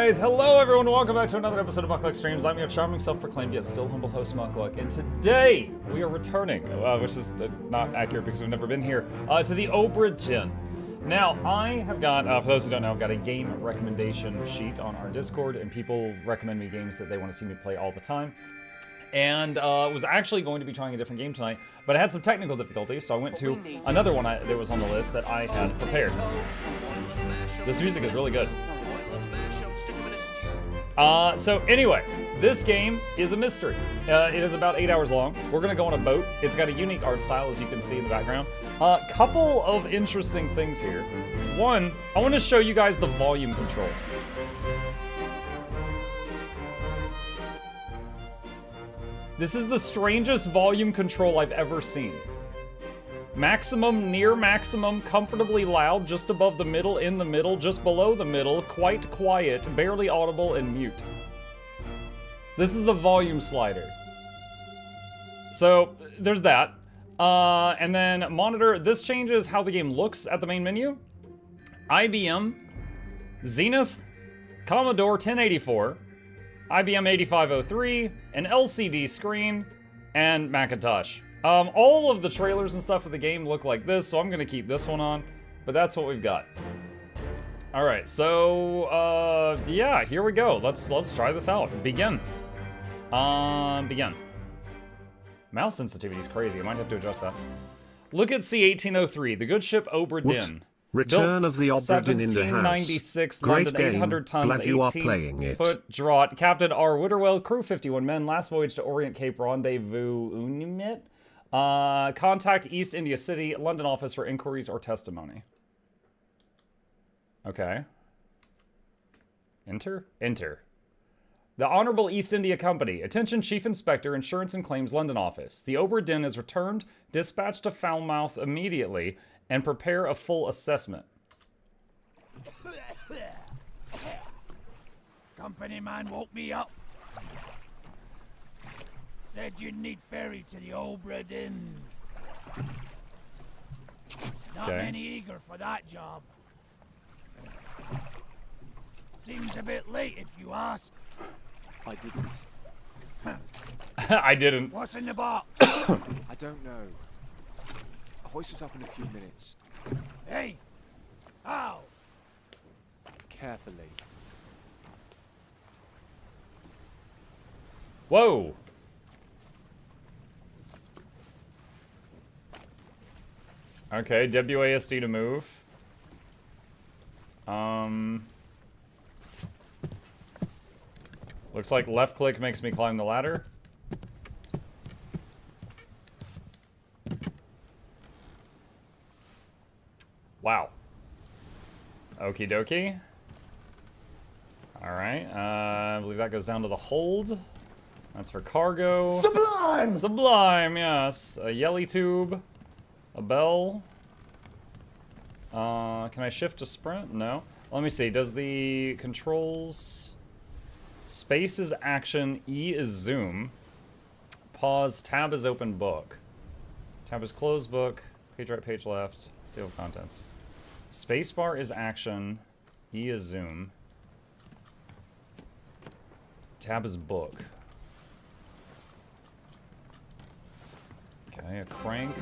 guys, hello everyone, welcome back to another episode of Mukluk Streams. I'm your charming, self-proclaimed, yet still humble host, Mukluk, and today we are returning, which is not accurate because we've never been here, to the Aubergine. Now, I have got, for those who don't know, I've got a game recommendation sheet on our Discord, and people recommend me games that they want to see me play all the time. And was actually going to be trying a different game tonight, but I had some technical difficulties, so I went to another one that was on the list that I had prepared. This music is really good. So anyway, this game is a mystery. It is about 8 hours long. We're gonna go on a boat. It's got a unique art style, as you can see in the background. Couple of interesting things here. One, I want to show you guys the volume control. This is the strangest volume control I've ever seen. Maximum, near maximum, comfortably loud, just above the middle, in the middle, just below the middle, quite quiet, barely audible, and mute. This is the volume slider. So, there's that. And then monitor, this changes how the game looks at the main menu. IBM, Zenith, Commodore 1084, IBM 8503, an LCD screen, and Macintosh. All of the trailers and stuff of the game look like this, so I'm gonna keep this one on, but that's what we've got. All right, so, yeah, here we go. Let's try this out. Begin. Begin. Mouse sensitivity is crazy. I might have to adjust that. Look at C-1803, the good ship Aubergine. Return of the Aubergine in the house. 1796, Great London, game. 800 tons, Glad you are playing it. 18-foot draught. Captain R. Witterwell, crew 51 men, last voyage to Orient Cape Rendezvous Unimit. Contact East India City, London office for inquiries or testimony. Okay. Enter? Enter. The Honorable East India Company. Attention Chief Inspector, Insurance and Claims, London office. The Aubergine is returned. Dispatch to Falmouth immediately and prepare a full assessment. Company man woke me up. Said you'd need ferry to the Aubergine. Not many eager for that job. Seems a bit late if you ask. I didn't. I didn't. What's in the box? I don't know. I'll hoist it up in a few minutes. Hey! How? Carefully. Whoa! Okay, WASD to move. Looks like left click makes me climb the ladder. Wow. Okie dokie. Alright, I believe that goes down to the hold. That's for cargo. Sublime! Sublime, yes. A yelly tube. A bell. Can I shift to sprint? No. Let me see, does the controls... Space is action, E is zoom. Pause, tab is open book. Tab is close book, page right, page left, table of contents. Spacebar is action, E is zoom. Tab is book. Okay, a crank.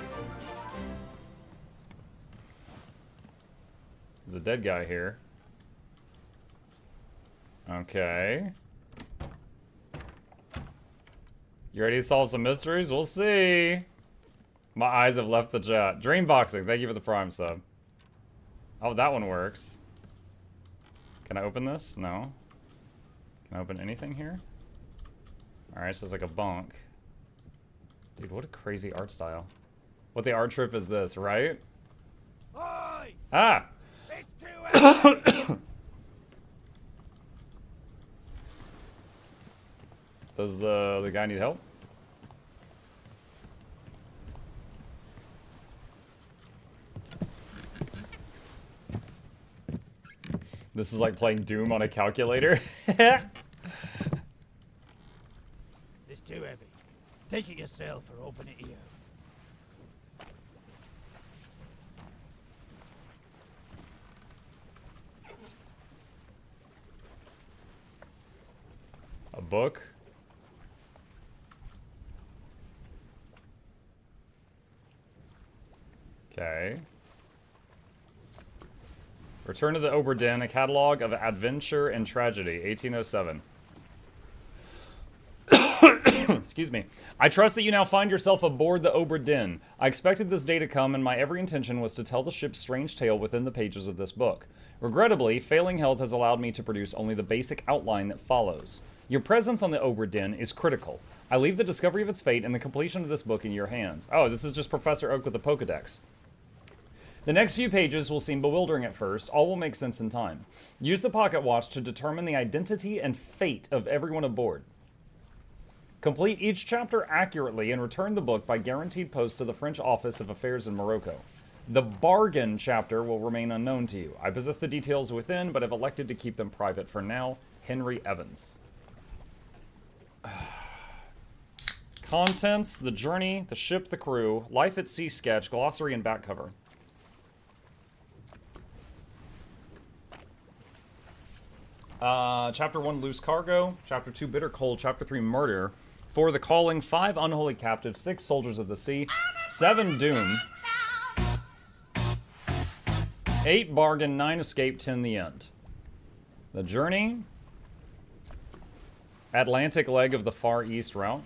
There's a dead guy here. Okay. You ready to solve some mysteries? We'll see. My eyes have left the chat. Dreamboxing, thank you for the Prime sub. Oh, that one works. Can I open this? No. Can I open anything here? Alright, so it's like a bunk. Dude, what a crazy art style. What the art trip is this, right? Oi! Ah! It's too early! Does the guy need help? This is like playing Doom on a calculator. It's too heavy. Take it yourself or open it here. A book. Okay. Return to the Oberdin, a catalog of adventure and tragedy, 1807. Excuse me. I trust that you now find yourself aboard the Oberdin. I expected this day to come, and my every intention was to tell the ship's strange tale within the pages of this book. Regrettably, failing health has allowed me to produce only the basic outline that follows. Your presence on the Oberdin is critical. I leave the discovery of its fate and the completion of this book in your hands. Oh, this is just Professor Oak with the Pokedex. The next few pages will seem bewildering at first. All will make sense in time. Use the pocket watch to determine the identity and fate of everyone aboard. Complete each chapter accurately and return the book by guaranteed post to the French Office of Affairs in Morocco. The bargain chapter will remain unknown to you. I possess the details within, but have elected to keep them private for now. Henry Evans. Contents, the journey, the ship, the crew, life at sea sketch, glossary, and back cover. Chapter 1, Loose Cargo. Chapter 2, Bitter Cold. Chapter 3, Murder. 4, The Calling. 5, Unholy Captives. 6, Soldiers of the Sea. 7, Doom. 8, Bargain. 9, Escape. 10, The End. The Journey. Atlantic leg of the Far East route.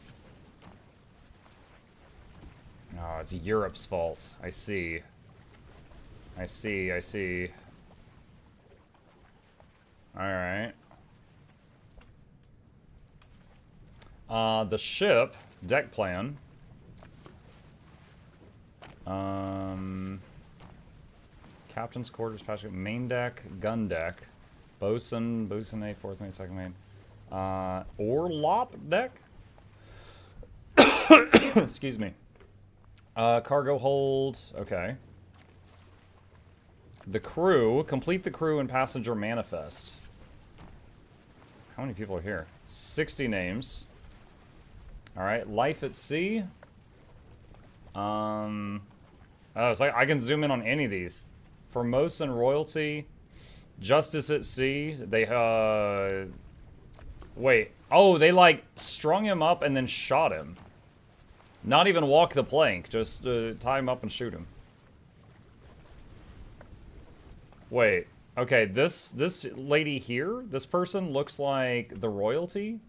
Oh, it's Europe's fault. I see. I see, I see. Alright. The ship, deck plan. Captain's quarters, passage, main deck, gun deck. Bosun A, fourth mate, second mate. Orlop deck? Excuse me. Cargo hold, okay. The crew, complete the crew and passenger manifest. How many people are here? 60 names. Alright, life at sea. Oh, it's like I can zoom in on any of these. Formosan royalty. Justice at sea. They, wait. Oh, they, like, strung him up and then shot him. Not even walk the plank. Just tie him up and shoot him. Wait. Okay, this lady here, this person looks like the royalty?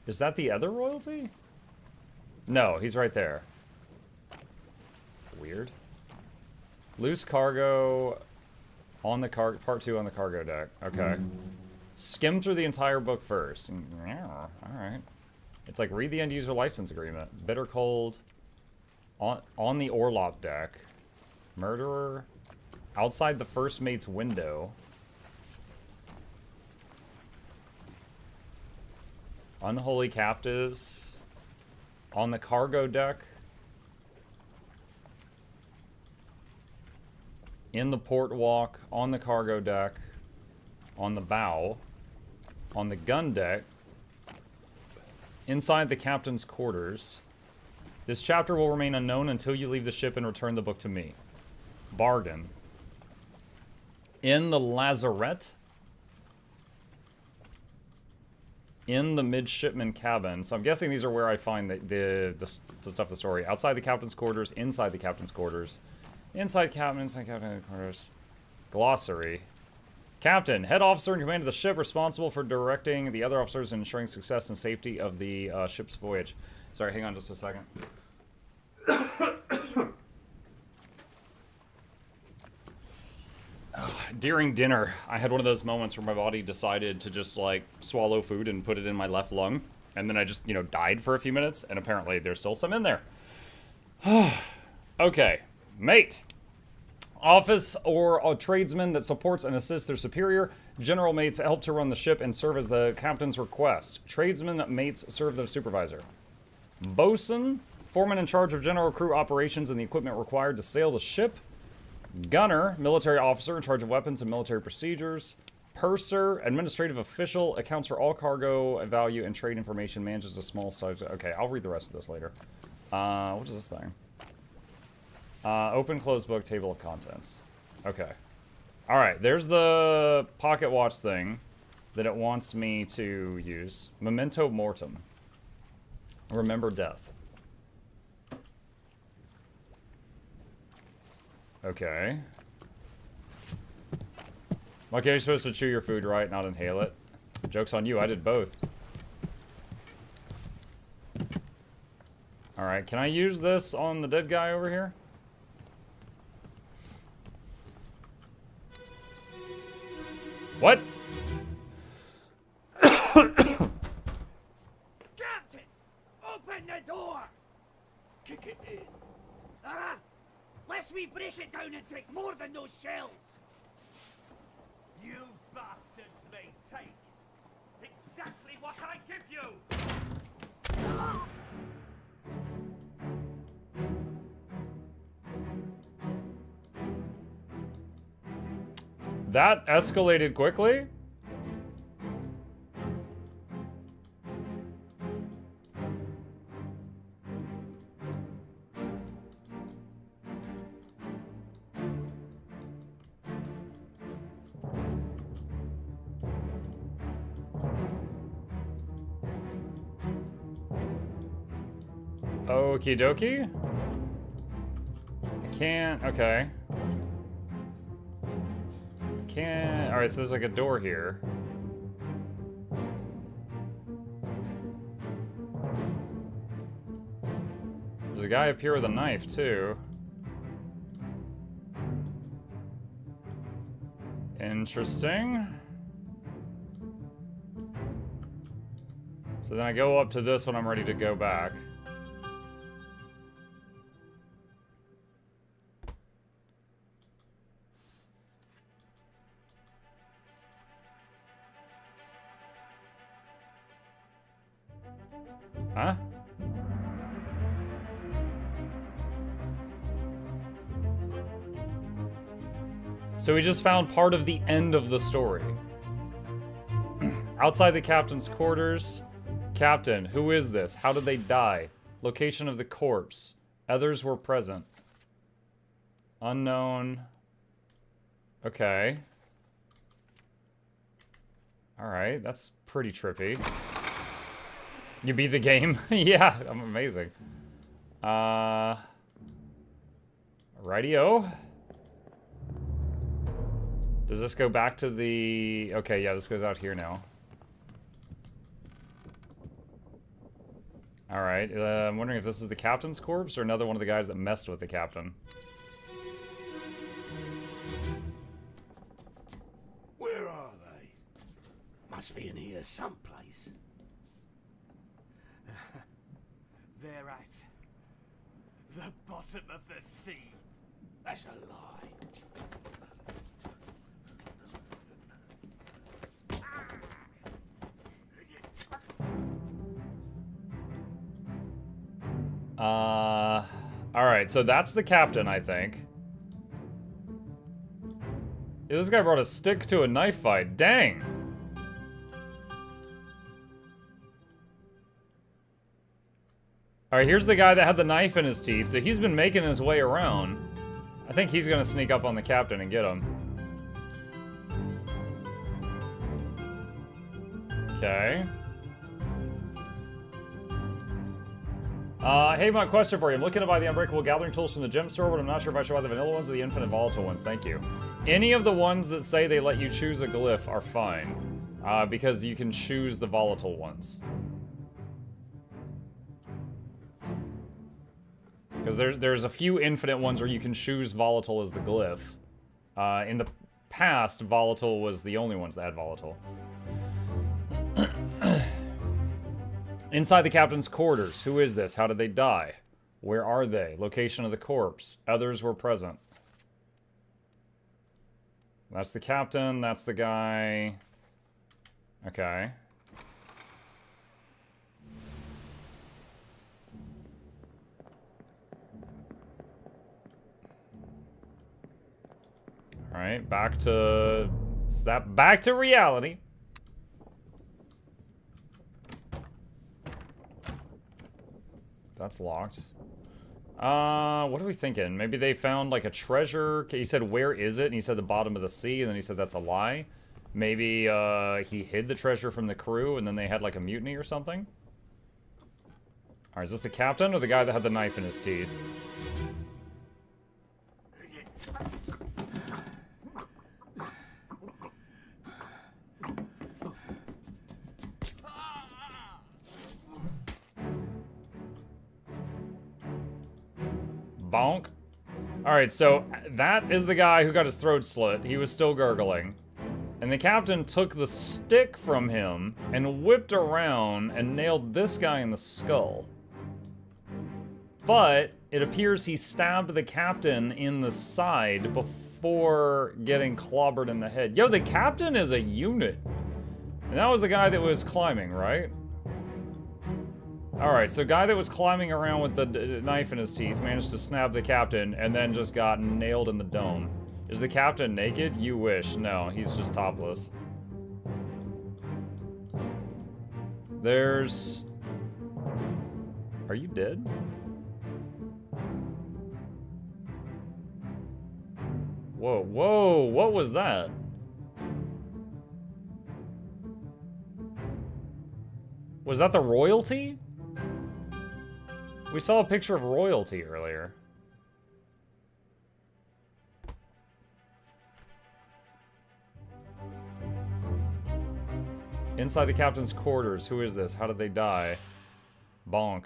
Is that the other royalty? No, he's right there. Weird. Loose cargo on the part 2 on the cargo deck. Okay. Skim through the entire book first. Yeah, alright. It's like read the end user license agreement. Bitter cold. On the Orlop deck. Murderer. Outside the first mate's window. Unholy captives. On the cargo deck. In the port walk. On the cargo deck. On the bow. On the gun deck. Inside the captain's quarters. This chapter will remain unknown until you leave the ship and return the book to me. Bargain. In the lazarette. In the midshipman cabin. So I'm guessing these are where I find the stuff of the story. Outside the captain's quarters, inside the captain's quarters. Inside captain's quarters. Glossary. Captain, head officer in command of the ship, responsible for directing the other officers and ensuring success and safety of the ship's voyage. Sorry, hang on just a second. During dinner, I had one of those moments where my body decided to just, like, swallow food and put it in my left lung. And then I just, you know, died for a few minutes. And apparently there's still some in there. Okay. Mate. Office or a tradesman that supports and assists their superior. General mates help to run the ship and serve as the captain's request. Tradesman mates serve the supervisor. Bosun. Foreman in charge of general crew operations and the equipment required to sail the ship. Gunner, military officer in charge of weapons and military procedures. Purser, administrative official, accounts for all cargo value and trade information, manages a small size. Okay, I'll read the rest of this later. What is this thing? Open, closed book, table of contents. Okay. Alright, there's the pocket watch thing. that it wants me to use. Memento mortem. Remember death. Okay. Okay, you're supposed to chew your food, right? Not inhale it. Joke's on you, I did both. Alright, can I use this on the dead guy over here? What? Captain! Open the door! Kick it in. Ah! Lest we break it down and take more than those shells! You bastards may take exactly what I give you! That escalated quickly? Okie dokie. I can't. Okay. Can't. Alright, so there's like a door here. There's a guy up here with a knife, too. Interesting. So then I go up to this when I'm ready to go back. Huh? So we just found part of the end of the story. Outside the captain's quarters. Captain, who is this? How did they die? Location of the corpse. Others were present. Unknown. Okay. Alright, that's pretty trippy. You beat the game? Yeah, I'm amazing. Rightio. Does this go back to the... Okay, yeah, this goes out here now. Alright, I'm wondering if this is the captain's corpse or another one of the guys that messed with the captain. Where are they? Must be in here someplace. They're at the bottom of the sea. That's a lie. Alright, so that's the captain, I think. Yeah, this guy brought a stick to a knife fight. Dang! Alright, here's the guy that had the knife in his teeth, so he's been making his way around. I think he's gonna sneak up on the captain and get him. Okay. Hey, my question for you. I'm looking to buy the Unbreakable Gathering Tools from the gem store, but I'm not sure if I should buy the vanilla ones or the infinite volatile ones. Thank you. Any of the ones that say they let you choose a glyph are fine, because you can choose the volatile ones. Because there's a few infinite ones where you can choose volatile as the glyph. In the past, volatile was the only ones that had volatile. Inside the captain's quarters. Who is this? How did they die? Where are they? Location of the corpse. Others were present. That's the captain. That's the guy. Okay. Alright, back to reality. That's locked. What are we thinking? Maybe they found like a treasure. He said, where is it? And he said the bottom of the sea, and then he said that's a lie. Maybe he hid the treasure from the crew and then they had like a mutiny or something? Alright, is this the captain or the guy that had the knife in his teeth? Bonk. Alright, so that is the guy who got his throat slit. He was still gurgling. And the captain took the stick from him and whipped around and nailed this guy in the skull. But it appears he stabbed the captain in the side before getting clobbered in the head. Yo, the captain is a unit. And that was the guy that was climbing, right? Alright, so guy that was climbing around with the knife in his teeth managed to snap the captain and then just got nailed in the dome. Is the captain naked? You wish. No, he's just topless. There's... Are you dead? Whoa, whoa, what was that? Was that the royalty? We saw a picture of royalty earlier. Inside the captain's quarters. Who is this? How did they die? Bonk.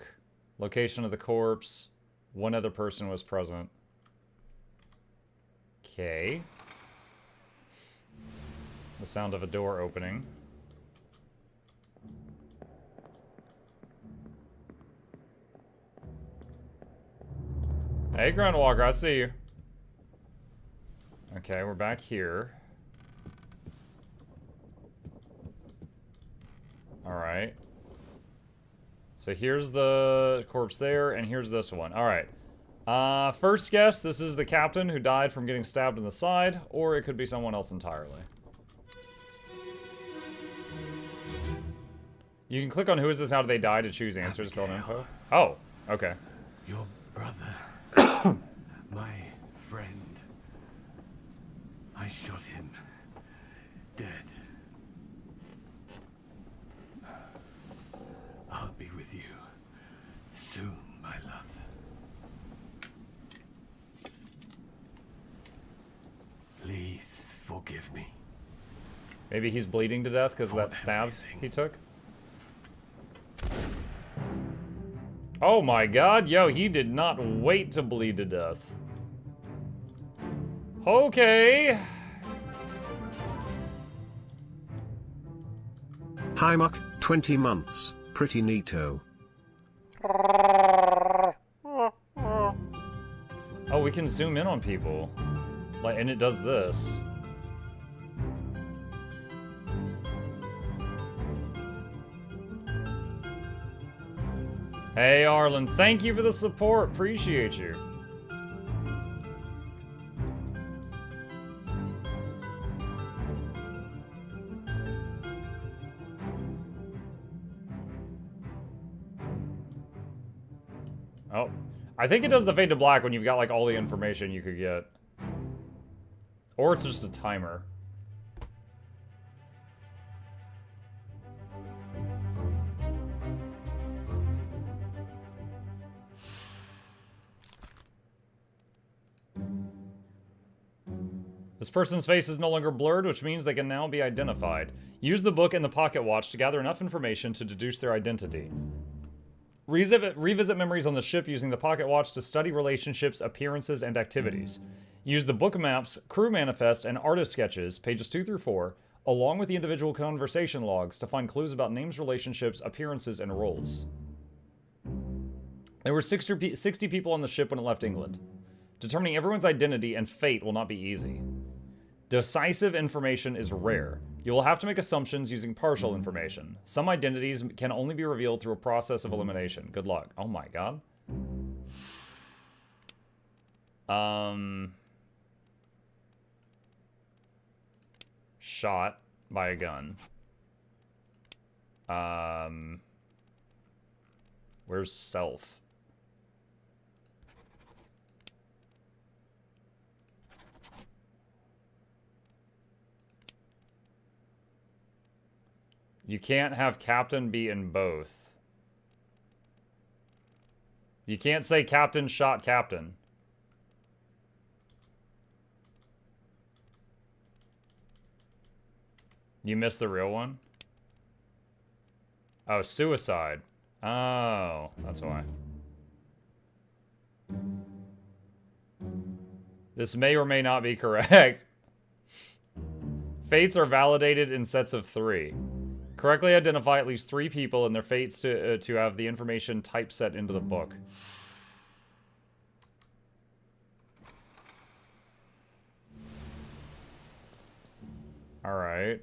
Location of the corpse. One other person was present. Okay. The sound of a door opening. Hey, Groundwalker, I see you. Okay, we're back here. Alright. So here's the corpse there, and here's this one. Alright. First guess, this is the captain who died from getting stabbed in the side, or it could be someone else entirely. You can click on who is this, how did they die to choose answers, build info. Oh, okay. Your brother. My friend. I shot him. Dead. I'll be with you soon, my love. Please forgive me. Maybe he's bleeding to death because of that stab he took? Oh my god, yo, he did not wait to bleed to death. Okay. Hi Muck, 20 months. Pretty neato. Oh, we can zoom in on people. Like, and it does this. Hey, Arlen, thank you for the support. Appreciate you. Oh, I think it does the fade to black when you've got like all the information you could get. Or it's just a timer. This person's face is no longer blurred, which means they can now be identified. Use the book and the pocket watch to gather enough information to deduce their identity. Revisit memories on the ship using the pocket watch to study relationships, appearances, and activities. Use the book maps, crew manifest, and artist sketches, pages 2 through 4, along with the individual conversation logs to find clues about names, relationships, appearances, and roles. There were 60 people on the ship when it left England. Determining everyone's identity and fate will not be easy. Decisive information is rare. You will have to make assumptions using partial information. Some identities can only be revealed through a process of elimination. Good luck. Oh my god. Shot by a gun. Where's self? You can't have captain be in both. You can't say captain shot captain. You missed the real one? Oh, suicide. Oh, that's why. This may or may not be correct. Fates are validated in sets of 3. Correctly identify at least 3 people and their fates to have the information typeset into the book. Alright.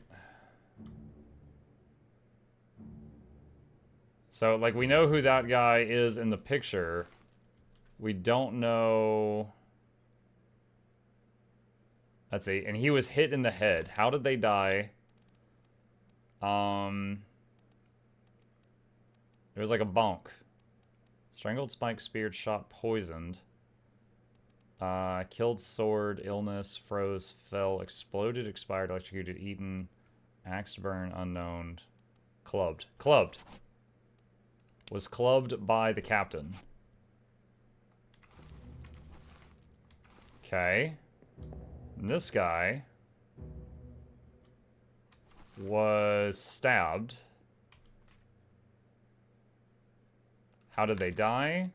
So, like, we know who that guy is in the picture. We don't know... Let's see. And he was hit in the head. How did they die? It was like a bonk. Strangled, spiked, speared, shot, poisoned. Killed, sword, illness, froze, fell, exploded, expired, electrocuted, eaten, axed, burn, unknown, clubbed. Clubbed. Was clubbed by the captain. Okay. And this guy was stabbed. How did they die?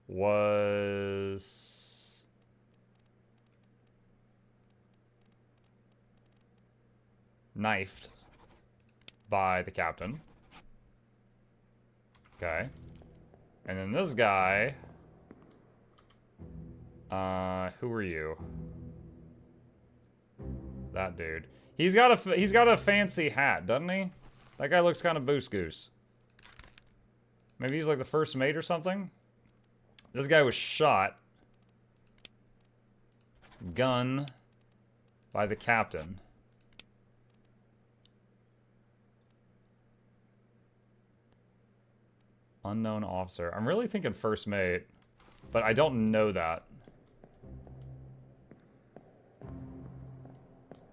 Was... knifed by the captain. Okay. And then this guy... who are you? That dude. He's got a fancy hat, doesn't he? That guy looks kind of boost goose. Maybe he's like the first mate or something? This guy was shot. Gun. By the captain. Unknown officer. I'm really thinking first mate, but I don't know that.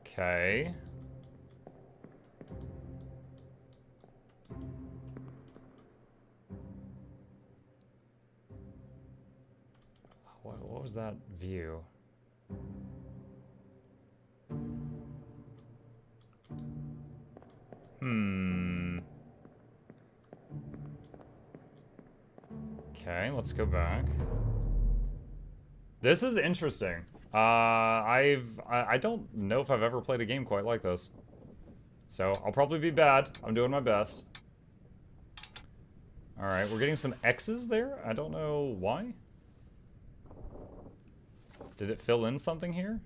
Okay. What was that view? Okay, let's go back. This is interesting. I don't know if I've ever played a game quite like this. So, I'll probably be bad. I'm doing my best. Alright, we're getting some X's there. I don't know why. Did it fill in something here?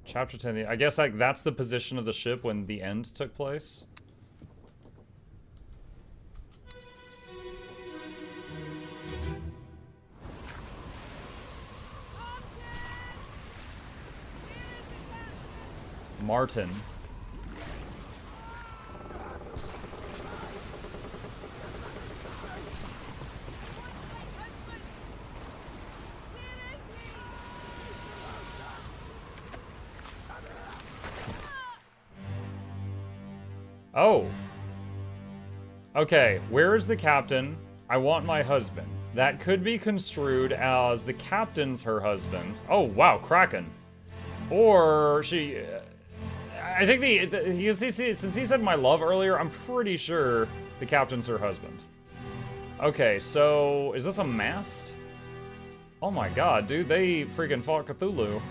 Chapter 10. I guess like that's the position of the ship when the end took place. Martin. Oh. Okay, where is the captain? I want my husband. That could be construed as the captain's her husband. Oh, wow, Kraken. Or she... I think since he said my love earlier, I'm pretty sure the captain's her husband. Okay, so is this a mast? Oh my god, dude, they freaking fought Cthulhu.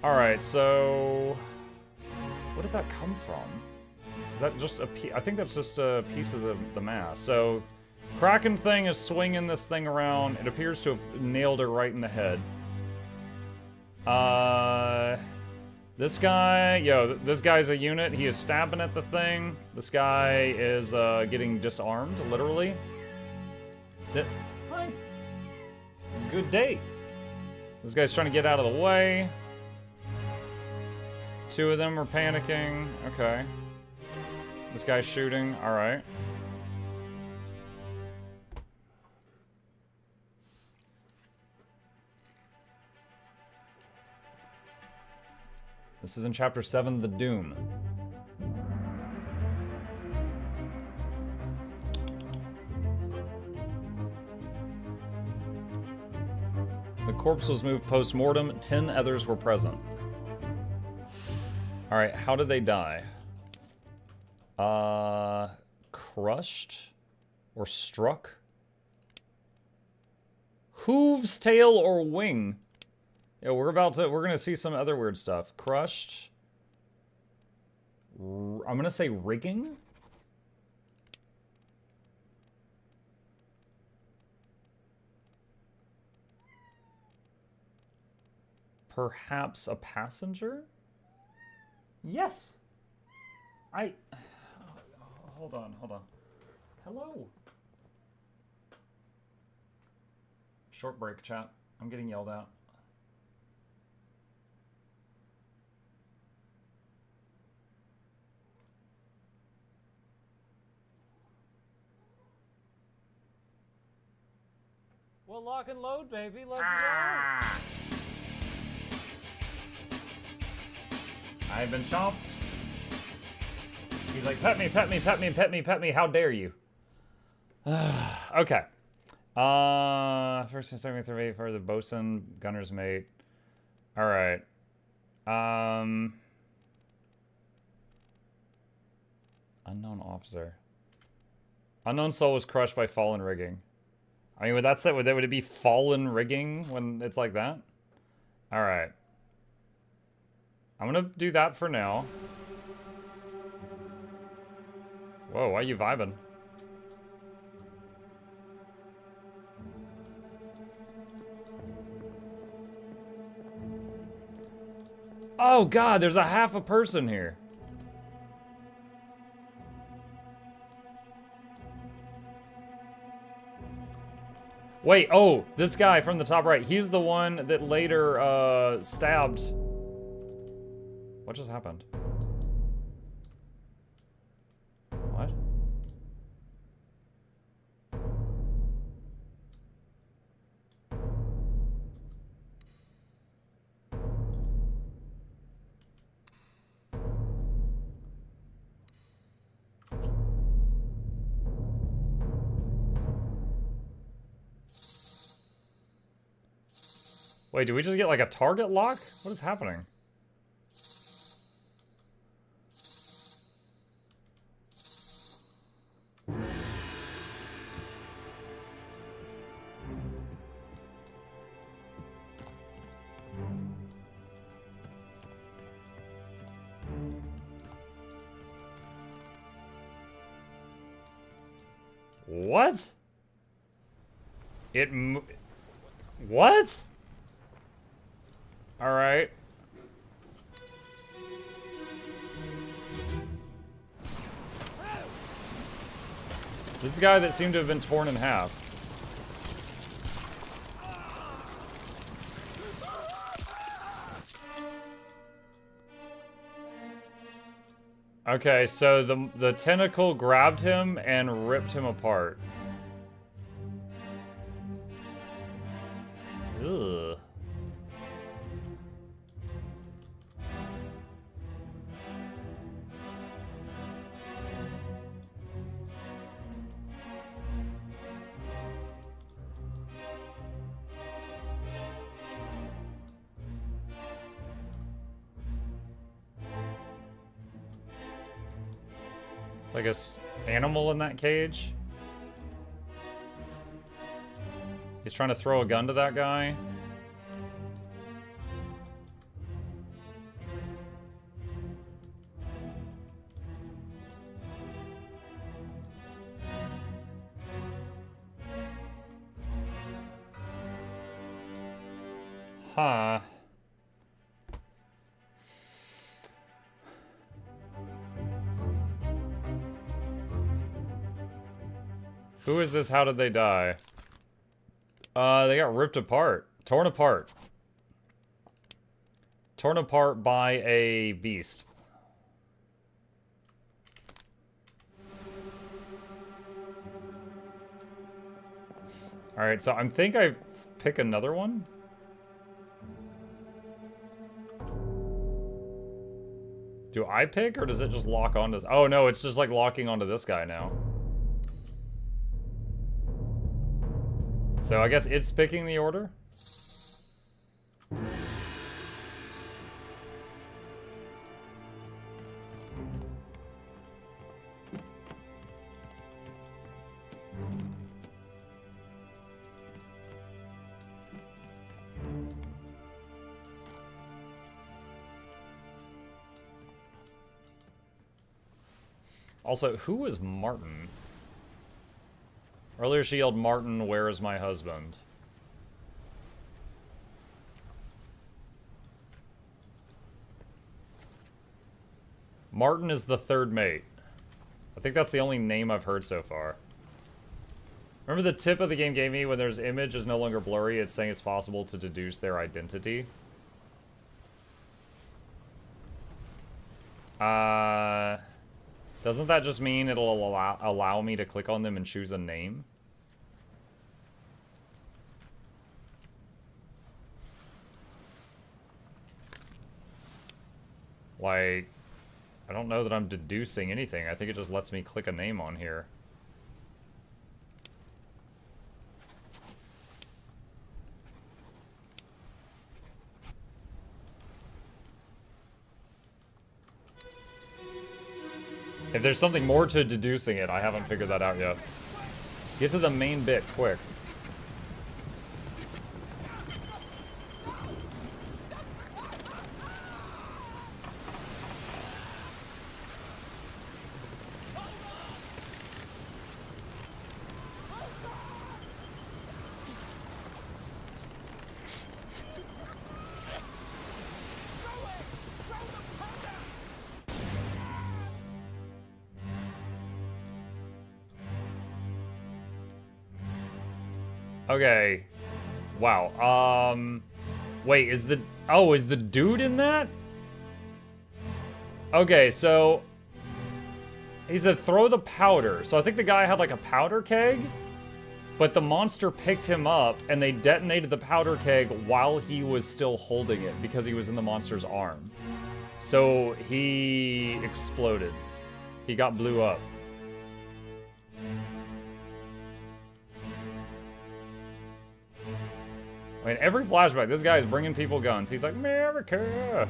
Alright, so... Where did that come from? Is that just a piece? I think that's just a piece of the mast. So, Kraken thing is swinging this thing around. It appears to have nailed her right in the head. This guy, this guy's a unit. He is stabbing at the thing. This guy is getting disarmed, literally. Hi. Good day. This guy's trying to get out of the way. 2 of them are panicking. Okay. This guy's shooting. All right. This is in Chapter 7, The Doom. The corpse was moved post-mortem. 10 others were present. Alright, how did they die? Crushed? Or struck? Hooves, tail, or wing? Yeah, we're gonna see some other weird stuff. Crushed. I'm gonna say rigging? Perhaps a passenger? Yes. Hold on. Hello. Short break, chat. I'm getting yelled at. Well, lock and load, baby. Let's go. I've been chopped. He's like, pet me, pet me, pet me, pet me, pet me. How dare you? Okay. First and second, third, for the bosun, gunner's mate. All right. Unknown officer. Unknown soul was crushed by fallen rigging. I mean, would it be fallen rigging when it's like that? All right. I'm gonna do that for now. Whoa, why are you vibing? Oh god, there's a half a person here. Wait, oh, this guy from the top right, he's the one that later stabbed. What just happened? What? Wait, do we just get like a target lock? What is happening? What? What? All right. This is the guy that seemed to have been torn in half. Okay, so the tentacle grabbed him and ripped him apart. Ugh. Like a animal in that cage. He's trying to throw a gun to that guy. Huh. Who is this? How did they die? They got ripped apart. Torn apart. Torn apart by a beast. Alright, so I think I pick another one. Do I pick, or does it just lock onto... Oh, no, it's just, like, locking onto this guy now. So I guess it's picking the order? Also, who is Martin? Earlier she yelled, "Martin, where is my husband?" Martin is the third mate. I think that's the only name I've heard so far. Remember the tip of the game gave me when there's image is no longer blurry, it's saying it's possible to deduce their identity? Doesn't that just mean it'll allow me to click on them and choose a name? Like, I don't know that I'm deducing anything. I think it just lets me click a name on here. If there's something more to deducing it, I haven't figured that out yet. Get to the main bit, quick. Okay. Wow. Wait, is the dude in that? Okay, so he said throw the powder. So I think the guy had like a powder keg, but the monster picked him up and they detonated the powder keg while he was still holding it because he was in the monster's arm. So he exploded. He got blew up. I mean, every flashback, this guy is bringing people guns. He's like, America!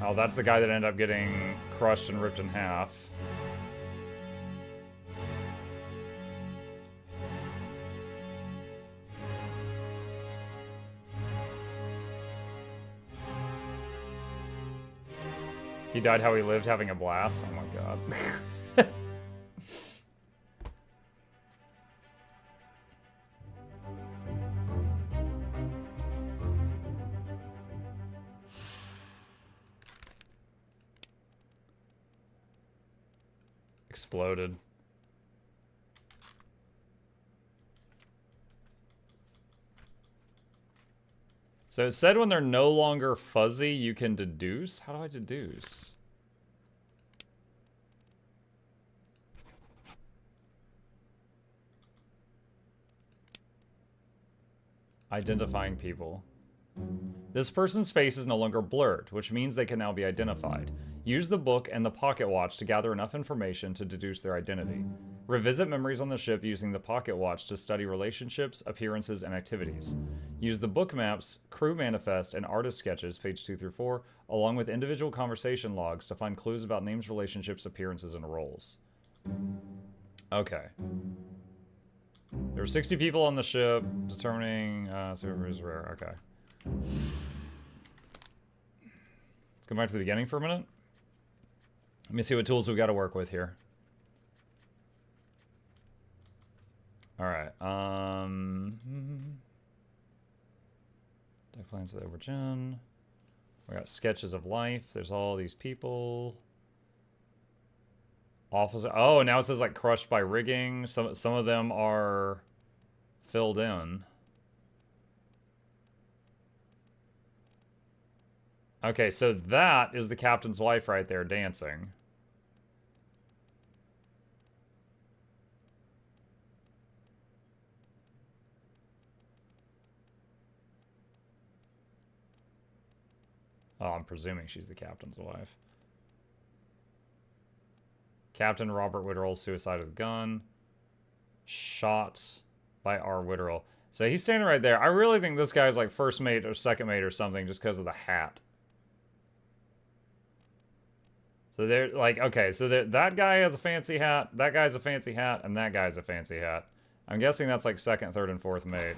Oh, that's the guy that ended up getting crushed and ripped in half. He died how he lived, having a blast. Oh my god. Exploded. So it said when they're no longer fuzzy, you can deduce? How do I deduce? Identifying people. This person's face is no longer blurred, which means they can now be identified. Use the book and the pocket watch to gather enough information to deduce their identity. Revisit memories on the ship using the pocket watch to study relationships, appearances, and activities. Use the book maps, crew manifest, and artist sketches, page 2 through 4, along with individual conversation logs to find clues about names, relationships, appearances, and roles. Okay. There were 60 people on the ship, determining super is rare. Okay. Let's go back to the beginning for a minute. Let me see what tools we've got to work with here. Alright, deck plans of the Overgen. We got sketches of life. There's all these people. Officer. Oh, now it says like crushed by rigging. Some of them are filled in. Okay, so that is the captain's wife right there dancing. Oh, I'm presuming she's the captain's wife. Captain Robert Witterell, suicide with gun. Shot by R. Witterell. So he's standing right there. I really think this guy's like first mate or second mate or something just because of the hat. So they're like, okay, so that guy has a fancy hat, that guy's a fancy hat, and that guy's a fancy hat. I'm guessing that's like second, third, and fourth mate.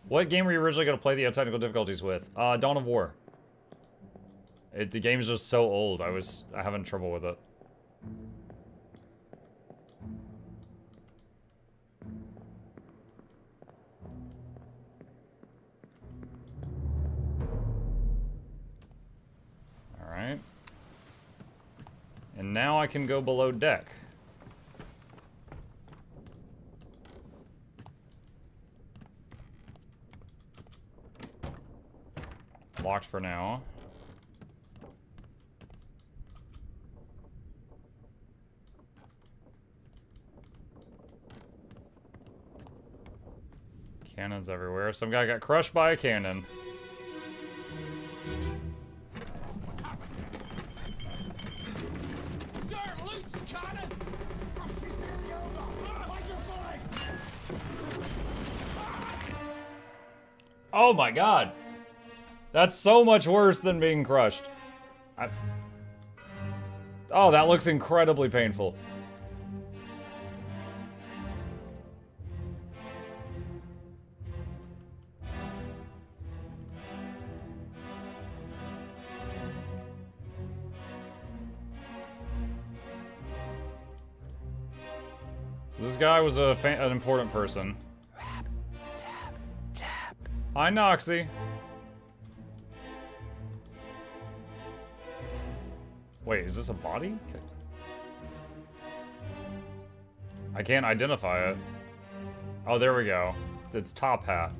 What game were you originally going to play that you had technical difficulties with? Dawn of War. The game is just so old, I was having trouble with it. Alright. And now I can go below deck. Locked for now. Cannons everywhere. Some guy got crushed by a cannon. Oh my god. That's so much worse than being crushed. Oh, that looks incredibly painful. So this guy was an important person. Hi, Noxxi. Wait, is this a body? I can't identify it. Oh, there we go. It's Top Hat.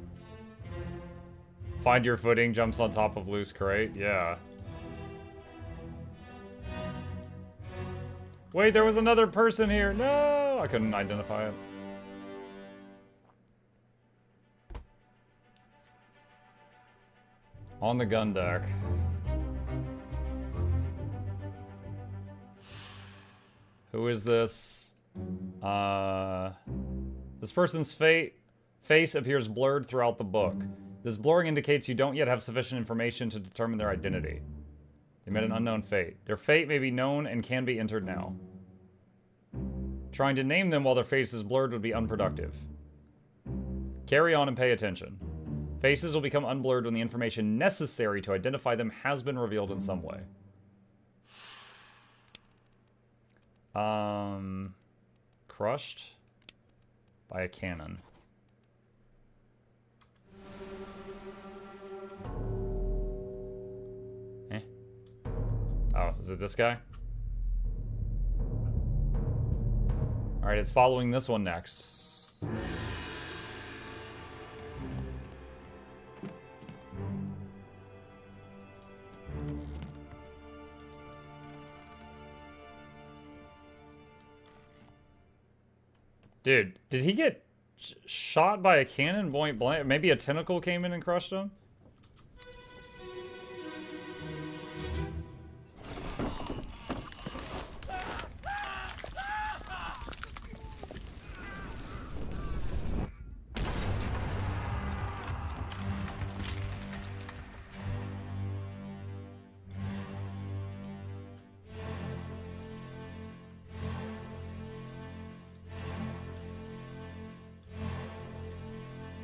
Find your footing, jumps on top of loose crate. Yeah. Wait, there was another person here. No, I couldn't identify it. On the gun deck. Who is this? This person's face appears blurred throughout the book. This blurring indicates you don't yet have sufficient information to determine their identity. They met an unknown fate. Their fate may be known and can be entered now. Trying to name them while their face is blurred would be unproductive. Carry on and pay attention. Faces will become unblurred when the information necessary to identify them has been revealed in some way. Crushed by a cannon. Oh, is it this guy? Alright, it's following this one next. Dude, did he get shot by a cannon point blank? Maybe a tentacle came in and crushed him?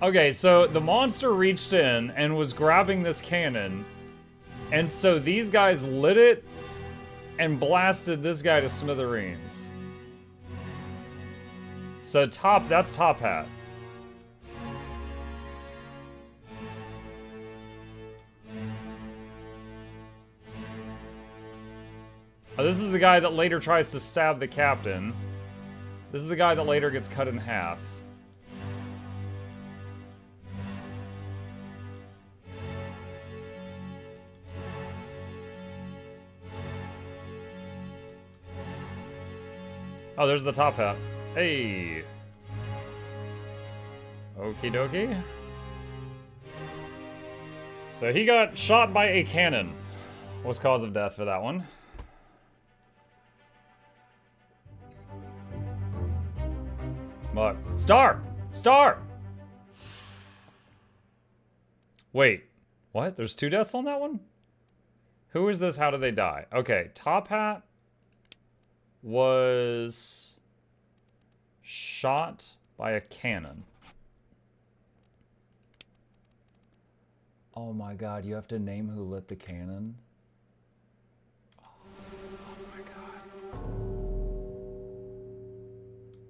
Okay, so the monster reached in and was grabbing this cannon, and so these guys lit it and blasted this guy to smithereens. So that's Top Hat. Oh, this is the guy that later tries to stab the captain. This is the guy that later gets cut in half. Oh, there's the Top Hat. Hey. Okie dokie. So he got shot by a cannon. What's cause of death for that one? What? Star! Star! Wait. What? There's 2 deaths on that one? Who is this? How did they die? Okay, Top Hat was shot by a cannon. Oh my god, you have to name who lit the cannon? Oh my god.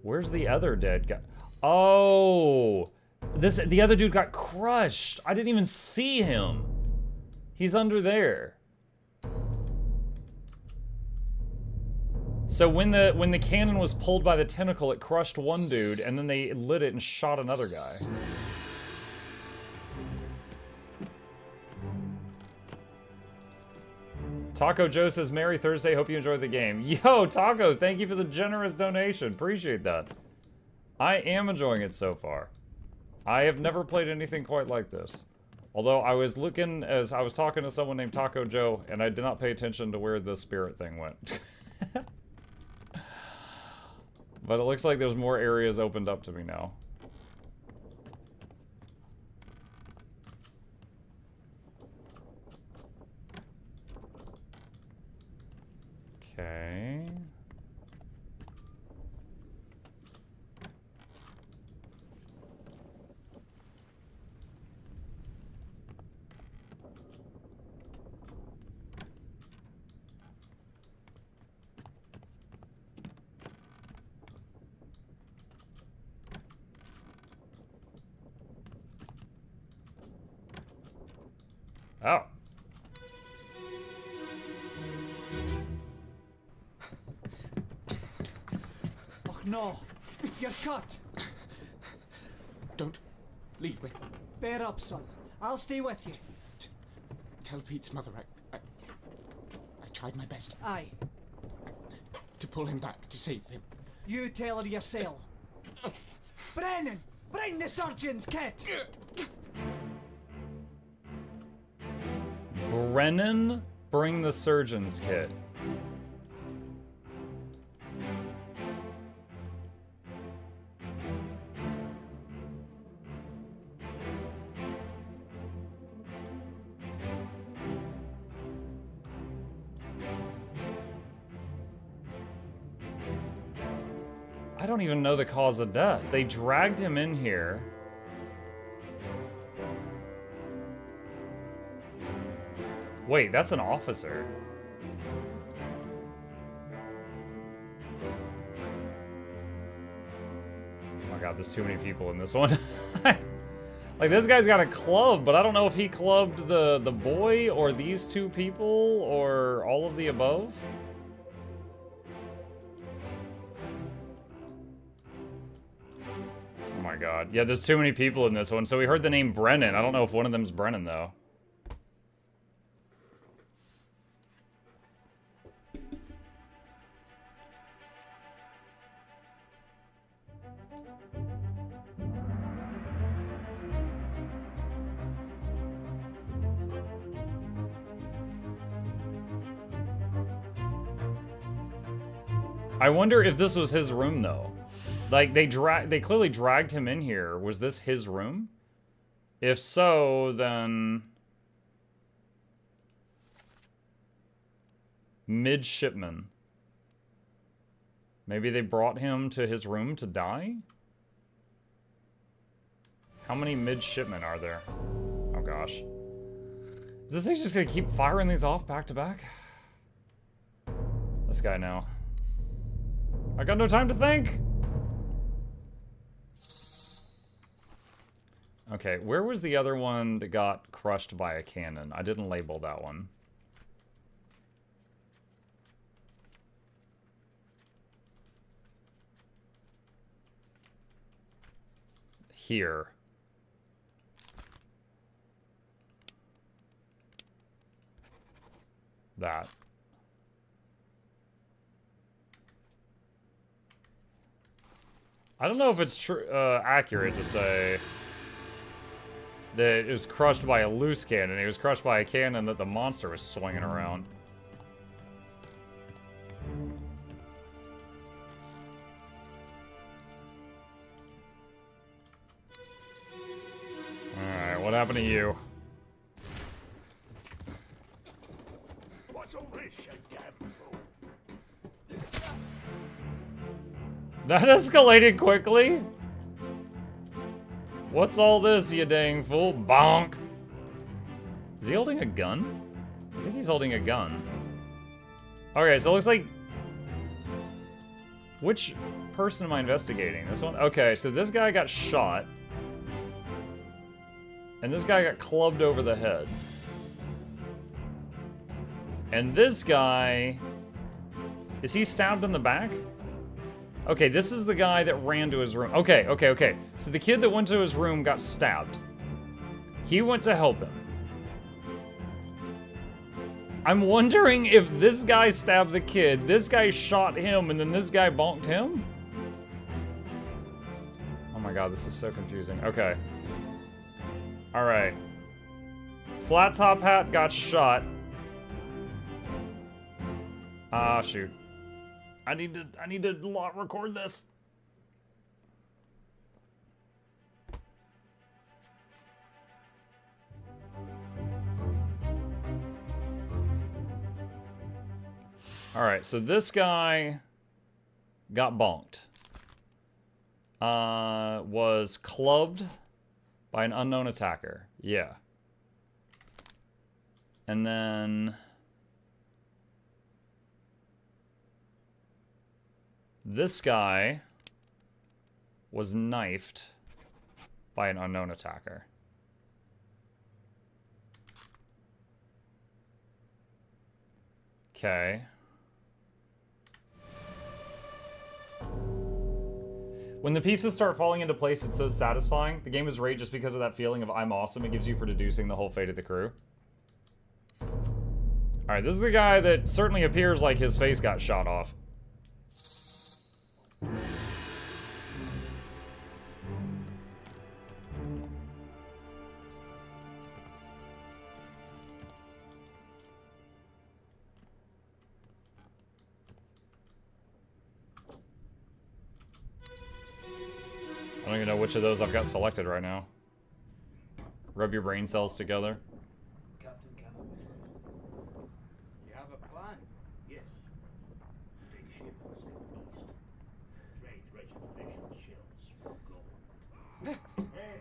Where's the other dead guy? Oh! The other dude got crushed. I didn't even see him. He's under there. So when the cannon was pulled by the tentacle, it crushed one dude, and then they lit it and shot another guy. Taco Joe says, Merry Thursday, hope you enjoyed the game. Yo, Taco, thank you for the generous donation. Appreciate that. I am enjoying it so far. I have never played anything quite like this. Although I was looking, as I was talking to someone named Taco Joe, and I did not pay attention to where the spirit thing went. But it looks like there's more areas opened up to me now. Okay. Oh. Oh no, you're cut. Don't leave me. Bear up, son. I'll stay with you. Tell Pete's mother I tried my best Aye, to pull him back, to save him. you tell her yourself. Brennan, bring the surgeon's kit. Brennan, bring the surgeon's kit. I don't even know the cause of death. They dragged him in here. Wait, that's an officer. Oh my god, there's too many people in this one. Like, this guy's got a club, but I don't know if he clubbed the boy or these 2 people or all of the above. Oh my god. Yeah, there's too many people in this one. So we heard the name Brennan. I don't know if one of them's Brennan, though. I wonder if this was his room, though. Like, they clearly dragged him in here. Was this his room? If so, then... Midshipman. Maybe they brought him to his room to die? How many midshipmen are there? Oh, gosh. Is this thing just gonna keep firing these off back to back? This guy now. I got no time to think! Okay, where was the other one that got crushed by a cannon? I didn't label that one. Here. That. I don't know if it's accurate to say that it was crushed by a loose cannon. It was crushed by a cannon that the monster was swinging around. Alright, what happened to you? What's all this, you damn fool? That escalated quickly? What's all this, you dang fool? Bonk! Is he holding a gun? I think he's holding a gun. Okay, so it looks like... Which person am I investigating? This one? Okay, so this guy got shot. And this guy got clubbed over the head. And this guy... Is he stabbed in the back? Okay, this is the guy that ran to his room. Okay. So the kid that went to his room got stabbed. He went to help him. I'm wondering if this guy stabbed the kid, this guy shot him, and then this guy bonked him? Oh my god, this is so confusing. Okay. Alright. Flat top hat got shot. Ah, shoot. I need to record this. All right, so this guy got bonked. Was clubbed by an unknown attacker. Yeah. And then this guy was knifed by an unknown attacker. Okay. When the pieces start falling into place, it's so satisfying. The game is great just because of that feeling of I'm awesome it gives you for deducing the whole fate of the crew. Alright, this is the guy that certainly appears like his face got shot off. I don't even know which of those I've got selected right now. Rub your brain cells together. Captain Campbell. You have a plan? Yes. Big ship will sail east. Trade rich in fish and shells for gold. Hey,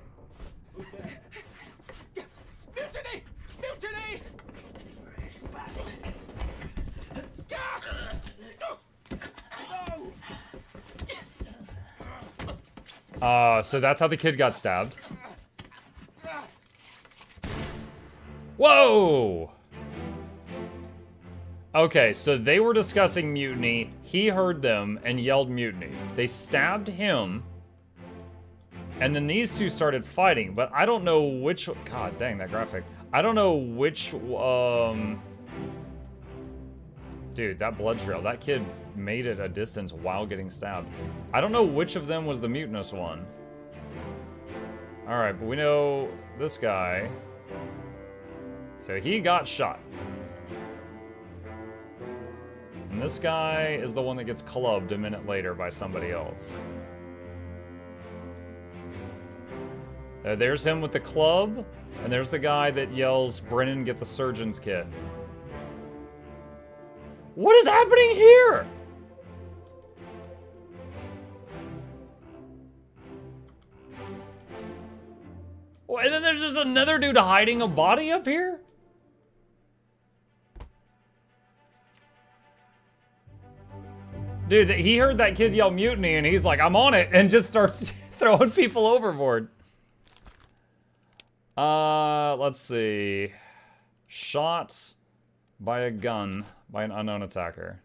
who's there? Mutiny! Mutiny! Fresh bastard! No! So that's how the kid got stabbed. Whoa! Okay, so they were discussing mutiny. He heard them and yelled mutiny. They stabbed him. And then these two started fighting, but I don't know which... God dang, that graphic. I don't know which... Dude, that blood trail. That kid made it a distance while getting stabbed. I don't know which of them was the mutinous one. Alright, but we know this guy. So he got shot. And this guy is the one that gets clubbed a minute later by somebody else. There's him with the club, and there's the guy that yells, Brennan, get the surgeon's kit. What is happening here? Oh, and then there's just another dude hiding a body up here? Dude, he heard that kid yell mutiny and he's like, I'm on it, and just starts throwing people overboard. Let's see. Shot by a gun by an unknown attacker.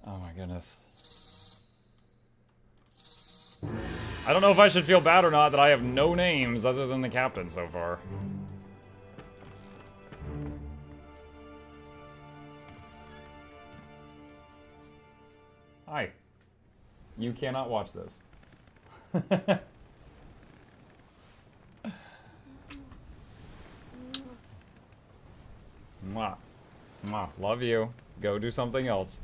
Oh my goodness. I don't know if I should feel bad or not that I have no names other than the captain so far. Hi. You cannot watch this. Mwah. Mwah. Love you. Go do something else.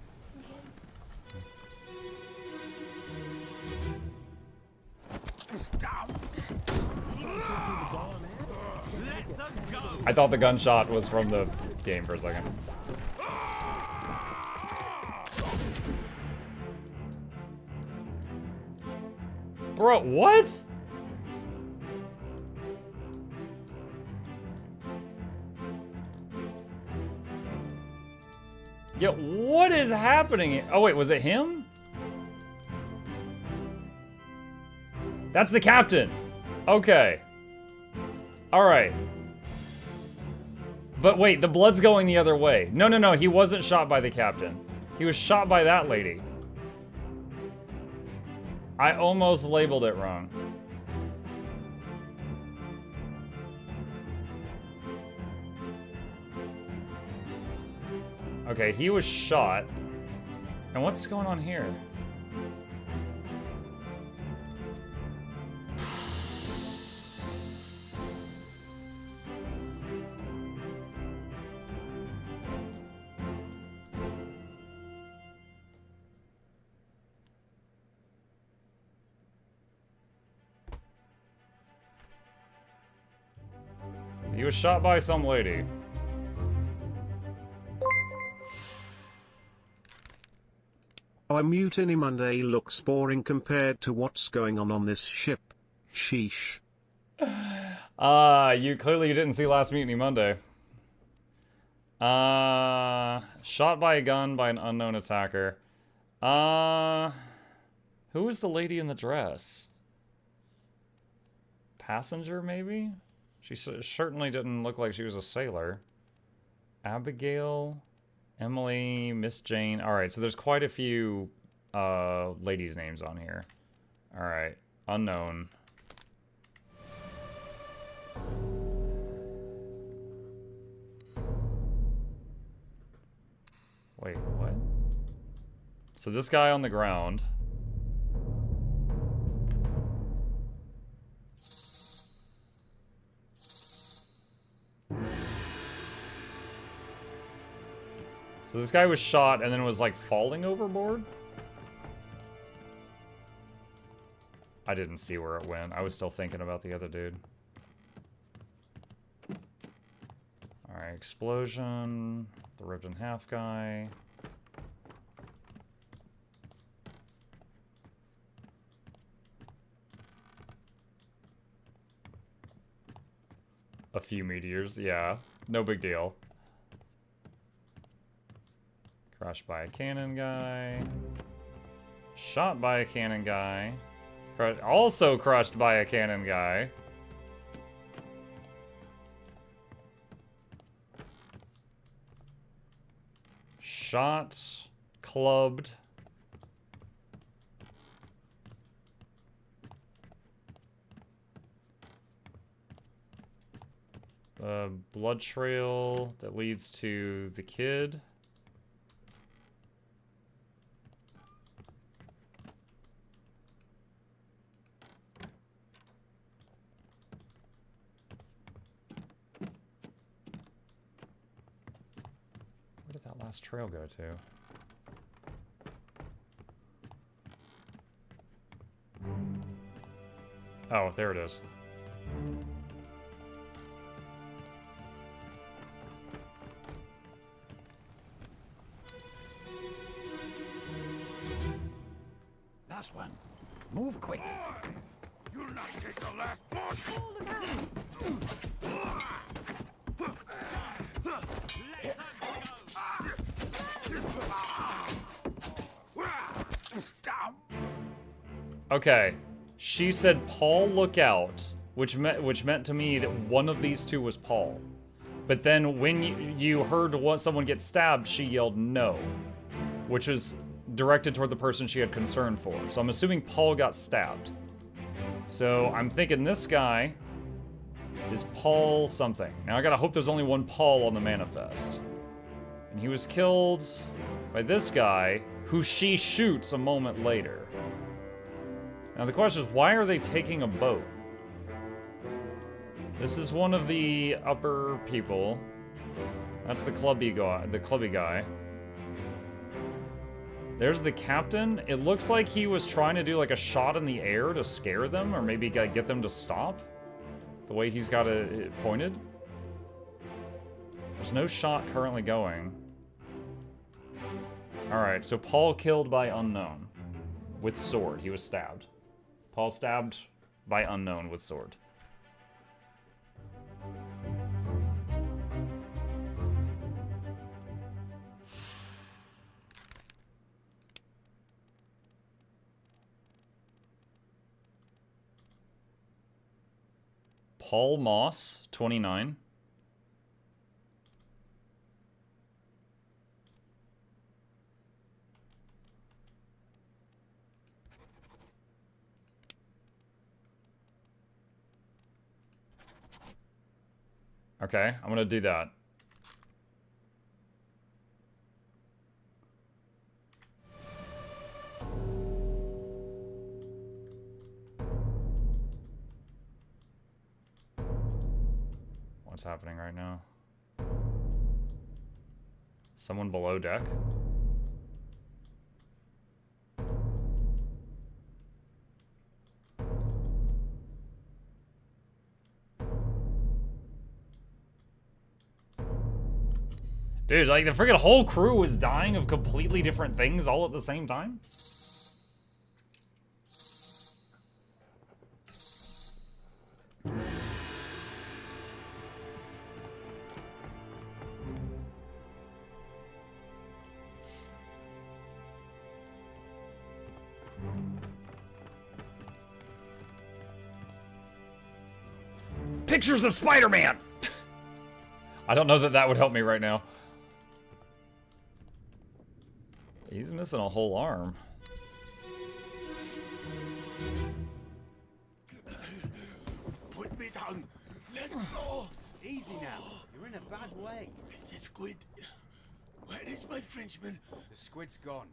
I thought the gunshot was from the game for a second. Bro, what? Yeah, what is happening? Oh wait, was it him? That's the captain. Okay. Alright. But wait, the blood's going the other way. No, no, no, he wasn't shot by the captain. He was shot by that lady. I almost labeled it wrong. Okay, he was shot. And what's going on here? He was shot by some lady. Our Mutiny Monday looks boring compared to what's going on this ship. Sheesh. You didn't see last Mutiny Monday. Shot by a gun by an unknown attacker. Who was the lady in the dress? Passenger, maybe? She certainly didn't look like she was a sailor. Abigail, Emily, Miss Jane. Alright, so there's quite a few ladies' names on here. Alright, unknown. Wait, what? So this guy on the ground. So this guy was shot and then was like falling overboard? I didn't see where it went. I was still thinking about the other dude. Alright, explosion. The ripped in half guy. A few meteors, yeah. No big deal. Crushed by a cannon guy. Shot by a cannon guy. Also crushed by a cannon guy. Shot. Clubbed. The blood trail that leads to the kid. Where did that last trail go to? Oh, there it is. Last one. Move quick. You'll not take the last one. Okay. She said, Paul, look out, which meant to me that one of these two was Paul. But then when you heard someone get stabbed, she yelled no, which was directed toward the person she had concern for. So I'm assuming Paul got stabbed. So I'm thinking this guy is Paul something. Now I gotta hope there's only one Paul on the manifest. And he was killed by this guy who she shoots a moment later. Now the question is, why are they taking a boat? This is one of the upper people. That's the clubby guy. There's the captain. It looks like he was trying to do like a shot in the air to scare them, or maybe get them to stop. The way he's got it pointed. There's no shot currently going. Alright, so Paul killed by unknown. With sword. He was stabbed. Paul stabbed by unknown with sword. Paul Moss, 29. Okay, I'm gonna do that. What's happening right now? Someone below deck? Dude, like the freaking whole crew was dying of completely different things all at the same time? Pictures of Spider-Man! I don't know that that would help me right now. He's missing a whole arm. Put me down. Let go. Easy now. You're in a bad way. It's the squid. Where is my Frenchman? The squid's gone.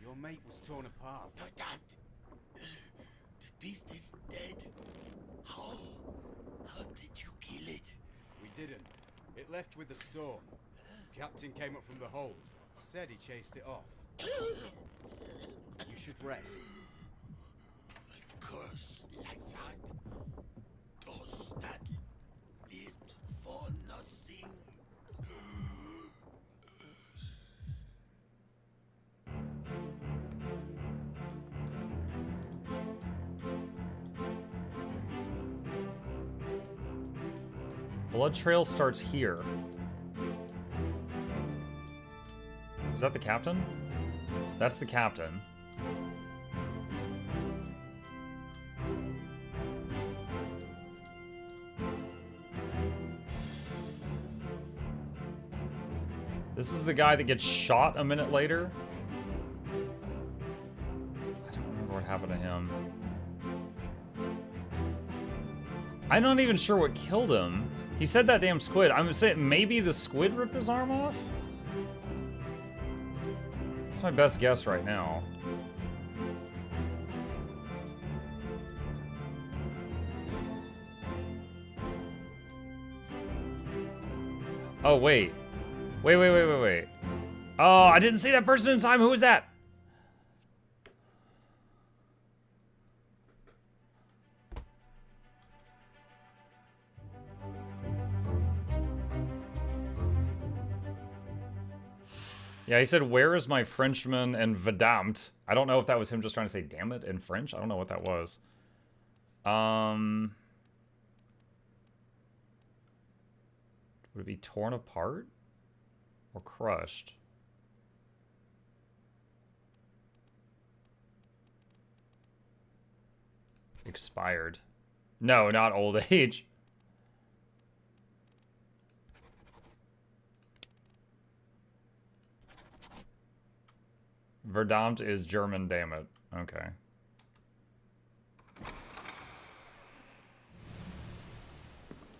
Your mate was torn apart. Not that. The beast is dead. How? How did you kill it? We didn't. It left with the storm. Captain came up from the hold. Said he chased it off. You should rest. A curse like that does not live for nothing. Blood trail starts here. Is that the captain? That's the captain. This is the guy that gets shot a minute later. I don't remember what happened to him. I'm not even sure what killed him. He said that damn squid. I'm saying maybe the squid ripped his arm off? That's my best guess right now. Oh, wait. Wait. Oh, I didn't see that person in time. Who was that? Yeah, he said, where is my Frenchman and Verdammt? I don't know if that was him just trying to say damn it in French. I don't know what that was. Would it be torn apart? Or crushed? Expired. No, not old age. Verdammt is German, damn it. Okay.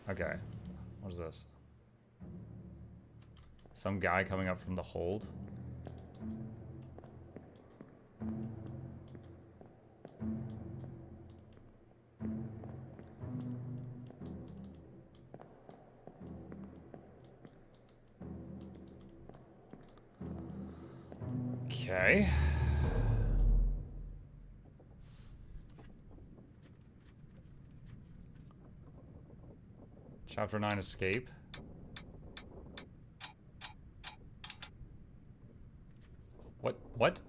Okay. What is this? Some guy coming up from the hold. Okay. Chapter 9, escape. What?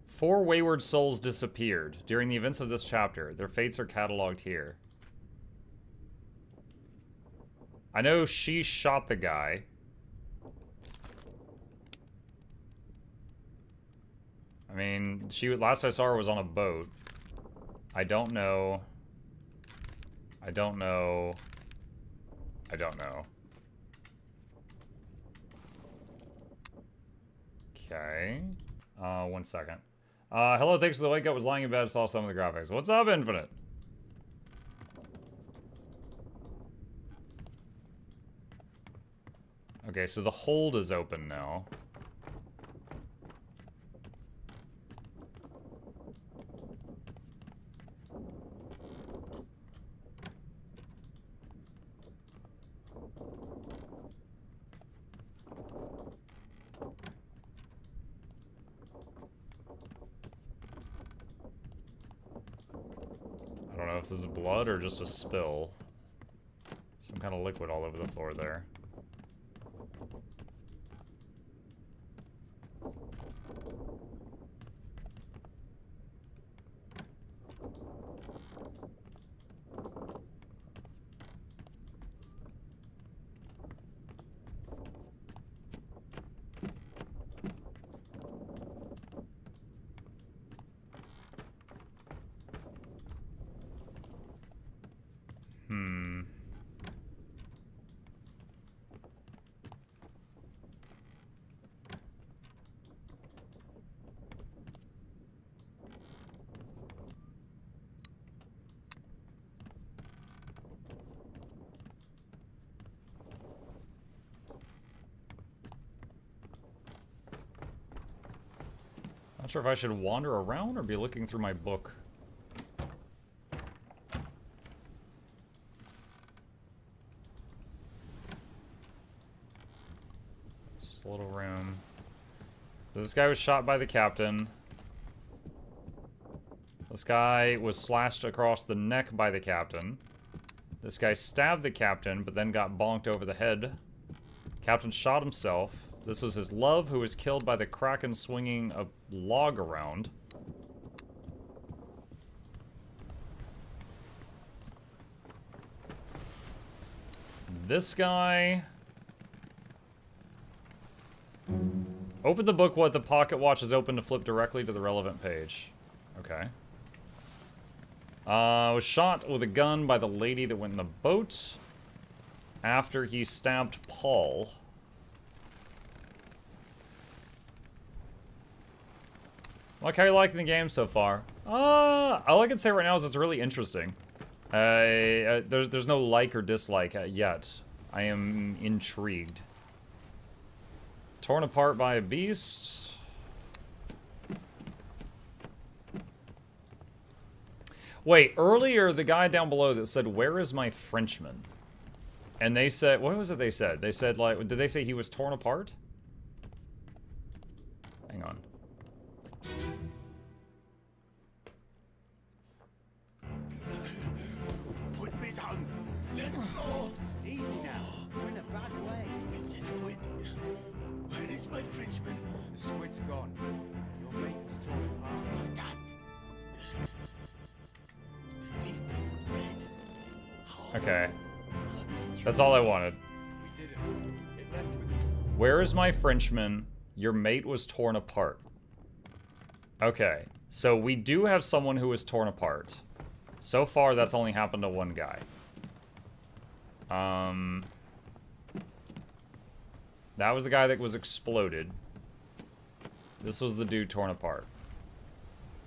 4 wayward souls disappeared during the events of this chapter. Their fates are cataloged here. I know she shot the guy. I mean, last I saw her was on a boat. I don't know. Okay. 1 second. Hello, thanks for the wake up. Was lying in bed, saw some of the graphics. What's up, Infinite? Okay, so the hold is open now. I don't know if this is blood or just a spill. Some kind of liquid all over the floor there. Not sure if I should wander around or be looking through my book. It's just a little room. This guy was shot by the captain. This guy was slashed across the neck by the captain. This guy stabbed the captain, but then got bonked over the head. Captain shot himself. This was his love, who was killed by the Kraken swinging a log around. This guy... Open the book while the pocket watch is open to flip directly to the relevant page. Okay. Was shot with a gun by the lady that went in the boat after he stabbed Paul. Like, how are you liking the game so far? All I can say right now is it's really interesting. There's no like or dislike yet. I am intrigued. Torn apart by a beast. Wait, earlier the guy down below that said, "Where is my Frenchman?" And they said, what was it they said? They said, like, did they say he was torn apart? Hang on. Put me down. Let go. Easy now. We're in a bad way. This is good. Where is my Frenchman? The squid's gone. Your mate was torn apart. For that. The beast is dead. How Okay. did you That's all I wanted. We did it. It left with the storm. Where is my Frenchman? Your mate was torn apart. Okay, so we do have someone who was torn apart. So far, that's only happened to one guy. That was the guy that was exploded. This was the dude torn apart.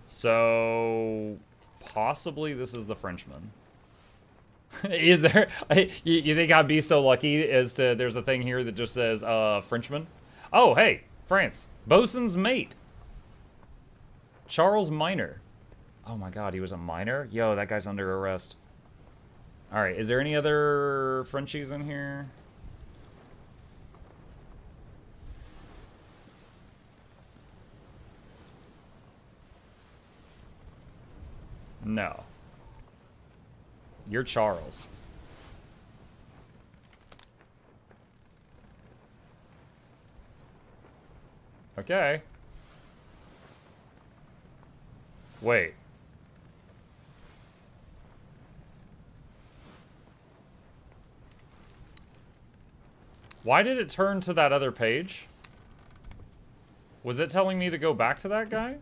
So, possibly this is the Frenchman. Is there... You think I'd be so lucky as to... There's a thing here that just says, Frenchman? Oh, hey, France. Bosun's mate. Charles Minor. Oh my god, he was a minor? Yo, that guy's under arrest. Alright, is there any other Frenchies in here? No. You're Charles. Okay. Wait. Why did it turn to that other page? Was it telling me to go back to that guy?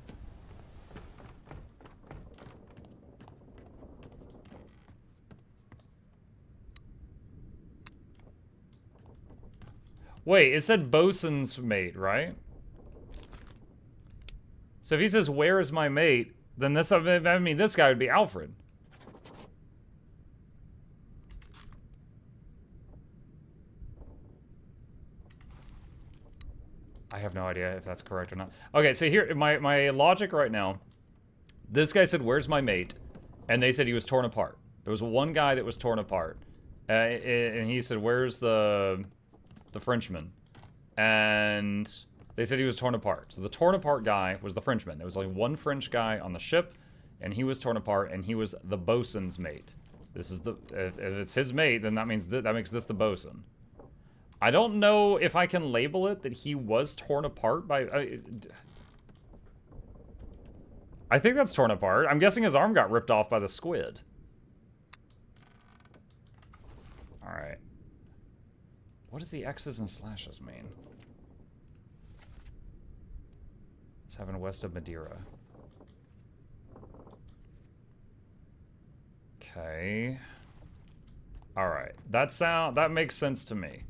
Wait, it said bosun's mate, right? So if he says, where is my mate? Then this, I mean, this guy would be Alfred. I have no idea if that's correct or not. Okay, so here, my logic right now. This guy said, where's my mate? And they said he was torn apart. There was one guy that was torn apart. And he said, where's the Frenchman? And they said he was torn apart. So the torn apart guy was the Frenchman. There was only one French guy on the ship, and he was torn apart, and he was the bosun's mate. This is the, if it's his mate, then that means that makes this the bosun. I don't know if I can label it that he was torn apart by... I think that's torn apart. I'm guessing his arm got ripped off by the squid. Alright. What does the X's and slashes mean? 7 west of Madeira. Okay. Alright. That makes sense to me.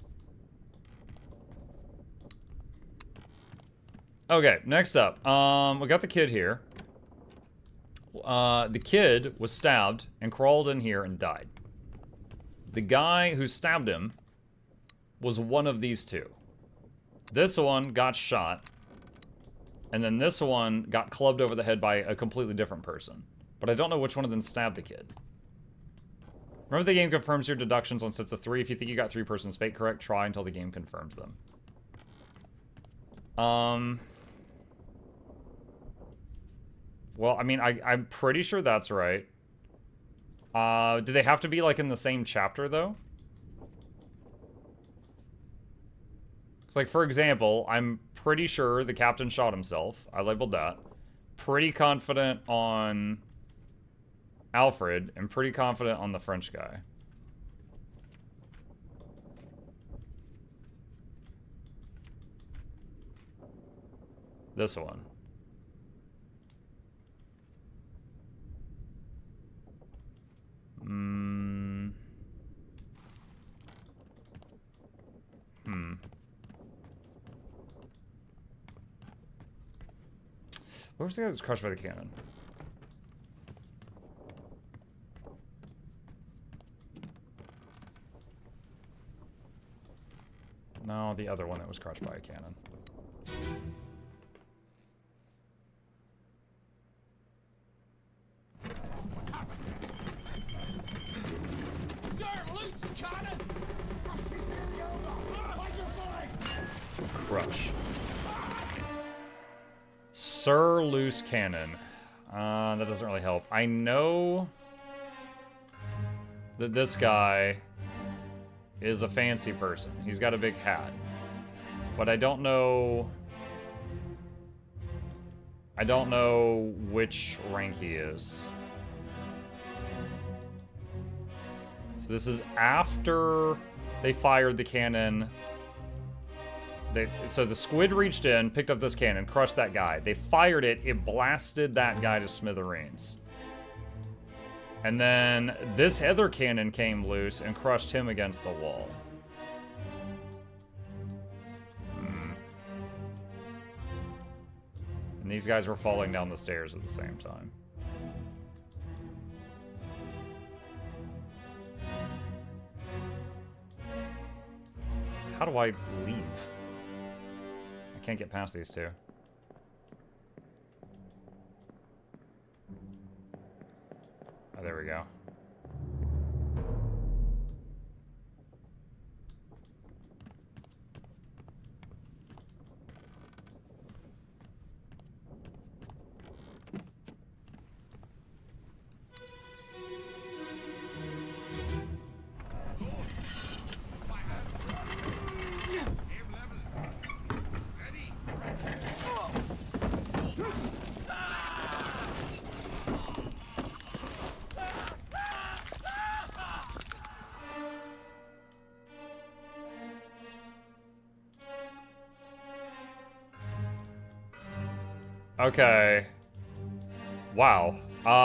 Okay, next up. We got the kid here. The kid was stabbed and crawled in here and died. The guy who stabbed him was one of these two. This one got shot, and then this one got clubbed over the head by a completely different person. But I don't know which one of them stabbed the kid. Remember, the game confirms your deductions on sets of 3. If you think you got 3 persons' fate correct, try until the game confirms them. Well, I mean, I'm pretty sure that's right. Do they have to be, like, in the same chapter, though? It's like, for example, I'm pretty sure the captain shot himself. I labeled that. Pretty confident on Alfred, and pretty confident on the French guy. This one. Where was the guy that was crushed by the cannon? No, the other one that was crushed by a cannon. Crush. Sir Loose Cannon. That doesn't really help. I know that this guy is a fancy person. He's got a big hat. But I don't know... I don't know which rank he is. So this is after they fired the cannon. So the squid reached in, picked up this cannon, crushed that guy. They fired it, it blasted that guy to smithereens. And then this other cannon came loose and crushed him against the wall. And these guys were falling down the stairs at the same time. How do I leave? I can't get past these two. Oh, there we go. Okay. Wow.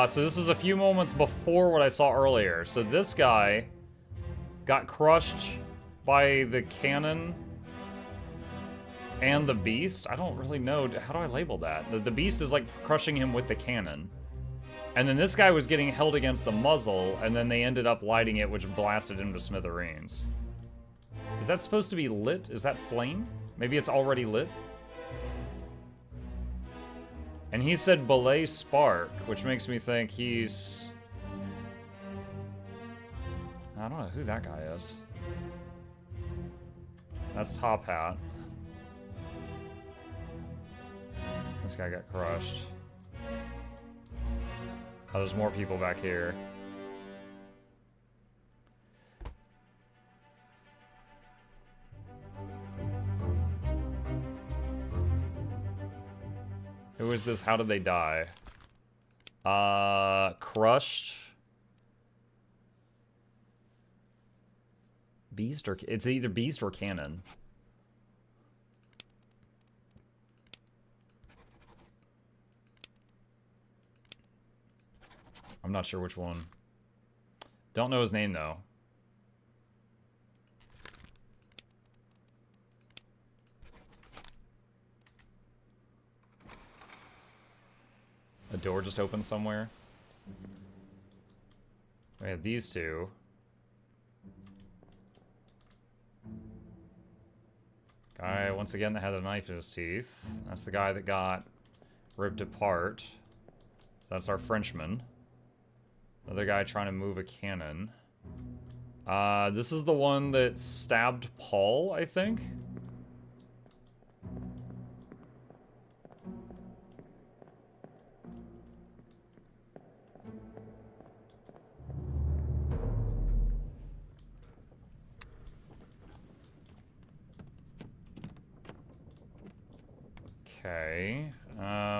So this is a few moments before what I saw earlier. So this guy got crushed by the cannon and the beast. I don't really know. How do I label that? The beast is like crushing him with the cannon. And then this guy was getting held against the muzzle, and then they ended up lighting it, which blasted him to smithereens. Is that supposed to be lit? Is that flame? Maybe it's already lit? And he said belay spark, which makes me think he's... I don't know who that guy is. That's Top Hat. This guy got crushed. Oh, there's more people back here. Who is this? How did they die? Crushed. Beast or... It's either Beast or Cannon. I'm not sure which one. Don't know his name, though. A door just opened somewhere. We have these two. Guy, once again, that had a knife in his teeth. That's the guy that got ripped apart. So that's our Frenchman. Another guy trying to move a cannon. This is the one that stabbed Paul, I think. Okay.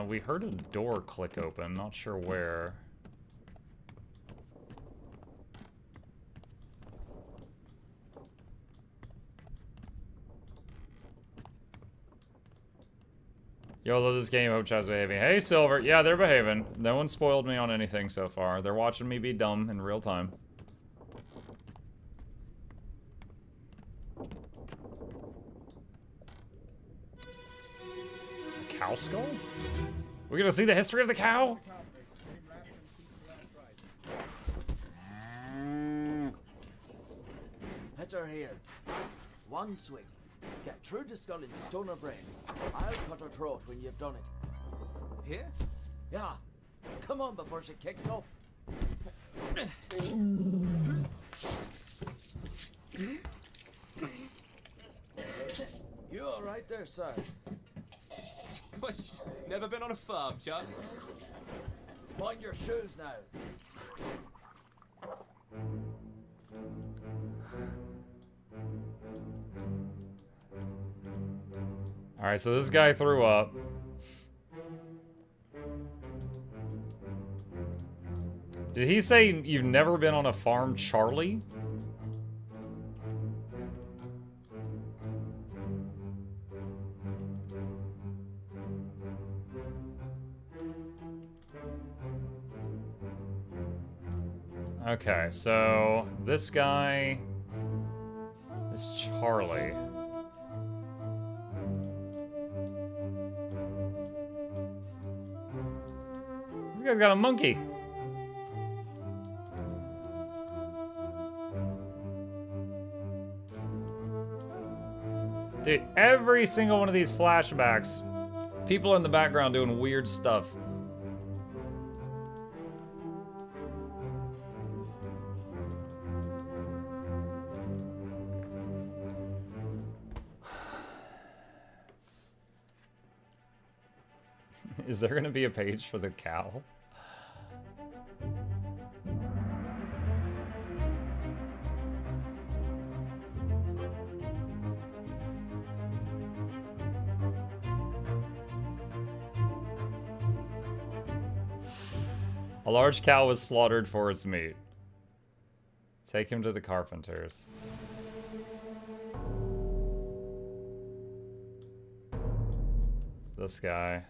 We heard a door click open, not sure where. Yo, love this game. Hope chat's behaving. Hey, Silver. Yeah, they're behaving. No one spoiled me on anything so far. They're watching me be dumb in real time. A cow skull? We're gonna see the history of the cow? Hit her here. One swing. Get through the skull in stone or brain. I'll cut her throat when you've done it. Here? Yeah. Come on before she kicks up. You all right there, sir? Never been on a farm, Chuck. Mind your shoes now. Alright, so this guy threw up. Did he say you've never been on a farm, Charlie? Okay, so this guy is Charlie. This guy's got a monkey. Dude, every single one of these flashbacks, people in the background doing weird stuff. Is there gonna be a page for the cow? A large cow was slaughtered for its meat. Take him to the carpenters. This guy.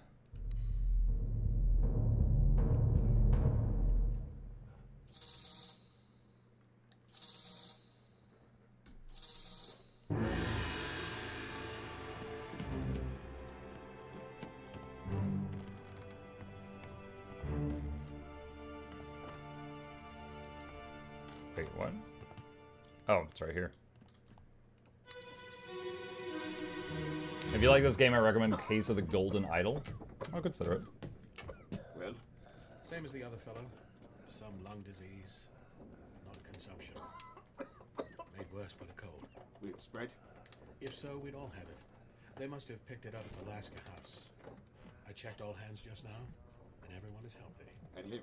Wait, what? Oh, it's right here. If you like this game, I recommend Case of the Golden Idol. I'll consider it. Well? Same as the other fellow. Some lung disease, not consumption. Made worse by the cold. Will it spread? If so, we'd all have it. They must have picked it up at the Alaska house. I checked all hands just now, and everyone is healthy. And him?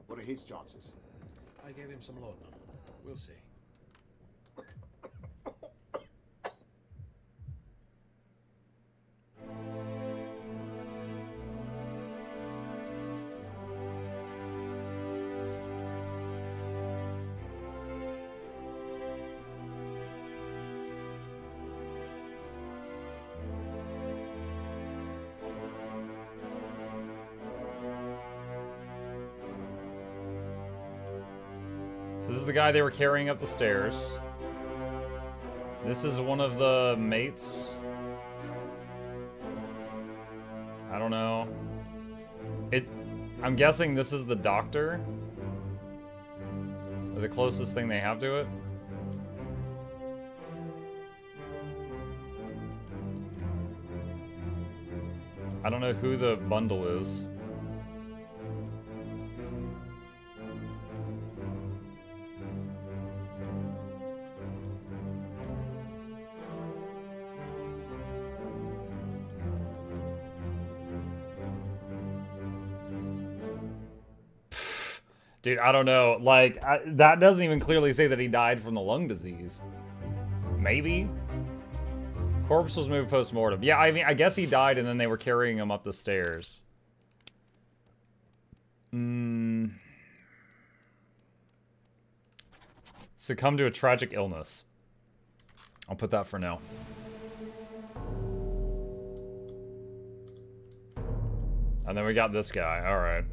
What are his chances? I gave him some laudanum. We'll see. So this is the guy they were carrying up the stairs. This is one of the mates. I don't know. I'm guessing this is the doctor. Or the closest thing they have to it. I don't know who the bundle is. Dude, I don't know. Like, that doesn't even clearly say that he died from the lung disease. Maybe? Corpse was moved post-mortem. Yeah, I mean, I guess he died and then they were carrying him up the stairs. Succumbed to a tragic illness. I'll put that for now. And then we got this guy. All right.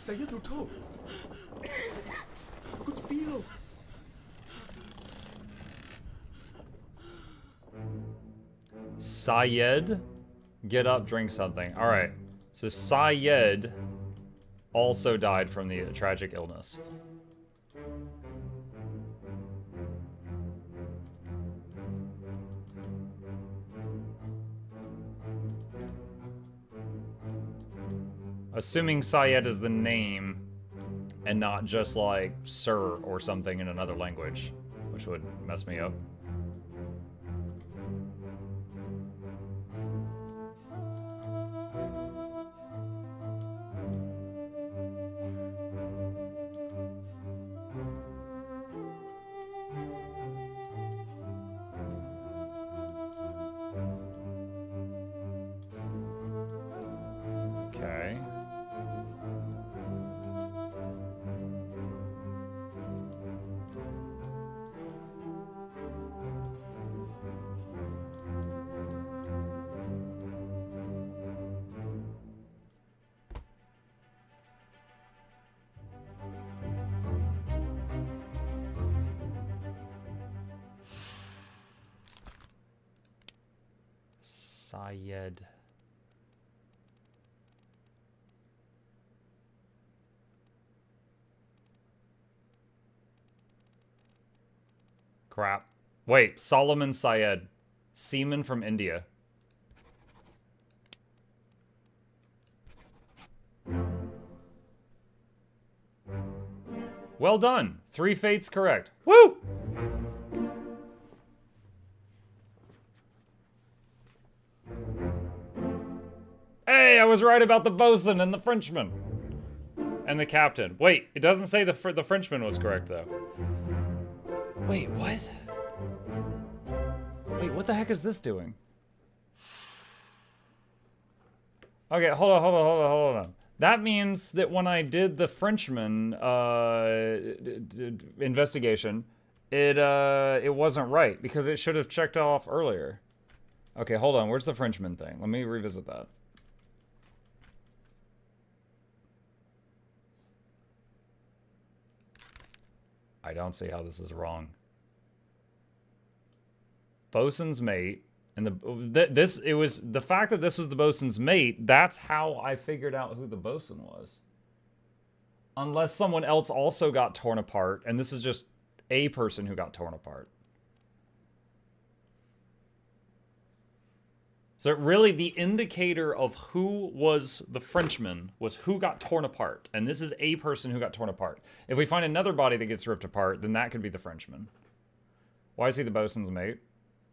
Saya tutup. Aku terpilih. Syed, get up, drink something. All right. So Syed also died from the tragic illness. Assuming Syed is the name and not just like sir or something in another language, which would mess me up. Okay. Syed. Crap. Wait, Solomon Syed. Seaman from India. Well done. 3 fates correct. Woo! Hey, I was right about the bosun and the Frenchman. And the captain. Wait, it doesn't say the Frenchman was correct, though. Wait, what? Wait, what the heck is this doing? Okay, hold on. That means that when I did the Frenchman investigation, it wasn't right because it should have checked off earlier. Okay, hold on. Where's the Frenchman thing? Let me revisit that. I don't see how this is wrong. Bosun's mate, and it was the fact that this was the bosun's mate. That's how I figured out who the bosun was. Unless someone else also got torn apart, and this is just a person who got torn apart. So really, the indicator of who was the Frenchman was who got torn apart. And this is a person who got torn apart. If we find another body that gets ripped apart, then that could be the Frenchman. Why is he the bosun's mate?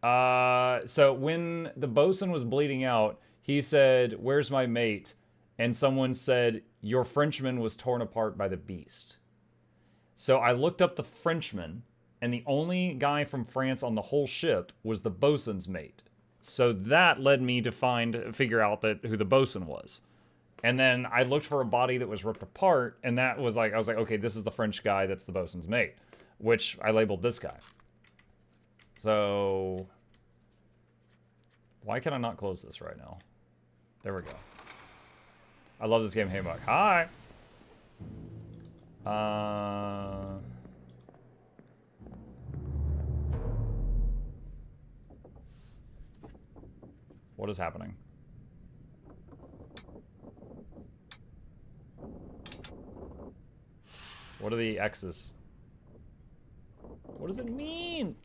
So when the bosun was bleeding out, he said, "Where's my mate?" And someone said, "Your Frenchman was torn apart by the beast." So I looked up the Frenchman, and the only guy from France on the whole ship was the bosun's mate. So that led me to figure out who the bosun was. And then I looked for a body that was ripped apart, and that was like, I was like, okay, this is the French guy that's the bosun's mate, which I labeled this guy. So why can I not close this right now? There we go. I love this game. Hey, Buck. Hi. What is happening? What are the X's? What does it mean?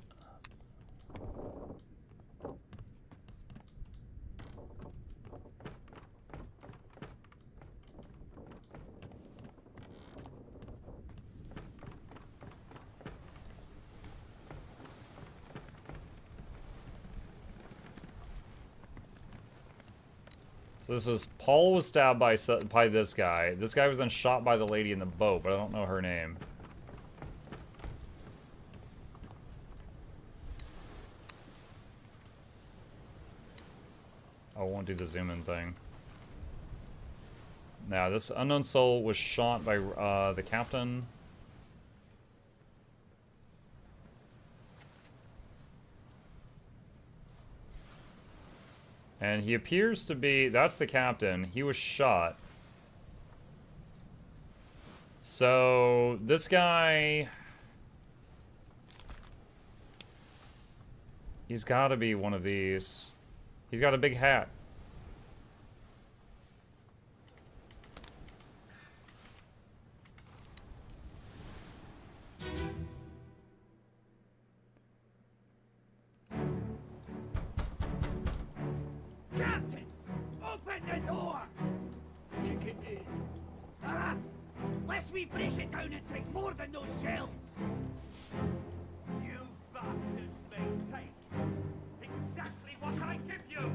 So this was, Paul was stabbed by this guy. This guy was then shot by the lady in the boat, but I don't know her name. I won't do the zoom in thing. Now, this unknown soul was shot by the captain. And he appears to be, that's the captain. He was shot. So this guy, he's got to be one of these. He's got a big hat. Captain, open the door! Kick it in. Ah, lest we break it down and take more than those shells. You bastards may take exactly what I give you!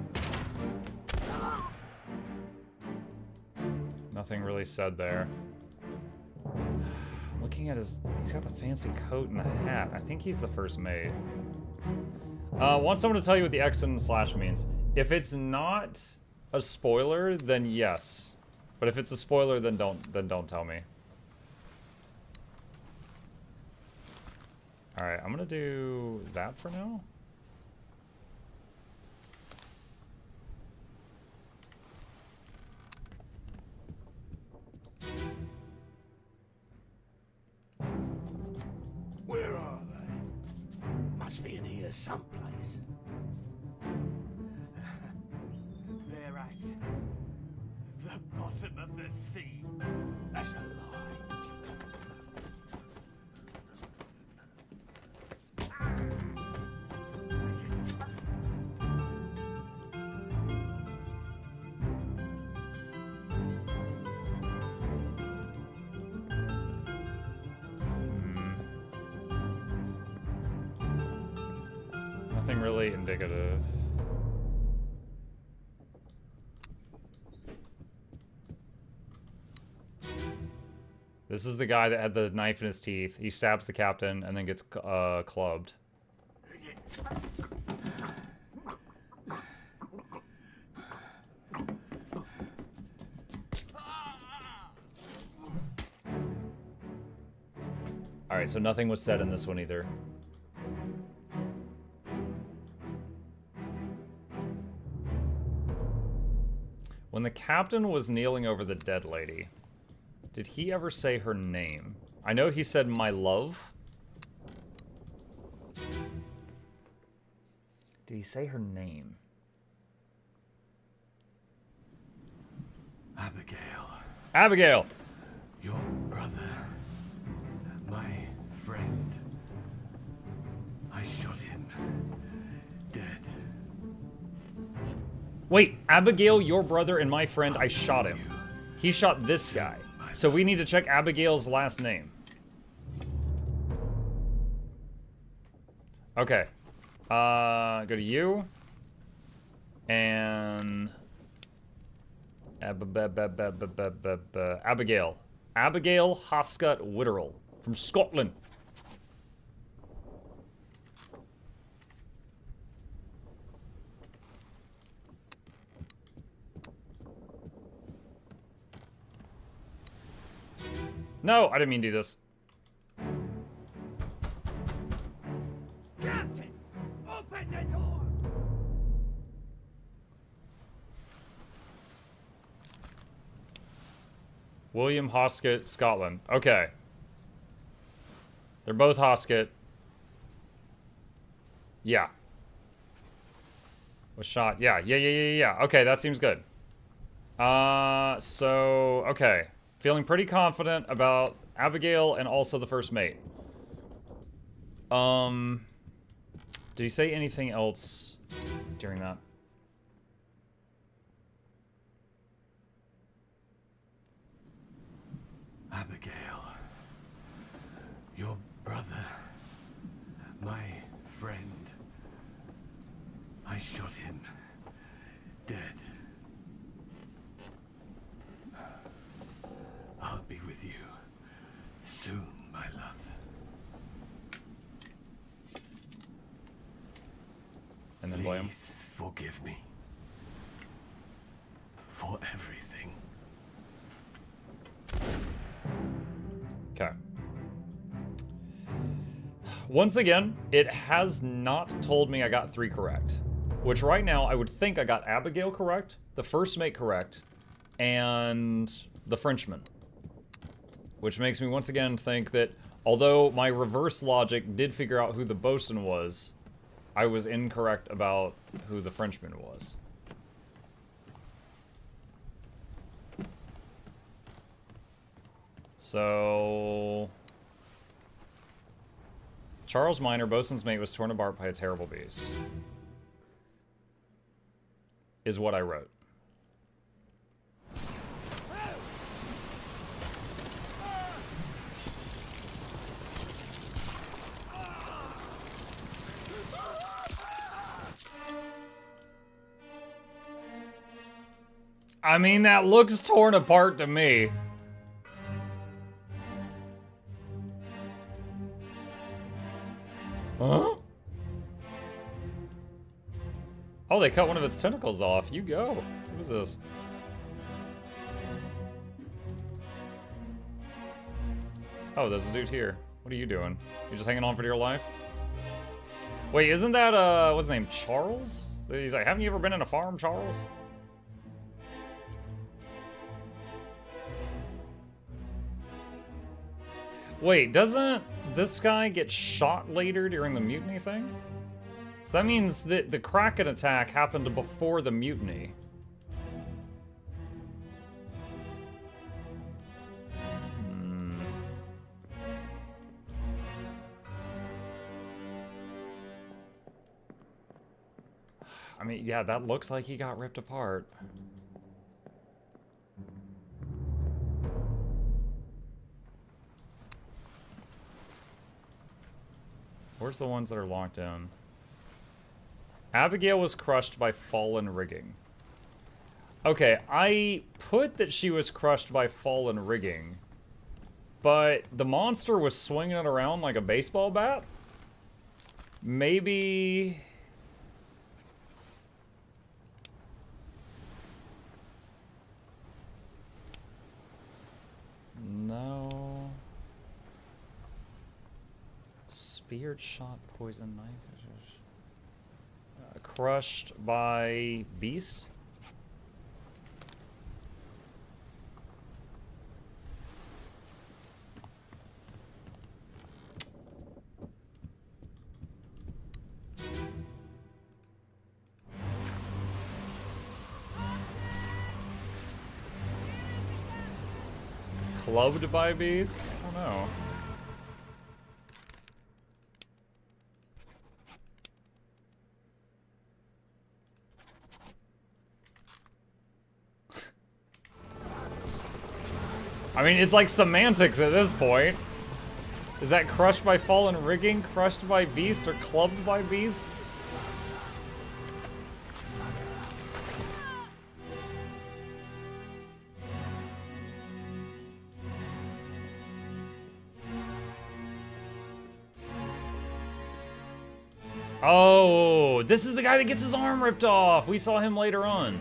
Nothing really said there. Looking at his, he's got the fancy coat and the hat. I think he's the first mate. Want someone to tell you what the X and slash means. If it's not a spoiler, then yes. But if it's a spoiler, then don't tell me. Alright, I'm gonna do that for now. Where are they? Must be in here someplace. They're at the bottom of the sea. That's a lie. Nothing really indicative. This is the guy that had the knife in his teeth. He stabs the captain and then gets clubbed. Alright, so nothing was said in this one either. When the captain was kneeling over the dead lady, did he ever say her name? I know he said, "My love." Did he say her name? Abigail. Abigail! Your brother. My friend. I shot him. Dead. Wait, Abigail, your brother, and my friend, I shot him. He shot this guy. So we need to check Abigail's last name. Okay. Go to you. And... Abigail. Abigail Hoscott Witterell from Scotland. No, I didn't mean to do this. Captain, open the door! William Hoscott, Scotland. Okay. They're both Hoscott. Yeah. Was shot. Yeah. Okay, that seems good. Okay. Feeling pretty confident about Abigail and also the first mate. Did he say anything else during that? Abigail. Your brother. My friend. I shot him. Dead. I'll be with you soon, my love. And then William. Please forgive me for everything. Okay. Once again, it has not told me I got 3 correct. Which right now, I would think I got Abigail correct, the first mate correct, and the Frenchman. Which makes me once again think that, although my reverse logic did figure out who the bosun was, I was incorrect about who the Frenchman was. So... Charles Minor, bosun's mate, was torn apart by a terrible beast. Is what I wrote. I mean, that looks torn apart to me. Huh? Oh, they cut one of its tentacles off. You go. What is this? Oh, there's a dude here. What are you doing? You just hanging on for dear life? Wait, isn't that, what's his name? Charles? He's like, haven't you ever been in a farm, Charles? Wait, doesn't this guy get shot later during the mutiny thing? So that means that the Kraken attack happened before the mutiny. I mean, yeah, that looks like he got ripped apart. Where's the ones that are locked in? Abigail was crushed by fallen rigging. Okay, I put that she was crushed by fallen rigging, but the monster was swinging it around like a baseball bat? Maybe... No... Speared, shot, poison, knife. Crushed by beast. Clubbed by beast? I don't know. I mean, it's like semantics at this point. Is that crushed by fallen rigging, crushed by beast, or clubbed by beast? Oh, this is the guy that gets his arm ripped off. We saw him later on.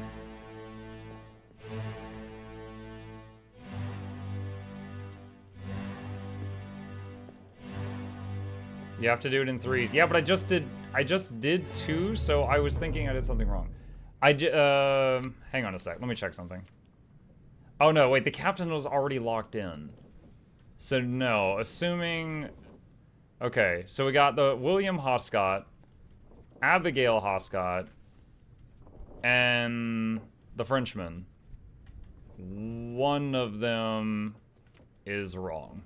You have to do it in threes. Yeah, but I just did two, so I was thinking I did something wrong. Hang on a sec. Let me check something. Oh no, wait, the captain was already locked in. So no, assuming... Okay, so we got the William Hoscott, Abigail Hoscott, and the Frenchman. One of them is wrong.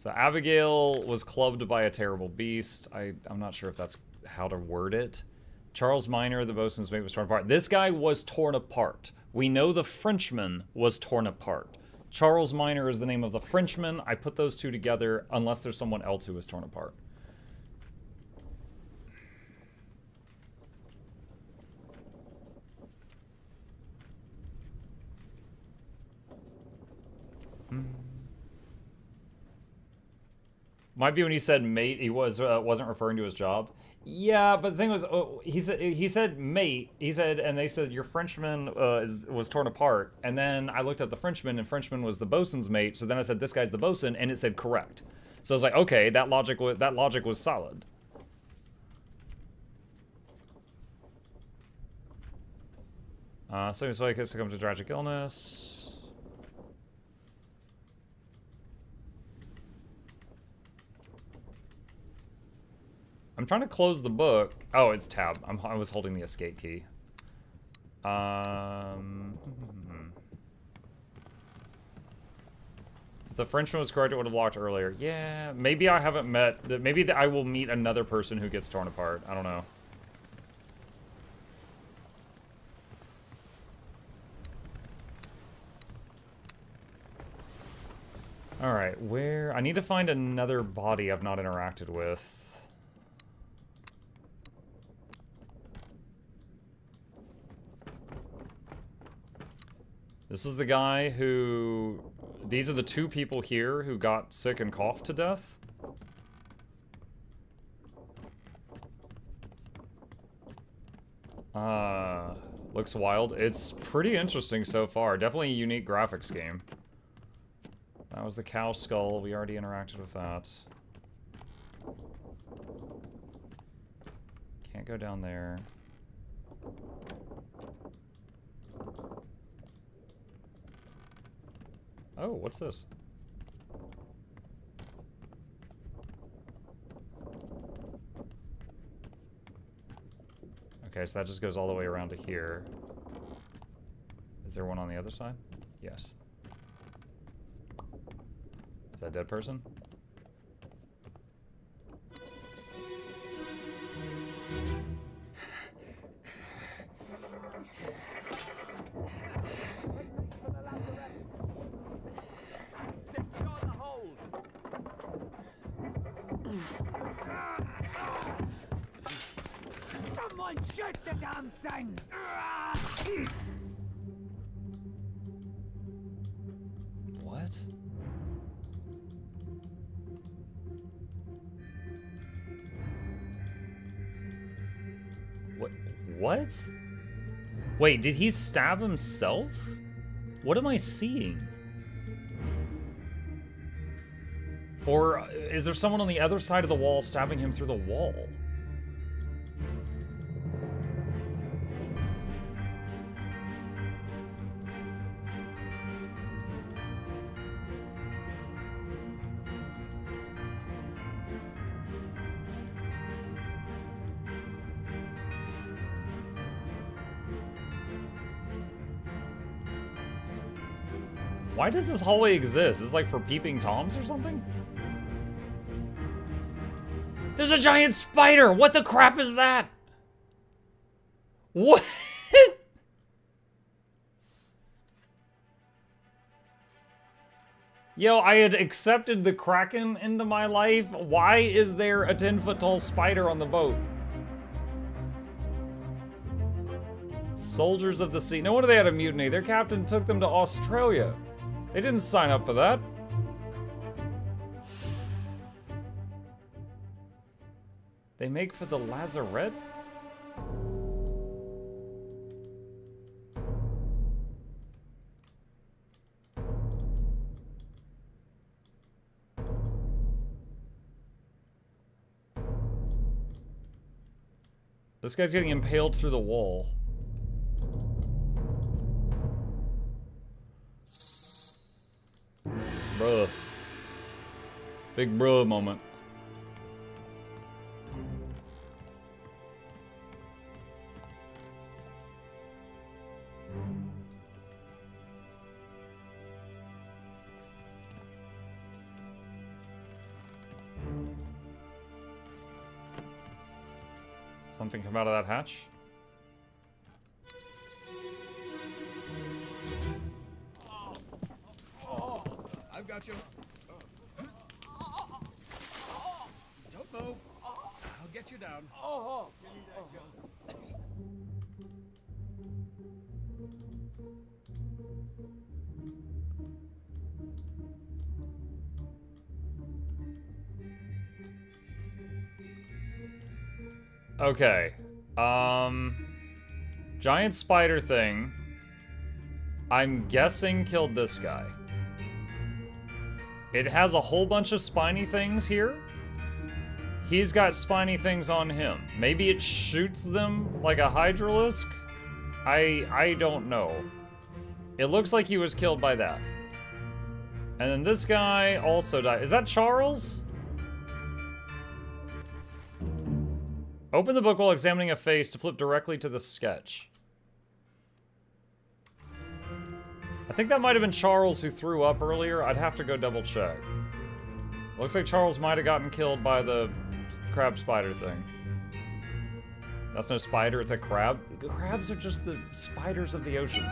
So Abigail was clubbed by a terrible beast. I'm not sure if that's how to word it. Charles Minor, the bosun's mate, was torn apart. This guy was torn apart. We know the Frenchman was torn apart. Charles Minor is the name of the Frenchman. I put those two together unless there's someone else who was torn apart. Might be when he said mate, he wasn't referring to his job. Yeah, but the thing was, he said mate. He said, and they said your Frenchman was torn apart. And then I looked at the Frenchman, and Frenchman was the bosun's mate. So then I said, this guy's the bosun, and it said correct. So I was like, okay, that logic was solid. So I guess succumbed to tragic illness. I'm trying to close the book. Oh, it's tab. I was holding the escape key. If the Frenchman was correct, it would have locked earlier. Yeah, maybe I haven't met... Maybe I will meet another person who gets torn apart. I don't know. Alright, where... I need to find another body I've not interacted with. This is the guy who... These are the two people here who got sick and coughed to death. Looks wild. It's pretty interesting so far. Definitely a unique graphics game. That was the cow skull. We already interacted with that. Can't go down there. Oh, what's this? Okay, so that just goes all the way around to here. Is there one on the other side? Yes. Is that a dead person? Someone shoot the damn thing! What? What? Wait, did he stab himself? What am I seeing? Or is there someone on the other side of the wall stabbing him through the wall? Why does this hallway exist? Is it like for peeping toms or something? There's a giant spider! What the crap is that? What? Yo, I had accepted the Kraken into my life. Why is there a 10-foot tall spider on the boat? Soldiers of the sea. No wonder they had a mutiny. Their captain took them to Australia. They didn't sign up for that. They make for the lazarette? This guy's getting impaled through the wall. Bruh. Big bruh moment. Something come out of that hatch? I've got you. Don't move. I'll get you down. Okay. Giant spider thing. I'm guessing killed this guy. It has a whole bunch of spiny things here. He's got spiny things on him. Maybe it shoots them like a hydralisk? I don't know. It looks like he was killed by that. And then this guy also died. Is that Charles? Open the book while examining a face to flip directly to the sketch. I think that might have been Charles who threw up earlier. I'd have to go double check. Looks like Charles might have gotten killed by the crab spider thing. That's no spider, it's a crab. Crabs are just the spiders of the ocean.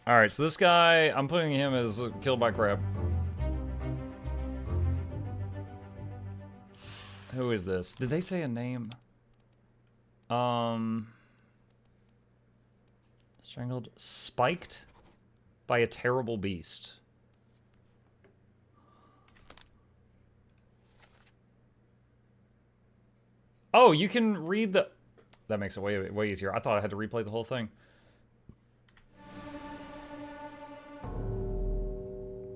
Alright, so this guy, I'm putting him as killed by crab. Who is this? Did they say a name? Strangled, spiked by a terrible beast. Oh, you can read the... That makes it way easier. I thought I had to replay the whole thing.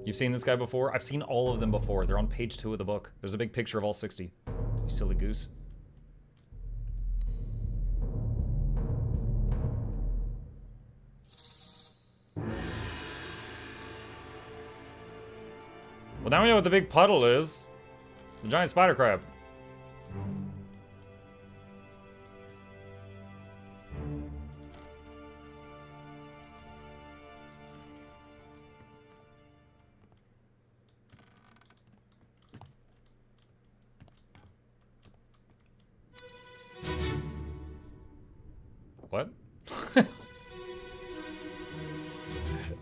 You've seen this guy before? I've seen all of them before. They're on page 2 of the book. There's a big picture of all 60. You silly goose. Well, now we know what the big puddle is. The giant spider crab. What?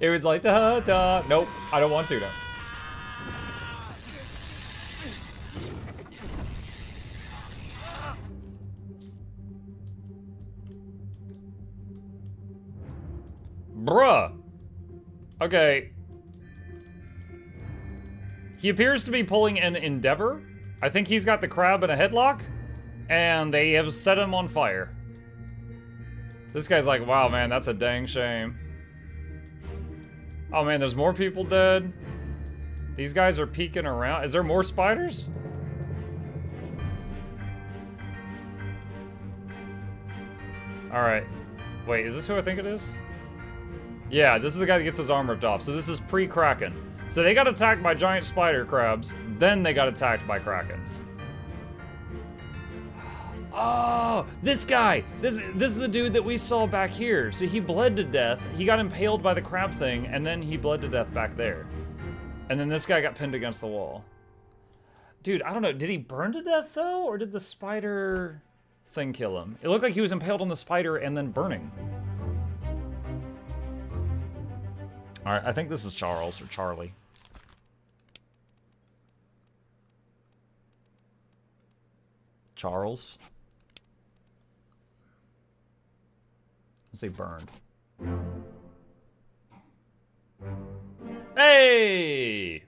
It was like, da da. Nope, I don't want to now. Bruh. Okay. He appears to be pulling an endeavor. I think he's got the crab in a headlock, and they have set him on fire. This guy's like, wow, man, that's a dang shame. Oh man, there's more people dead. These guys are peeking around. Is there more spiders? Alright. Wait, is this who I think it is? Yeah, this is the guy that gets his arm ripped off. So this is pre-Kraken. So they got attacked by giant spider crabs, then they got attacked by Krakens. Oh, this guy! This is the dude that we saw back here. So he bled to death, he got impaled by the crab thing, and then he bled to death back there. And then this guy got pinned against the wall. Dude, I don't know, did he burn to death though? Or did the spider thing kill him? It looked like he was impaled on the spider and then burning. Alright, I think this is Charles or Charlie. Charles. Let's say burned. Hey!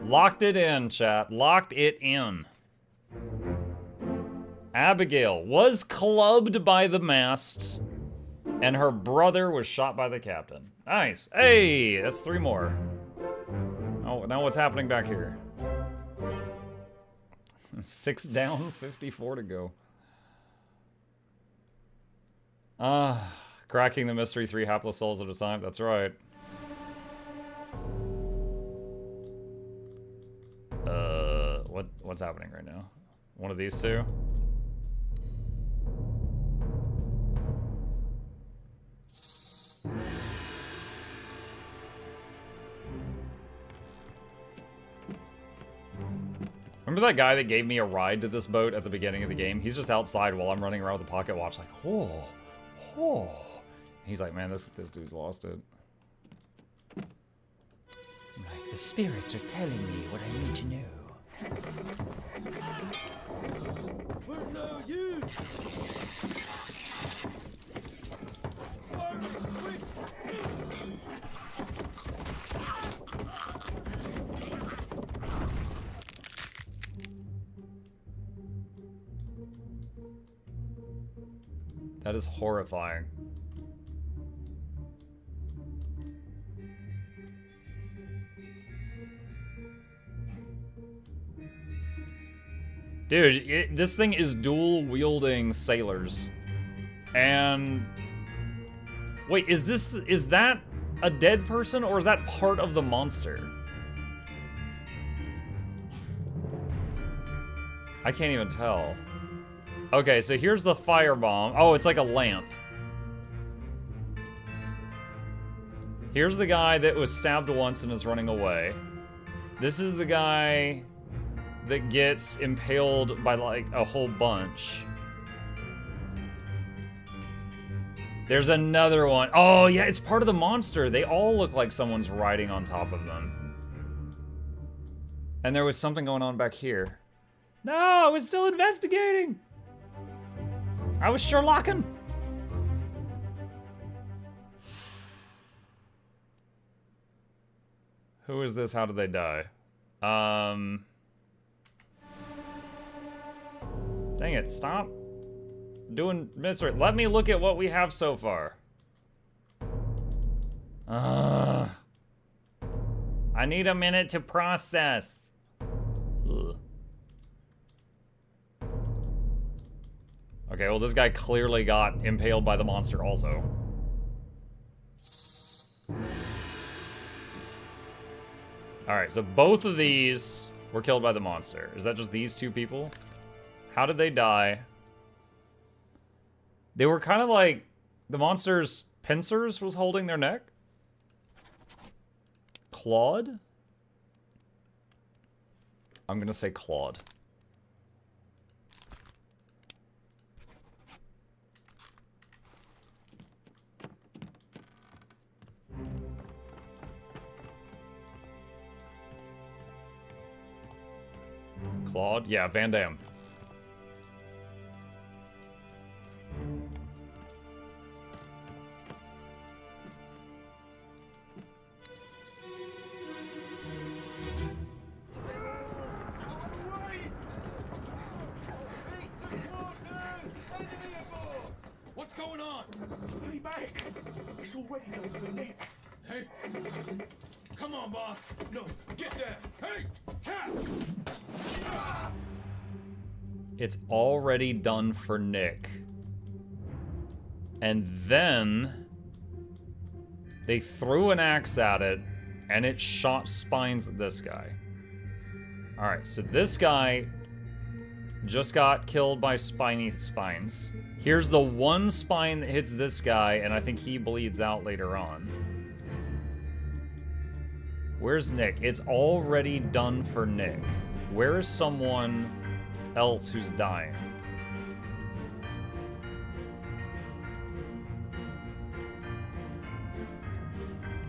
Locked it in, chat. Locked it in. Abigail was clubbed by the mast, and her brother was shot by the captain. Nice. Hey, that's 3 more. Oh, now what's happening back here? 6 down, 54 to go. Cracking the mystery 3 hapless souls at a time. That's right. What's happening right now? One of these two? Remember that guy that gave me a ride to this boat at the beginning of the game? He's just outside while I'm running around with a pocket watch like, oh, oh. He's like, man, this dude's lost it. Like the spirits are telling me what I need to know. We're no use. That is horrifying. Dude, this thing is dual-wielding sailors. And... wait, is that a dead person, or is that part of the monster? I can't even tell. Okay, so here's the firebomb. Oh, it's like a lamp. Here's the guy that was stabbed once and is running away. This is the guy that gets impaled by like a whole bunch. There's another one. Oh yeah, it's part of the monster. They all look like someone's riding on top of them. And there was something going on back here. No, I was still investigating. I was Sherlocking. Who is this? How did they die? Dang it, stop doing mystery. Let me look at what we have so far. I need a minute to process. Ugh. Okay, well this guy clearly got impaled by the monster also. Alright, so both of these were killed by the monster. Is that just these 2 people? How did they die? They were kind of like the monster's pincers was holding their neck. Clawed? I'm gonna say clawed. Claude? Yeah, Van Damme. What's going on? Stay back. It's already done for Nick. Hey, come on, boss. No, get there. Hey, cat. It's already done for Nick. And then they threw an axe at it, and it shot spines at this guy. All right, so this guy just got killed by spiny spines. Here's the one spine that hits this guy, and I think he bleeds out later on. Where's Nick? It's already done for Nick. Where is someone else who's dying?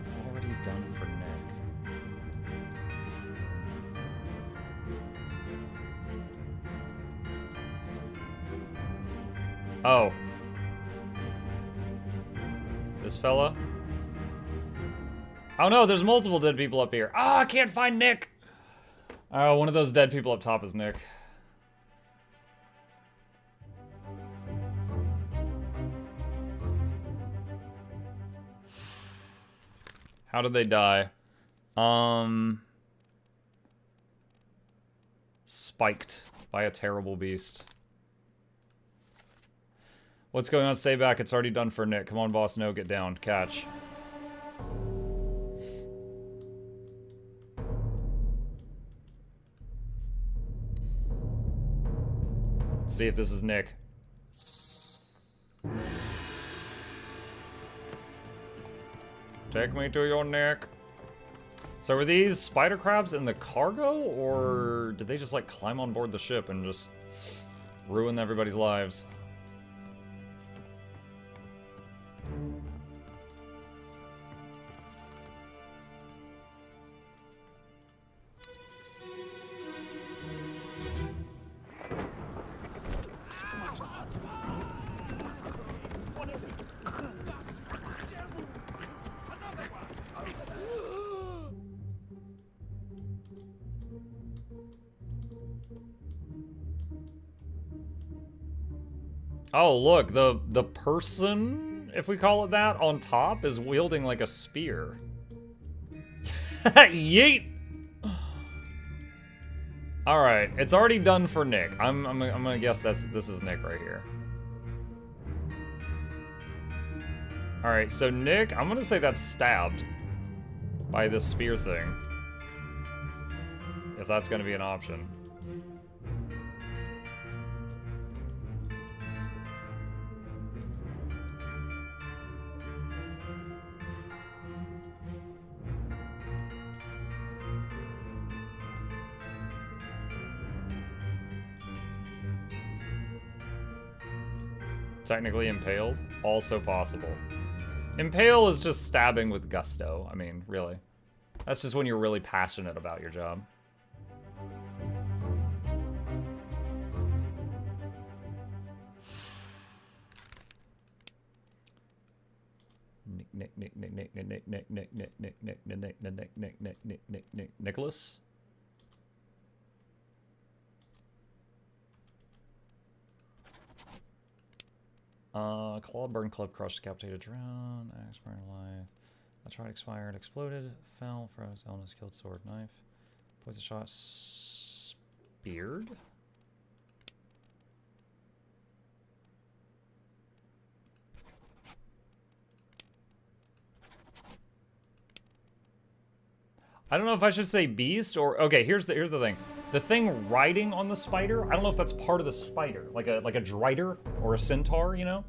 It's already done for Nick. Oh. This fella? Oh no, there's multiple dead people up here. Ah, I can't find Nick! Oh, one of those dead people up top is Nick. How did they die? Spiked by a terrible beast. What's going on? Stay back. It's already done for Nick. Come on, boss. No, get down. Catch. Let's see if this is Nick. Take me to your Nick. So are these spider crabs in the cargo, or did they just like climb on board the ship and just ruin everybody's lives? Oh, look, the person, if we call it that, on top is wielding like a spear. Yeet! Alright, it's already done for Nick. I'm gonna guess this is Nick right here. Alright, so Nick, I'm gonna say that's stabbed by this spear thing. If that's gonna be an option. Technically impaled, also possible. Impale is just stabbing with gusto. I mean, really. That's just when you're really passionate about your job. Nicholas? Claw, burn, club, crushed, decapitated, drown, axe, burn, alive. I tried, expired, exploded, fell, froze, illness, killed, sword, knife, poison shot, speared? I don't know if I should say beast or okay. Here's the thing. The thing riding on the spider. I don't know if that's part of the spider, like a drider or a centaur. You know.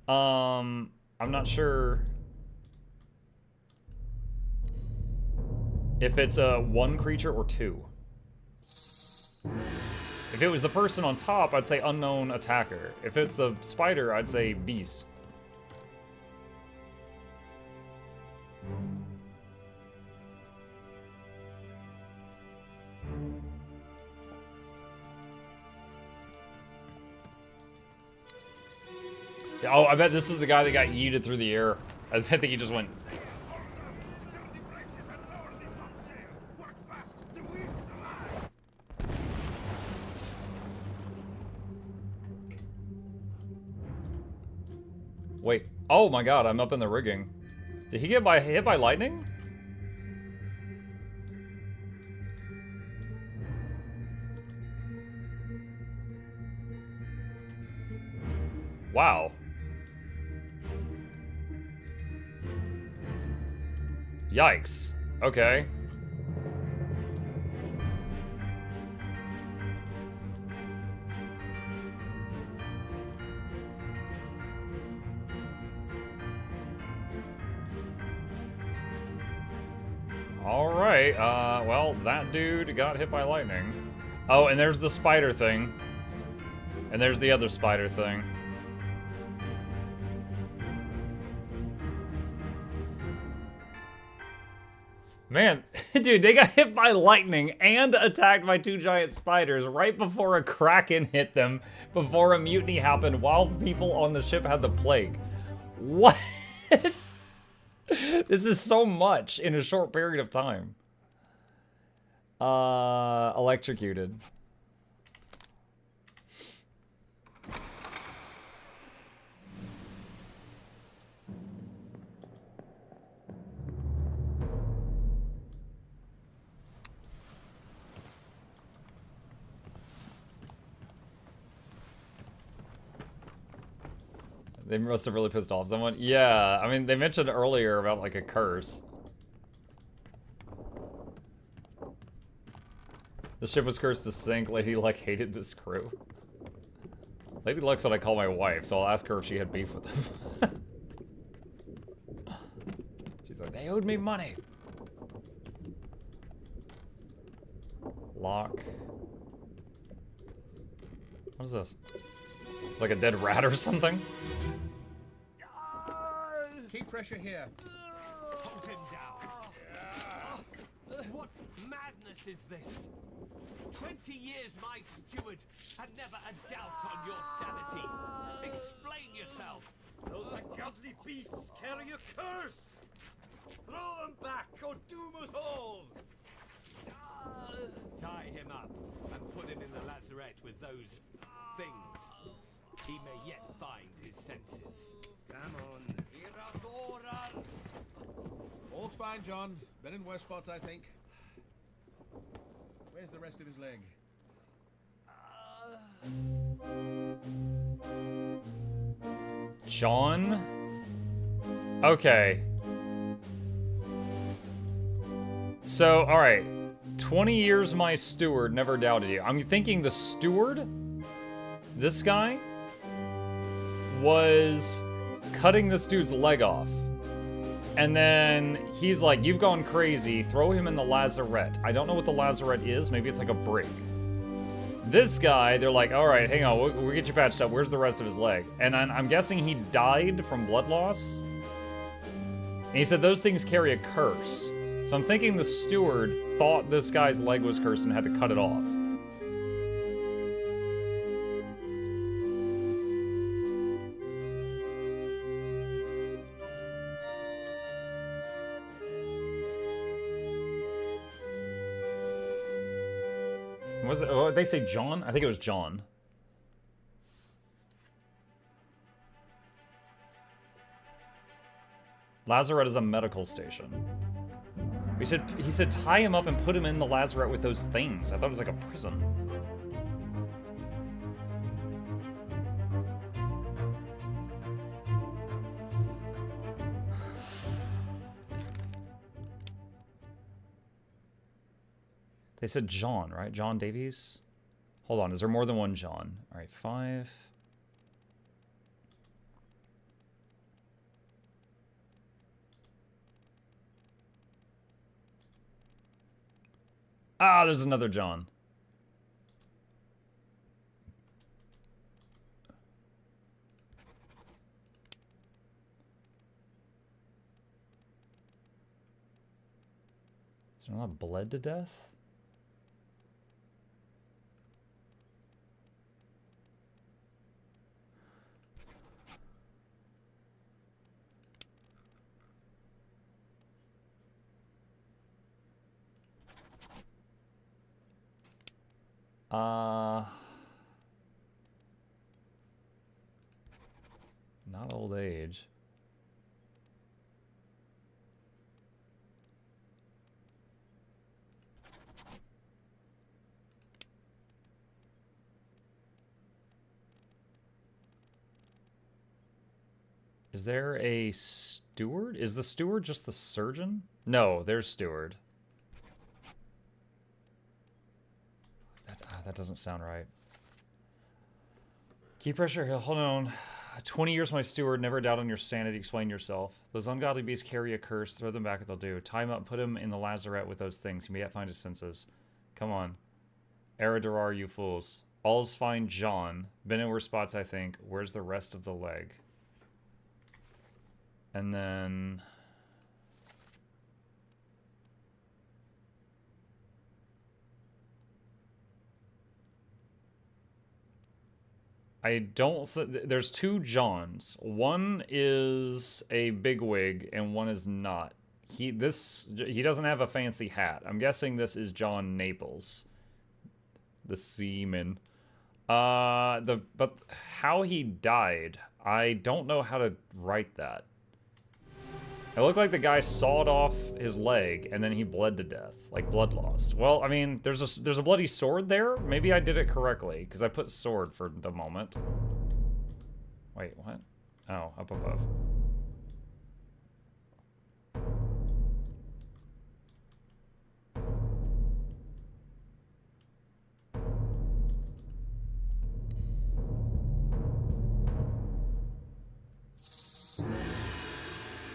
I'm not sure if it's a one creature or two. If it was the person on top, I'd say unknown attacker. If it's the spider, I'd say beast. Oh, I bet this is the guy that got yeeted through the air. I think he just went. Wait. Oh my god, I'm up in the rigging. Did he get hit by lightning? Wow. Yikes. Okay. Alright, well, that dude got hit by lightning. Oh, and there's the spider thing. And there's the other spider thing. Man, dude, they got hit by lightning and attacked by 2 giant spiders right before a Kraken hit them, before a mutiny happened, while people on the ship had the plague. What? This is so much in a short period of time. Electrocuted. They must have really pissed off someone. Yeah, I mean, they mentioned earlier about, like, a curse. The ship was cursed to sink. Lady Luck hated this crew. Lady Luck's what I call my wife, so I'll ask her if she had beef with them. She's like, they owed me money. Lock. What is this? It's like a dead rat or something? Keep pressure here. Hold him down. What madness is this? 20 years my steward had never a doubt on your sanity. Explain yourself. Those ungodly beasts carry a curse! Throw them back or doom us all! Tie him up and put him in the lazarette with those things. He may yet find his senses. Come on. All's fine, John. Been in worse spots, I think. Where's the rest of his leg? John? Okay. So, alright. 20 years my steward, never doubted you. I'm thinking the steward, this guy, was cutting this dude's leg off. And then he's like, you've gone crazy, throw him in the lazarette. I don't know what the lazarette is, maybe it's like a brig. This guy, they're like, all right, hang on, we'll get you patched up. Where's the rest of his leg? And I'm guessing he died from blood loss. And he said those things carry a curse. So I'm thinking the steward thought this guy's leg was cursed and had to cut it off. Was it, oh, they say John? I think it was John. Lazarette is a medical station. He said tie him up and put him in the lazarette with those things. I thought it was like a prison. They said John, right? John Davies? Hold on, is there more than one John? All right, 5. Ah, there's another John. Is there not bled to death? Not old age. Is there a steward? Is the steward just the surgeon? No, there's steward. That doesn't sound right. Keep pressure. Hold on. 20 years, my steward. Never doubt on your sanity. Explain yourself. Those ungodly beasts carry a curse. Throw them back if they'll do. Tie him up. Put him in the lazarette with those things. He may yet find his senses. Come on. Eridarar, you fools. All's fine, John. Been in worse spots, I think. Where's the rest of the leg? And then... I don't there's two Johns. One is a bigwig and one is not. He doesn't have a fancy hat. I'm guessing this is John Naples. The seaman. But how he died, I don't know how to write that. It looked like the guy sawed off his leg and then he bled to death, like blood loss. Well, I mean, there's a bloody sword there. Maybe I did it correctly because I put sword for the moment. Wait, what? Oh, up above.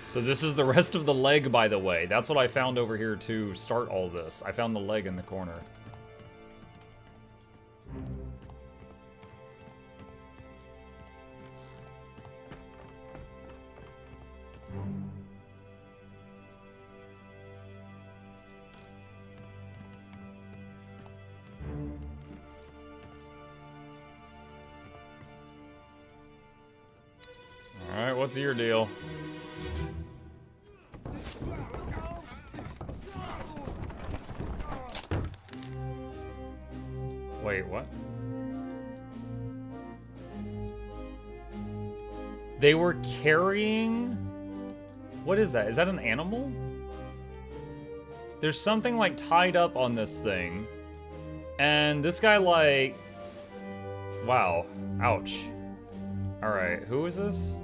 So this is the rest of the leg, by the way. That's what I found over here to start all this. I found the leg in the corner. All right, what's your deal? Wait, what? They were carrying... What is that? Is that an animal? There's something like tied up on this thing. And this guy like... Wow. Ouch. Alright, who is this?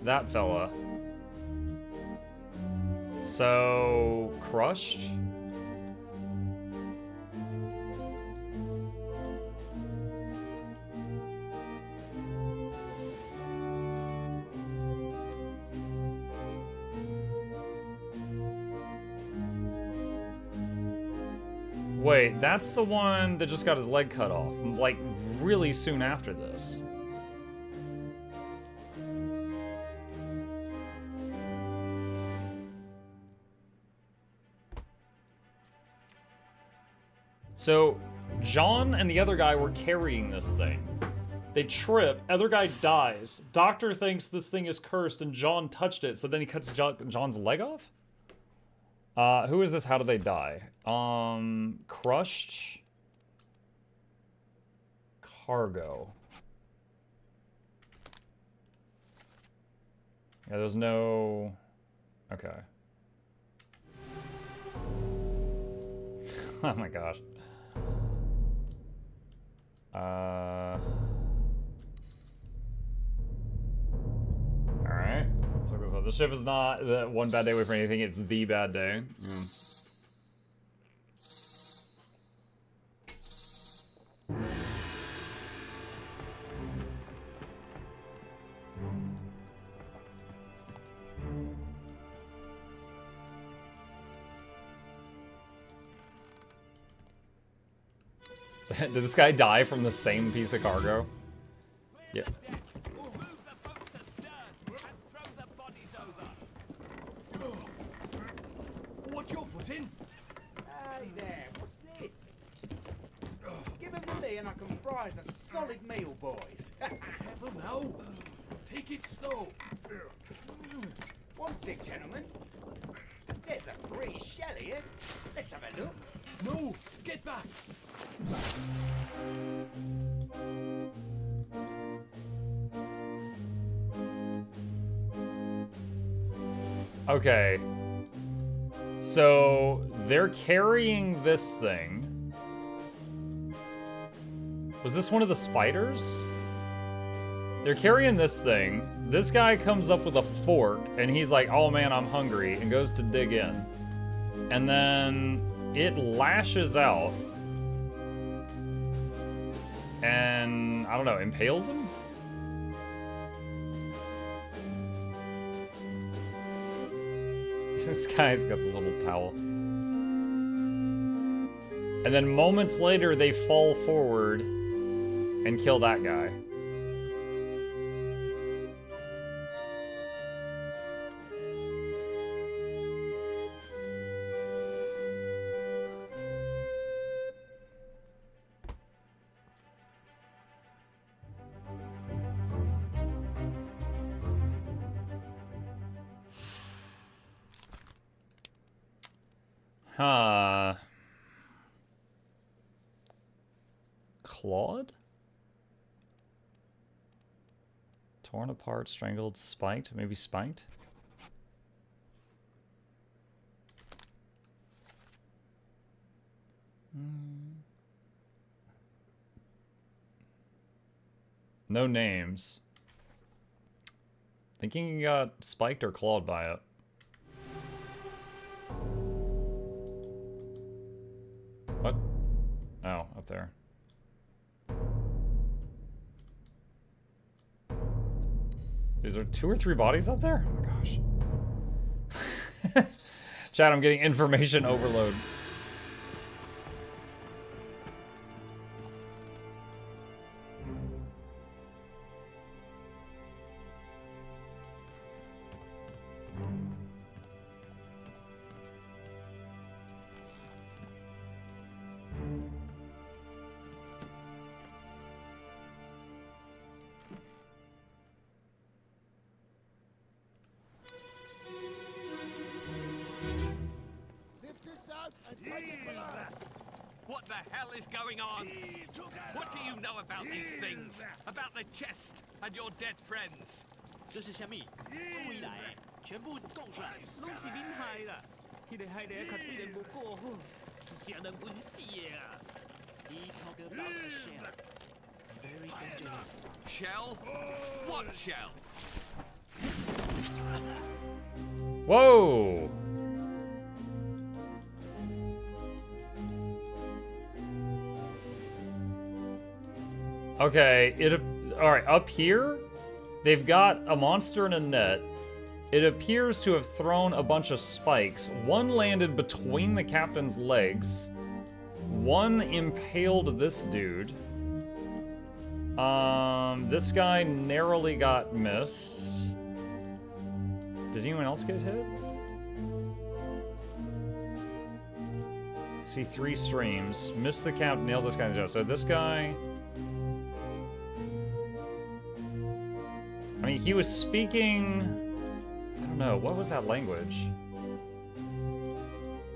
That fella. So... crushed? Wait, that's the one that just got his leg cut off, like, really soon after this. So, John and the other guy were carrying this thing. They trip, other guy dies. Doctor thinks this thing is cursed and John touched it, so then he cuts John's leg off? Who is this? How did they die? Crushed. Cargo. Yeah, there's no... Okay. Oh my gosh. Alright. Check this out. The ship is not the one bad day away from anything, it's the bad day. Did this guy die from the same piece of cargo? Yeah. What's your foot in? Hey there, what's this? Give him to me and I can fry us a solid meal, boys. Careful now. Take it slow. One tick, gentlemen. There's a free shell here. Let's have a look. No, get back. Okay. So, they're carrying this thing. Was this one of the spiders? They're carrying this thing. This guy comes up with a fork, and he's like, oh man, I'm hungry, and goes to dig in. And then it lashes out. And, I don't know, impales him? This guy's got the little towel. And then moments later, they fall forward and kill that guy. Huh. Clawed? Torn apart, strangled, spiked? Maybe spiked? No names. Thinking he got spiked or clawed by it. What? Oh, up there. Is there 2 or 3 bodies up there? Oh my gosh. Chat, I'm getting information overload. What the hell is going on? What do you know about these things? About the chest and your dead friends? 这是虾米？未来全部供出来，拢是恁害啦！迄个害的较对人无够好，是人稳死的啊！He talk about a shell, very dangerous. Shell? What shell? Whoa! Okay, alright, up here, they've got a monster in a net. It appears to have thrown a bunch of spikes. One landed between the captain's legs. One impaled this dude. This guy narrowly got missed. Did anyone else get hit? See 3 streams. Missed the count, nailed this guy. So this guy... I mean, he was speaking... I don't know, what was that language?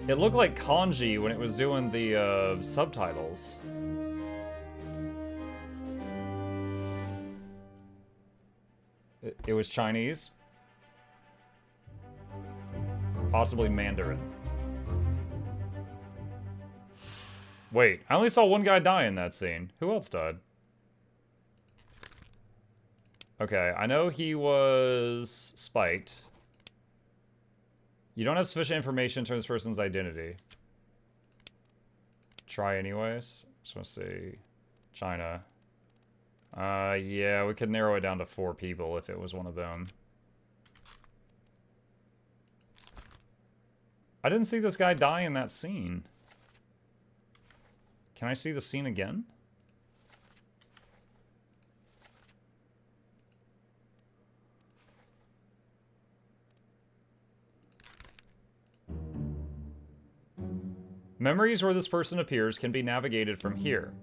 It looked like kanji when it was doing the subtitles. It was Chinese? Possibly Mandarin. Wait, I only saw one guy die in that scene. Who else died? Okay, I know he was spiked. You don't have sufficient information to this person's identity. Try anyways. Just want to see. China. Yeah, we could narrow it down to 4 people if it was one of them. I didn't see this guy die in that scene. Can I see the scene again? Memories where this person appears can be navigated from here.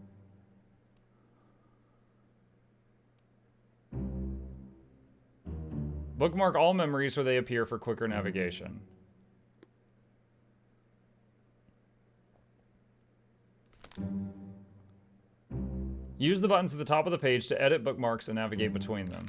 Bookmark all memories where they appear for quicker navigation. Use the buttons at the top of the page to edit bookmarks and navigate between them.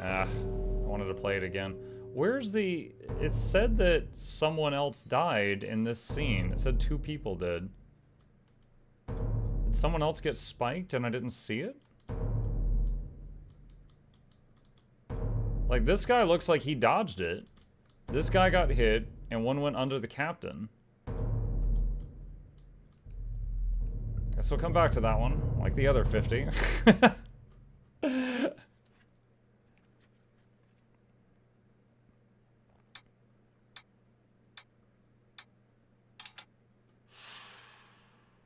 I wanted to play it again. Where's the... It said that someone else died in this scene. It said 2 people did. Did someone else get spiked and I didn't see it? Like, this guy looks like he dodged it. This guy got hit, and one went under the captain. Guess we'll come back to that one, like the other 50.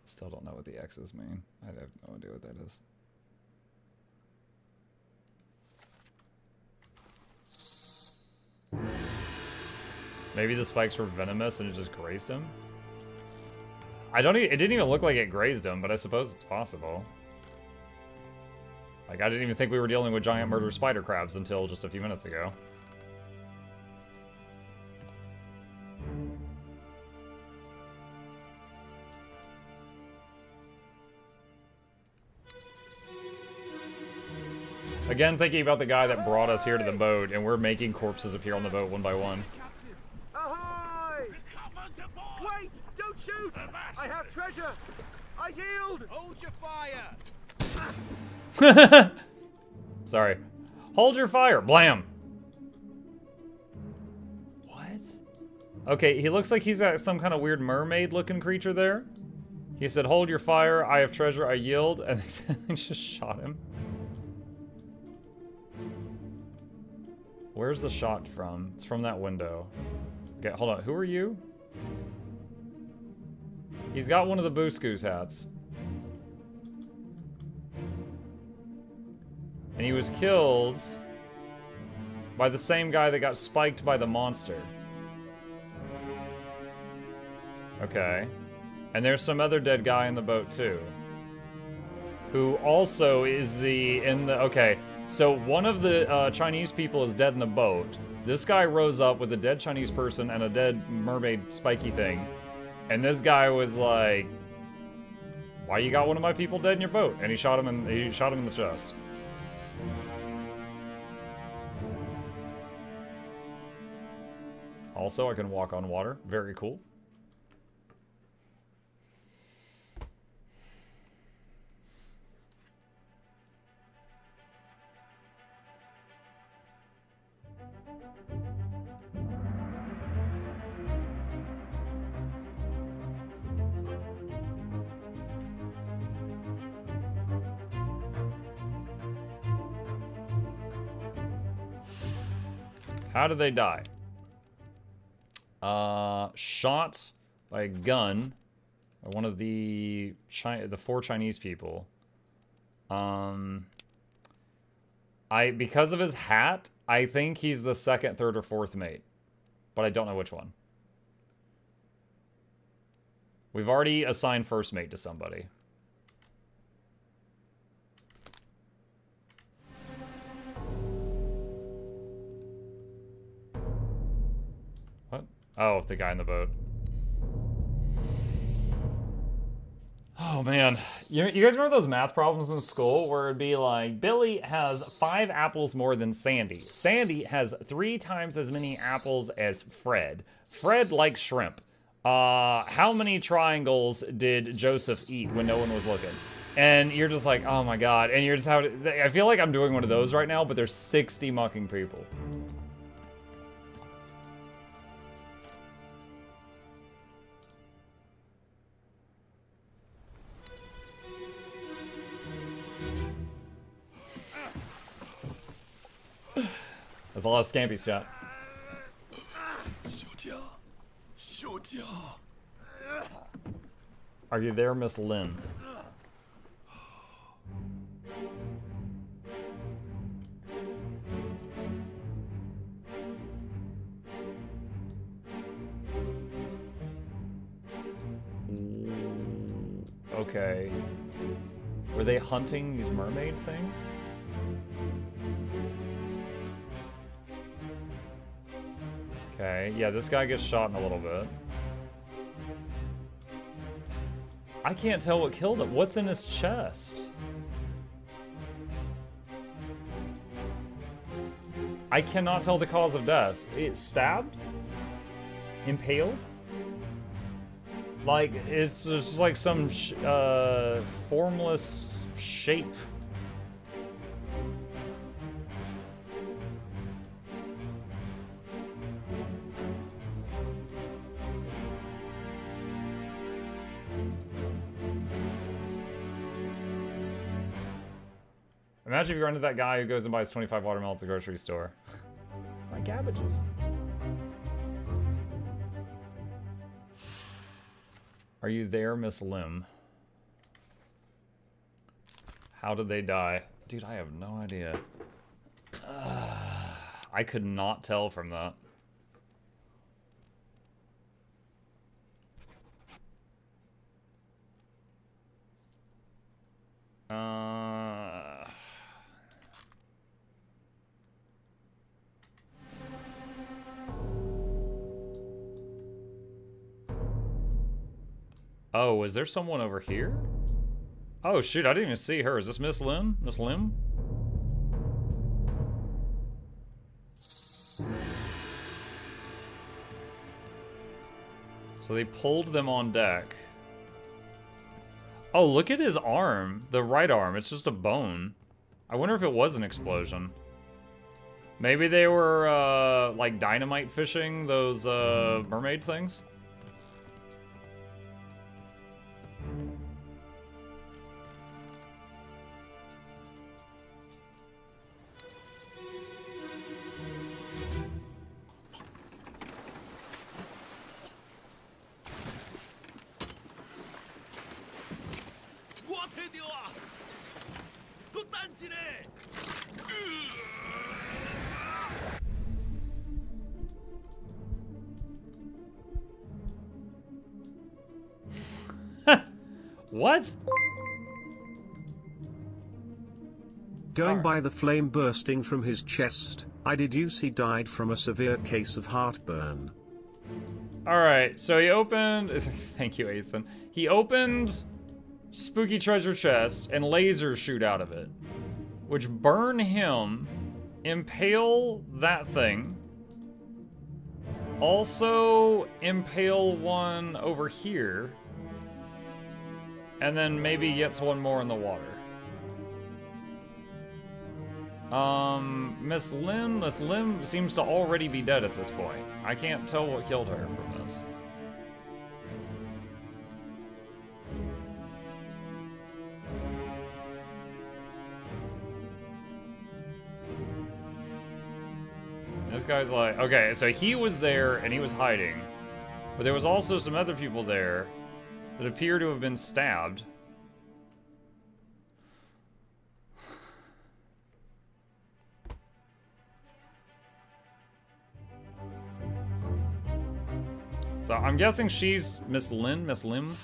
Still don't know what the X's mean. I have no idea what that is. Maybe the spikes were venomous and it just grazed him? I don't even, it didn't even look like it grazed him, but I suppose it's possible. Like, I didn't even think we were dealing with giant murder spider crabs until just a few minutes ago. Again, thinking about the guy that brought us here to the boat, and we're making corpses appear on the boat one by one. Ahoy! Wait! Don't shoot! I have treasure! I yield! Hold your fire! Sorry. Hold your fire! Blam! What? Okay, he looks like he's got some kind of weird mermaid-looking creature there. He said, hold your fire, I have treasure, I yield, and they just shot him. Where's the shot from? It's from that window. Okay, hold on. Who are you? He's got one of the Booscoos hats. And he was killed by the same guy that got spiked by the monster. Okay. And there's some other dead guy in the boat too. Who also is okay. So one of the Chinese people is dead in the boat. This guy rose up with a dead Chinese person and a dead mermaid spiky thing. And this guy was like, why you got one of my people dead in your boat? And he shot him in the chest. Also, I can walk on water. Very cool. How did they die? Shot by a gun by one of the 4 Chinese people. Because of his hat, I think he's the 2nd, 3rd, or 4th mate. But I don't know which one. We've already assigned 1st mate to somebody. Oh, the guy in the boat. Oh, man. You guys remember those math problems in school where it'd be like, Billy has 5 apples more than Sandy. Sandy has 3 times as many apples as Fred. Fred likes shrimp. How many triangles did Joseph eat when no one was looking? And you're just like, oh my god. And you're just having... I feel like I'm doing one of those right now, but there's 60 mucking people. That's a lot of scampies, chat. Are you there, Miss Lynn? Okay. Were they hunting these mermaid things? Okay, yeah, this guy gets shot in a little bit. I can't tell what killed him. What's in his chest? I cannot tell the cause of death. It stabbed? Impaled? Like, it's just like some formless shape. Imagine if you run into that guy who goes and buys 25 watermelons at the grocery store. My cabbages. Are you there, Miss Lim? How did they die? Dude, I have no idea. I could not tell from that. Oh, is there someone over here? Oh shoot, I didn't even see her. Is this Miss Lim? Miss Lim? So they pulled them on deck. Oh, look at his arm. The right arm. It's just a bone. I wonder if it was an explosion. Maybe they were, like, dynamite fishing those, mermaid things? What? Going by the flame bursting from his chest, I deduce he died from a severe case of heartburn. Alright, so he opened... Thank you, Asen. He opened Spooky Treasure Chest and lasers shoot out of it, which burn him, impale that thing, also impale one over here, and then maybe gets one more in the water. Miss Lim seems to already be dead at this point. I can't tell what killed her from this. This guy's like, okay, so he was there and he was hiding, but there was also some other people there that appear to have been stabbed. So I'm guessing she's Miss Lim.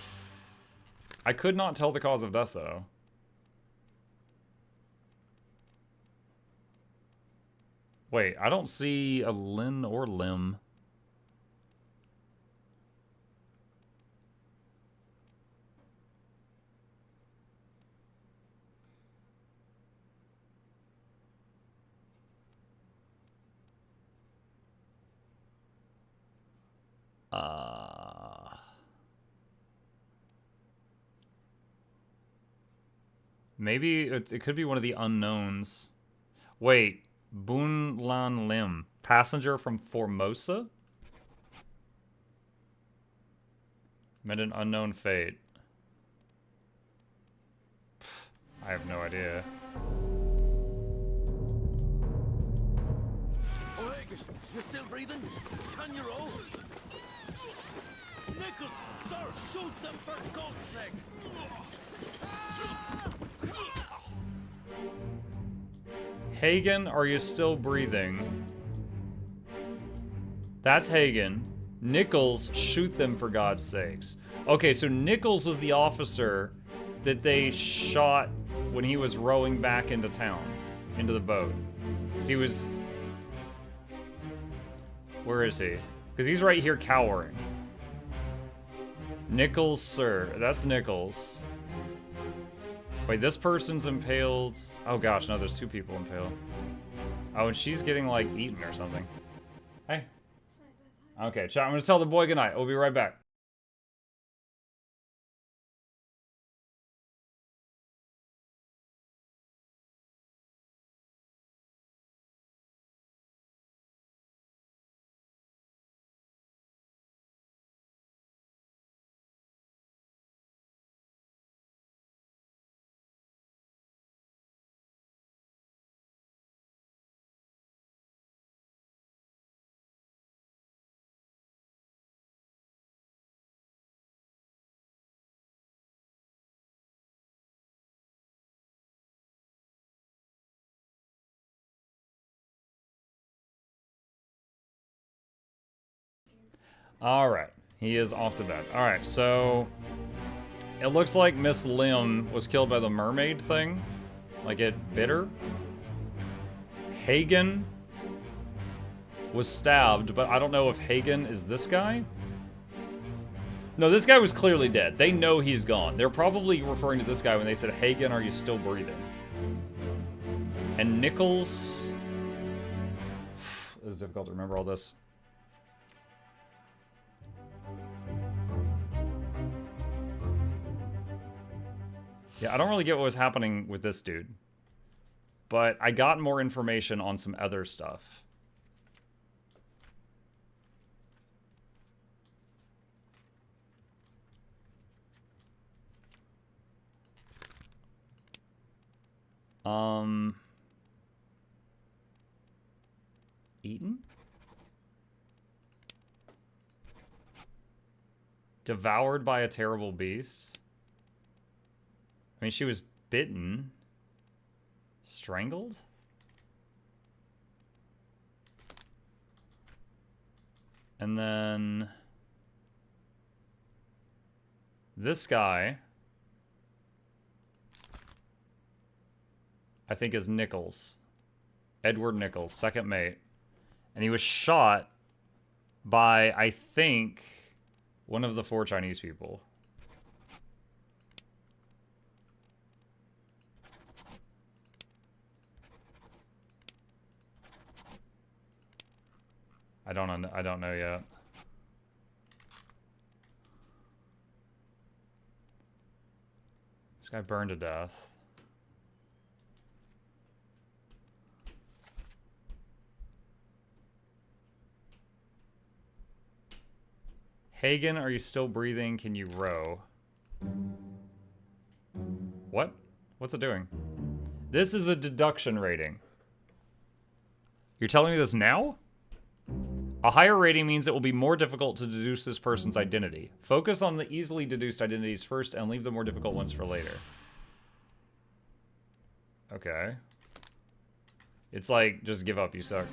I could not tell the cause of death though. Wait, I don't see a Lin or Lim. Maybe it could be one of the unknowns. Wait, Bun Lan Lim, passenger from Formosa? Met an unknown fate. I have no idea. You're still breathing? Can you roll? Nichols, sir, shoot them for God's sake! Hagen, are you still breathing? That's Hagen. Nichols, shoot them for God's sakes. Okay, so Nichols was the officer that they shot when he was rowing back into town, into the boat. 'Cause he was... Where is he? Because he's right here cowering. Nichols, sir. That's Nichols. Wait, this person's impaled. Oh gosh, no, there's two people impaled. Oh, and she's getting, like, eaten or something. Hey. Okay, chat, I'm gonna tell the boy goodnight. We'll be right back. Alright, he is off to bed. Alright, so it looks like Miss Lim was killed by the mermaid thing. Like it bit her. Hagen was stabbed, but I don't know if Hagen is this guy. No, this guy was clearly dead. They know he's gone. They're probably referring to this guy when they said, Hagen, are you still breathing? And Nichols... It's difficult to remember all this. Yeah, I don't really get what was happening with this dude. But I got more information on some other stuff. Eaten? Devoured by a terrible beast? I mean, she was bitten. Strangled? And then... this guy... I think is Nichols. Edward Nichols, second mate. And he was shot by, I think, one of the 4 Chinese people. I don't know yet. This guy burned to death. Hagen, are you still breathing? Can you row? What? What's it doing? This is a deduction rating. You're telling me this now? A higher rating means it will be more difficult to deduce this person's identity. Focus on the easily deduced identities first and leave the more difficult ones for later. Okay. It's like, just give up, you suck.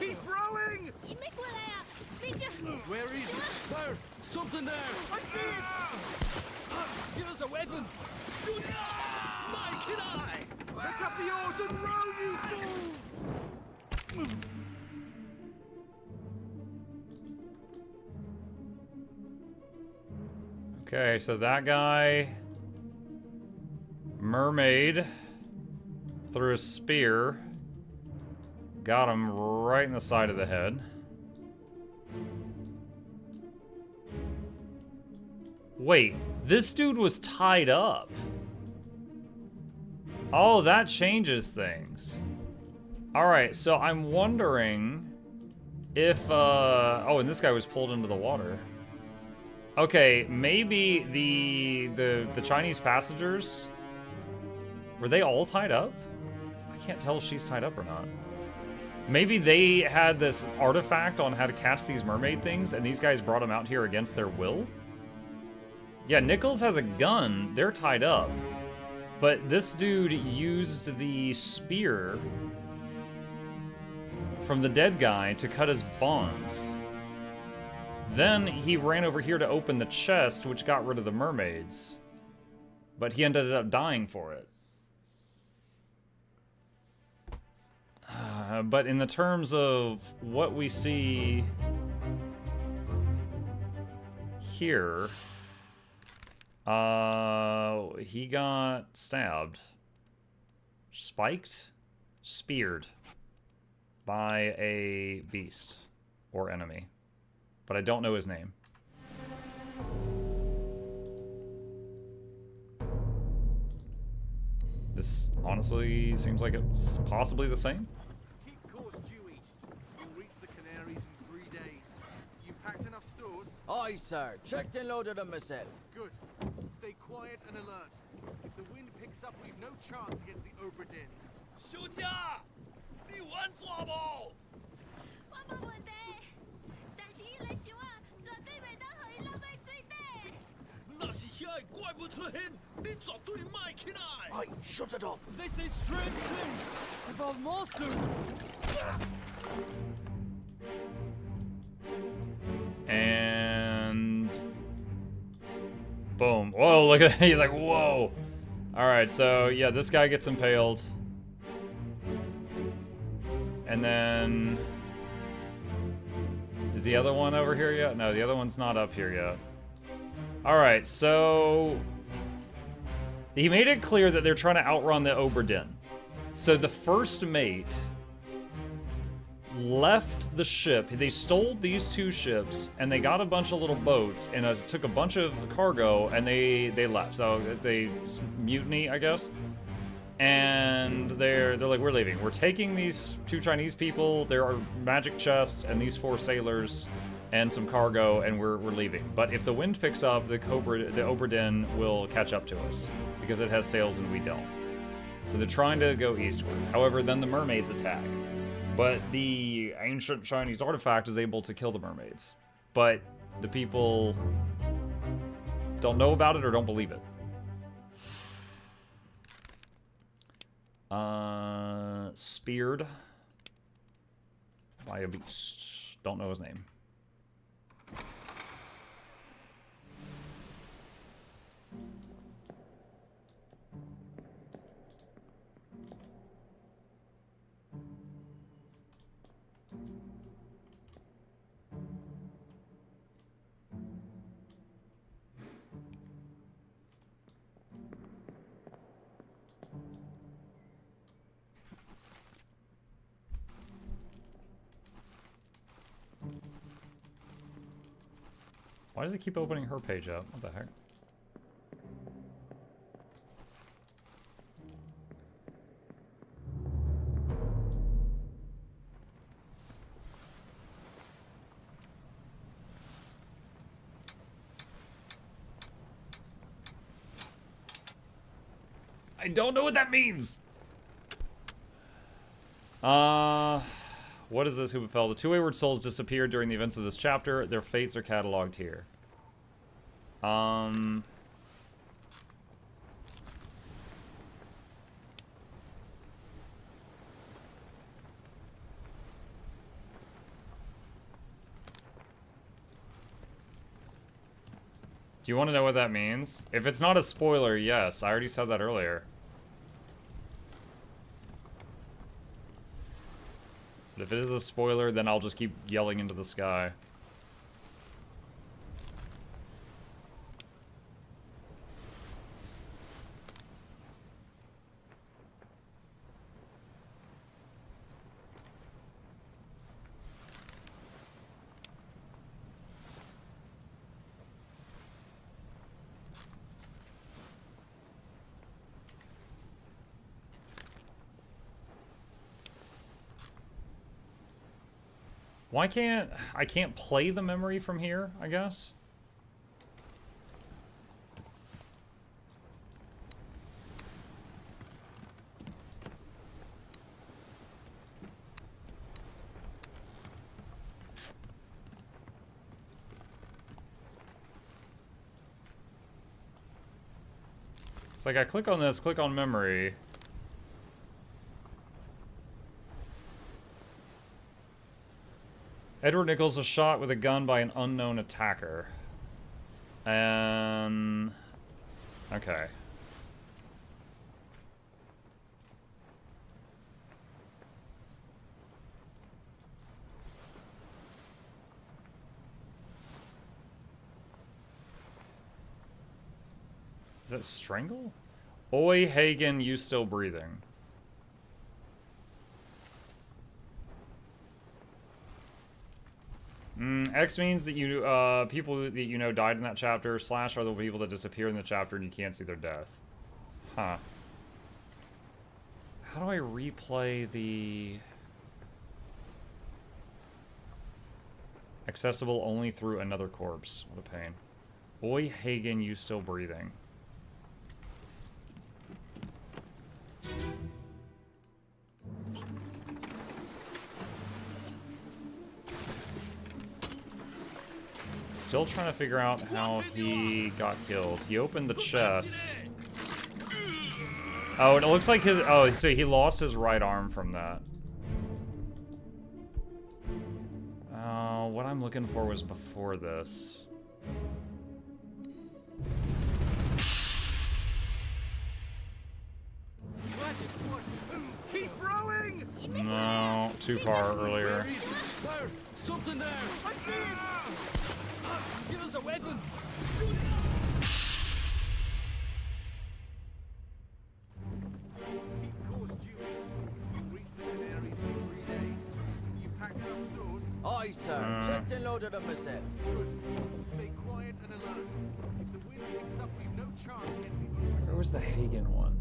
Keep rowing! Where is it? There! Something there! I see it! Here's a weapon! Shoot it! My kid eye! Pick up the oars and row, you fools! Okay, so that guy... mermaid threw a spear. Got him right in the side of the head. Wait, this dude was tied up. Oh, that changes things. Alright, so I'm wondering if, oh, and this guy was pulled into the water. Okay, maybe the Chinese passengers, were they all tied up? I can't tell if she's tied up or not. Maybe they had this artifact on how to catch these mermaid things, and these guys brought them out here against their will? Yeah, Nichols has a gun. They're tied up. But this dude used the spear from the dead guy to cut his bonds. Then he ran over here to open the chest, which got rid of the mermaids. But he ended up dying for it. But in the terms of what we see here, he got stabbed, spiked, speared by a beast or enemy, but I don't know his name. This honestly seems like it's possibly the same. Keep course due east. You'll reach the Canaries in 3 days. You packed enough stores? Aye, sir. Checked and loaded them myself. Good. Stay quiet and alert. If the wind picks up, we've no chance against the Oberdin. 休假，你玩抓不？我冇问题，但是伊来想啊，绝对袂当互伊落在水底。那是遐个怪物出现，你绝对卖起来。Aye, shut it up. They say strange things about monsters. And boom. Whoa, look at that. He's like, whoa. All right, so yeah, this guy gets impaled. And then is the other one over here yet? No, the other one's not up here yet. All right, so he made it clear that they're trying to outrun the Oberdin. So the first mate left the ship. They stole these 2 ships, and they got a bunch of little boats, and took a bunch of cargo, and they left. So they mutiny, I guess. And they're like, we're leaving. We're taking these 2 Chinese people, there are magic chests, and these 4 sailors, and some cargo, and we're leaving. But if the wind picks up, the Oberdin will catch up to us, because it has sails and we don't. So they're trying to go eastward. However, then the mermaids attack. But the ancient Chinese artifact is able to kill the mermaids. But the people don't know about it or don't believe it. Speared by a beast. Don't know his name. Why does it keep opening her page up? What the heck? I don't know what that means! What is this who befell? The 2 wayward souls disappeared during the events of this chapter. Their fates are cataloged here. Do you want to know what that means? If it's not a spoiler, yes. I already said that earlier. But if it is a spoiler, then I'll just keep yelling into the sky. Why can't I play the memory from here, I guess? It's like I click on this, click on memory. Edward Nichols was shot with a gun by an unknown attacker. And... okay. Is that strangle? Oi, Hagen, you still breathing? X means that you, people that you know died in that chapter. Slash are the people that disappear in the chapter and you can't see their death. Huh. How do I replay the... Accessible only through another corpse. What a pain. Oi, Hagen, you still breathing? Still trying to figure out how he got killed. He opened the chest. Oh, and it looks like his... Oh, so he lost his right arm from that. What I'm looking for was before this. Keep rowing! No, too far earlier. There! Something there! I see it! Give us a weapon! Keep course due east. You'll reach the Canaries in 3 days. You packed enough stores? Aye, sir. Checked and loaded them myself. Good. Stay quiet and alert. If the wind picks up, we've no chance against the open. Where was the Hagen one?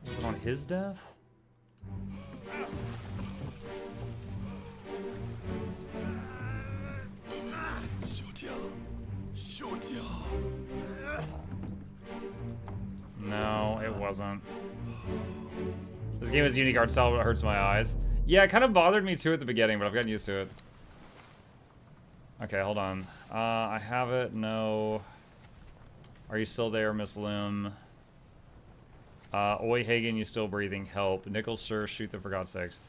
Was it on his death? No, it wasn't. This game is unique art style, but it hurts my eyes. Yeah, it kind of bothered me too at the beginning, but I've gotten used to it. Okay, hold on. I have it. No. Are you still there, Miss Lim? Oi, Hagen, you still breathing? Help. Nichols, sir, shoot them for God's sakes.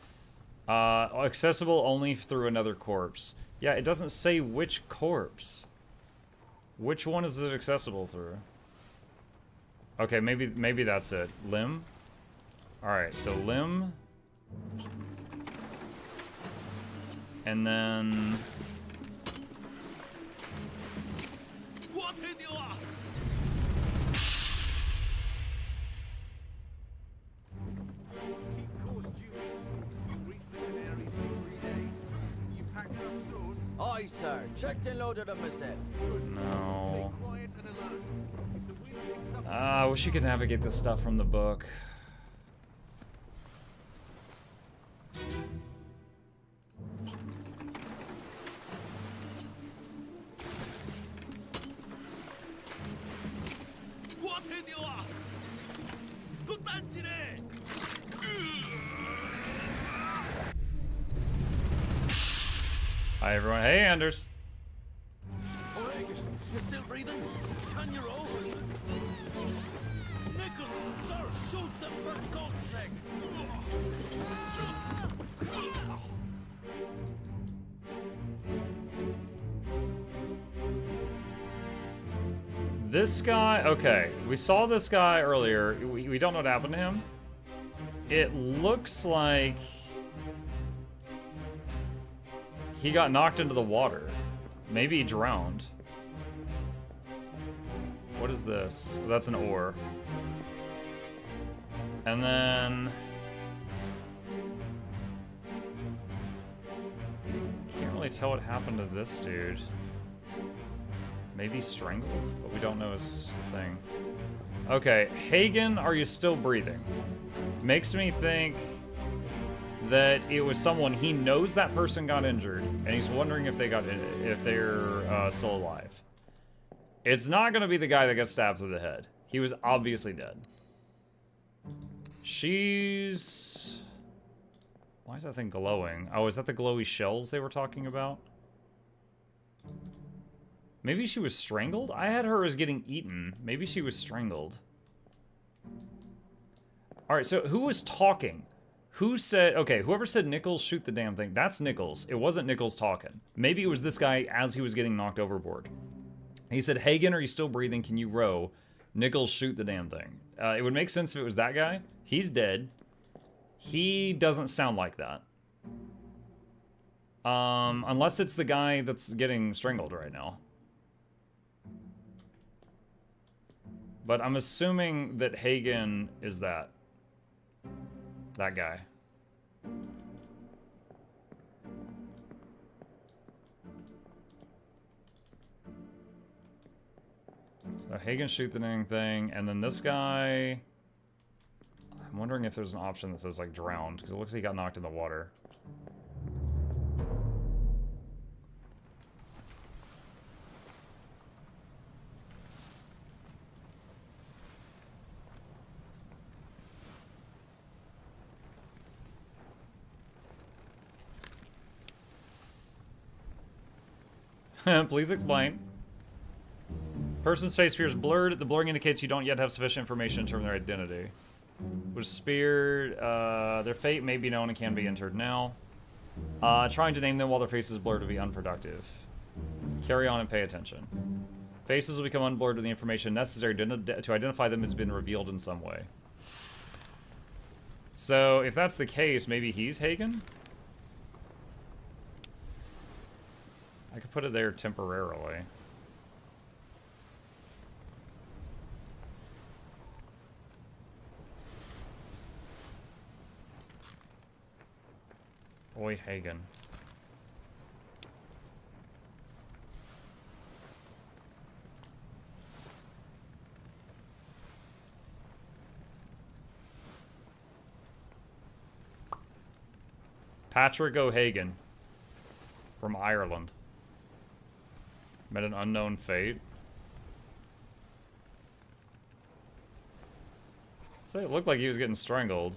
Accessible only through another corpse. Yeah, it doesn't say which corpse. Which one is it accessible through? Okay, maybe that's it. Lim? Alright, so Lim. And then... Keep course due east. You'll reach the Canaries in 3 days. You packed enough stores? Aye, sir. Checked and loaded them myself. No. Stay quiet and alert. If the wind picks up... I wish you could navigate this stuff from the book. Hi everyone. Hey Anders. You still breathing? Can you roll? Nichols, sir, shoot them for God's sake! This guy, okay, we saw this guy earlier. We don't know what happened to him. It looks like he got knocked into the water. Maybe he drowned. What is this? Oh, that's an ore. And then... Can't really tell what happened to this dude. Maybe strangled, but we don't know his thing. Okay, Hagen, are you still breathing? Makes me think that it was someone he knows that person got injured, and he's wondering if they're still alive. It's not gonna be the guy that got stabbed through the head. He was obviously dead. She's... Why is that thing glowing? Oh, is that the glowy shells they were talking about? Maybe she was strangled? I had her as getting eaten. Maybe she was strangled. Alright, so who was talking? Who said... Okay, whoever said Nichols, shoot the damn thing. That's Nichols. It wasn't Nichols talking. Maybe it was this guy as he was getting knocked overboard. He said, Hagen, are you still breathing? Can you row? Nichols, shoot the damn thing. It would make sense if it was that guy. He's dead. He doesn't sound like that. Unless it's the guy that's getting strangled right now. But I'm assuming that Hagen is that guy. So Hagen shoot the dang thing, and then this guy... I'm wondering if there's an option that says, like, drowned, because it looks like he got knocked in the water. Please explain. Person's face appears blurred. The blurring indicates you don't yet have sufficient information to determine their identity. Was speared. Their fate may be known and can be entered now. Trying to name them while their face is blurred would be unproductive. Carry on and pay attention. Faces will become unblurred when the information necessary to identify them has been revealed in some way. So, if that's the case, maybe he's Hagen? I could put it there temporarily. Boy, Hagen. Patrick O'Hagan from Ireland. Met an unknown fate. So it looked like he was getting strangled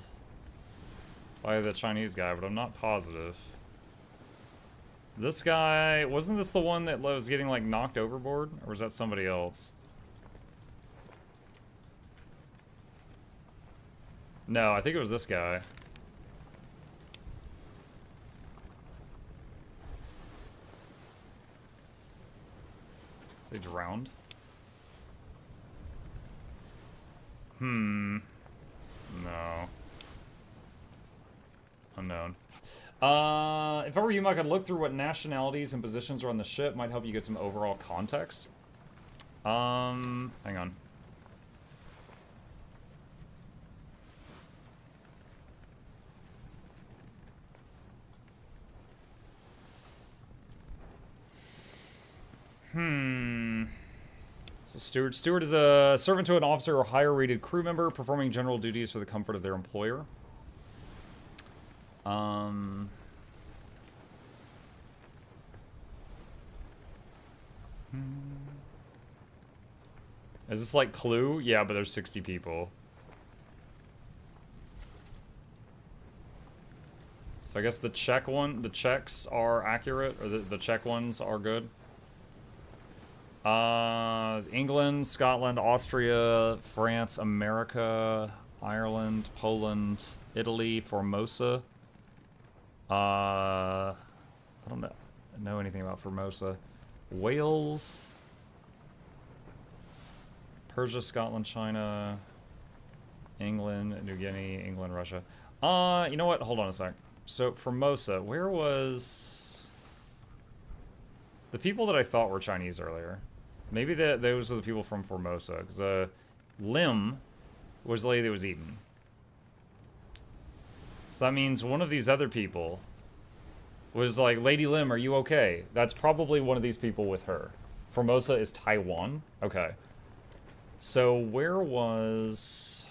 by the Chinese guy, but I'm not positive. This guy, wasn't this the one that was getting like knocked overboard? Or was that somebody else? No, I think it was this guy. Is he drowned? No. Unknown. If I were you, I could look through what nationalities and positions are on the ship. Might help you get some overall context. Hang on. So Steward is a servant to an officer or higher rated crew member performing general duties for the comfort of their employer. Is this like Clue? Yeah, but there's 60 people. So I guess the checks are accurate, or the check ones are good. England, Scotland, Austria, France, America, Ireland, Poland, Italy, Formosa. I don't know anything about Formosa. Wales, Persia, Scotland, China, England, New Guinea, England, Russia. You know what? Hold on a sec. So Formosa, where was the people that I thought were Chinese earlier? Maybe those are the people from Formosa, because Lim was the lady that was eaten. So that means one of these other people was like, Lady Lim, are you okay? That's probably one of these people with her. Formosa is Taiwan? Okay. So where was...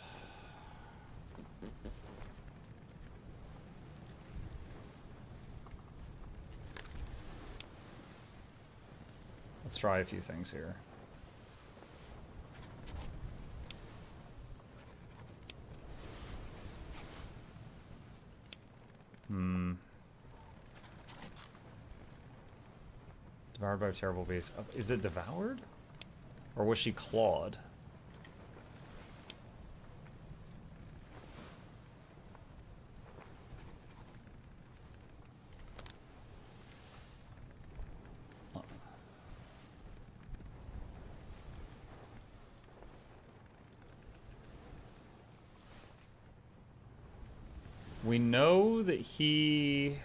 Let's try a few things here. Devoured by a terrible beast. Is it devoured? Or was she clawed? We know that he...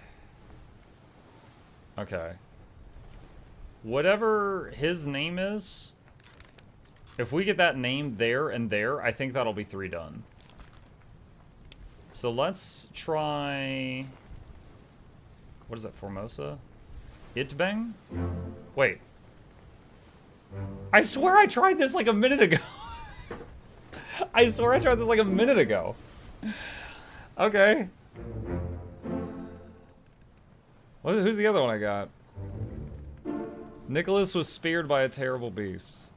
Okay. Whatever his name is, If we get that name there and there, I think that'll be 3 done. So let's try... What is that, Formosa? Itbang? Wait. I swear I tried this like a minute ago. I swear I tried this like a minute ago. Okay. Who's the other one I got? Nicholas was speared by a terrible beast.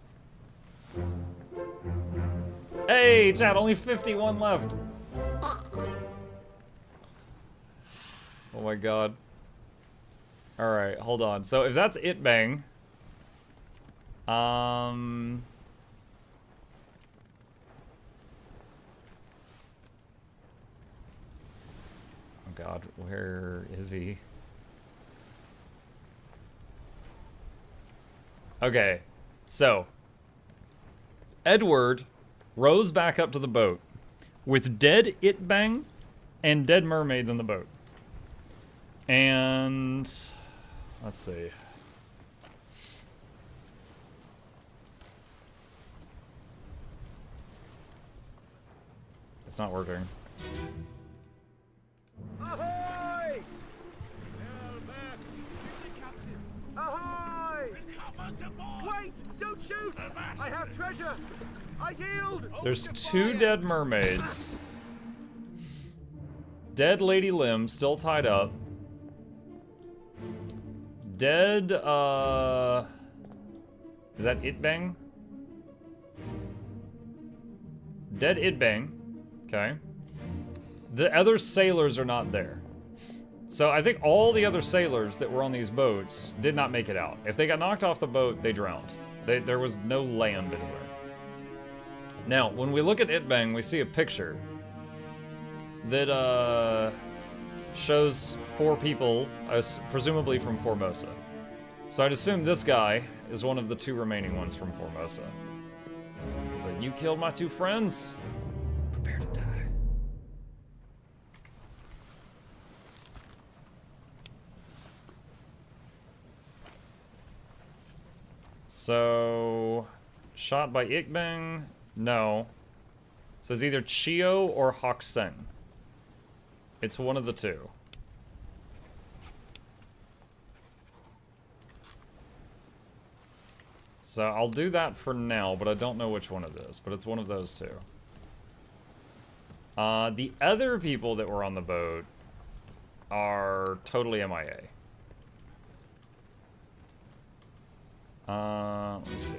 Hey, chat, only 51 left. Oh my god. Alright, hold on. So if that's Itbang... Oh god, where is he? Okay, so Edward rows back up to the boat with dead Itbang and dead mermaids in the boat. And let's see. It's not working. Ahoy! Ahoy! Wait! Don't shoot! I have treasure! I yield! There's 2 dead mermaids. Dead Lady Lim, still tied up. Dead, is that Itbang? Dead Itbang. Okay. The other sailors are not there. So I think all the other sailors that were on these boats did not make it out. If they got knocked off the boat, they drowned. There was no land anywhere. Now, when we look at Itbang, we see a picture that shows 4 people, presumably from Formosa. So I'd assume this guy is one of the 2 remaining ones from Formosa. He's like, you killed my 2 friends. Prepare to die. So, shot by Itbang? No. So it's either Chio or Hokseng. It's one of the 2. So I'll do that for now, but I don't know which one it is, but it's one of those 2. The other people that were on the boat are totally MIA. Let me see.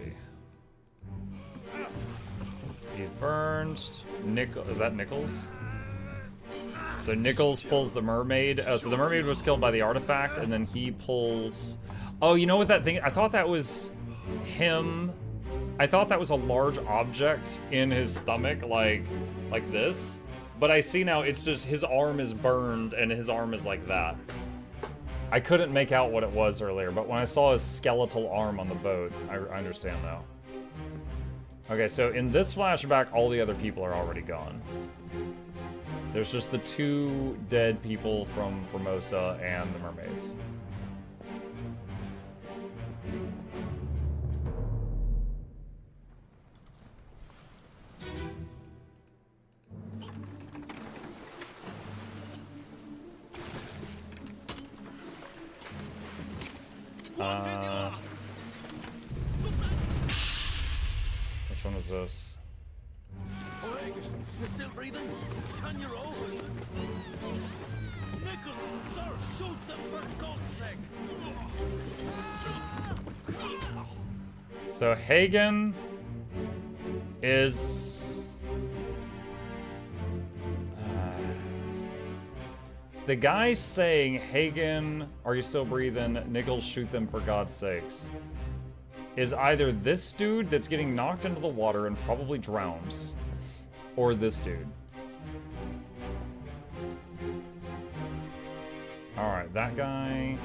He's burned. Is that Nichols? So Nichols pulls the mermaid. So the mermaid was killed by the artifact, and then he pulls... Oh, you know what that thing... I thought that was him. I thought that was a large object in his stomach, like this. But I see now it's just his arm is burned, and his arm is like that. I couldn't make out what it was earlier, but when I saw his skeletal arm on the boat, I understand now. Okay, so in this flashback, all the other people are already gone. There's just the 2 dead people from Formosa and the mermaids. Which one is this? You're still breathing? Can you roll? Nichols, sir, shoot them for God's sake! So Hagen is... the guy saying, Hagen, are you still breathing? Nichols, shoot them for God's sakes. Is either this dude that's getting knocked into the water and probably drowns, or this dude. Alright, that guy...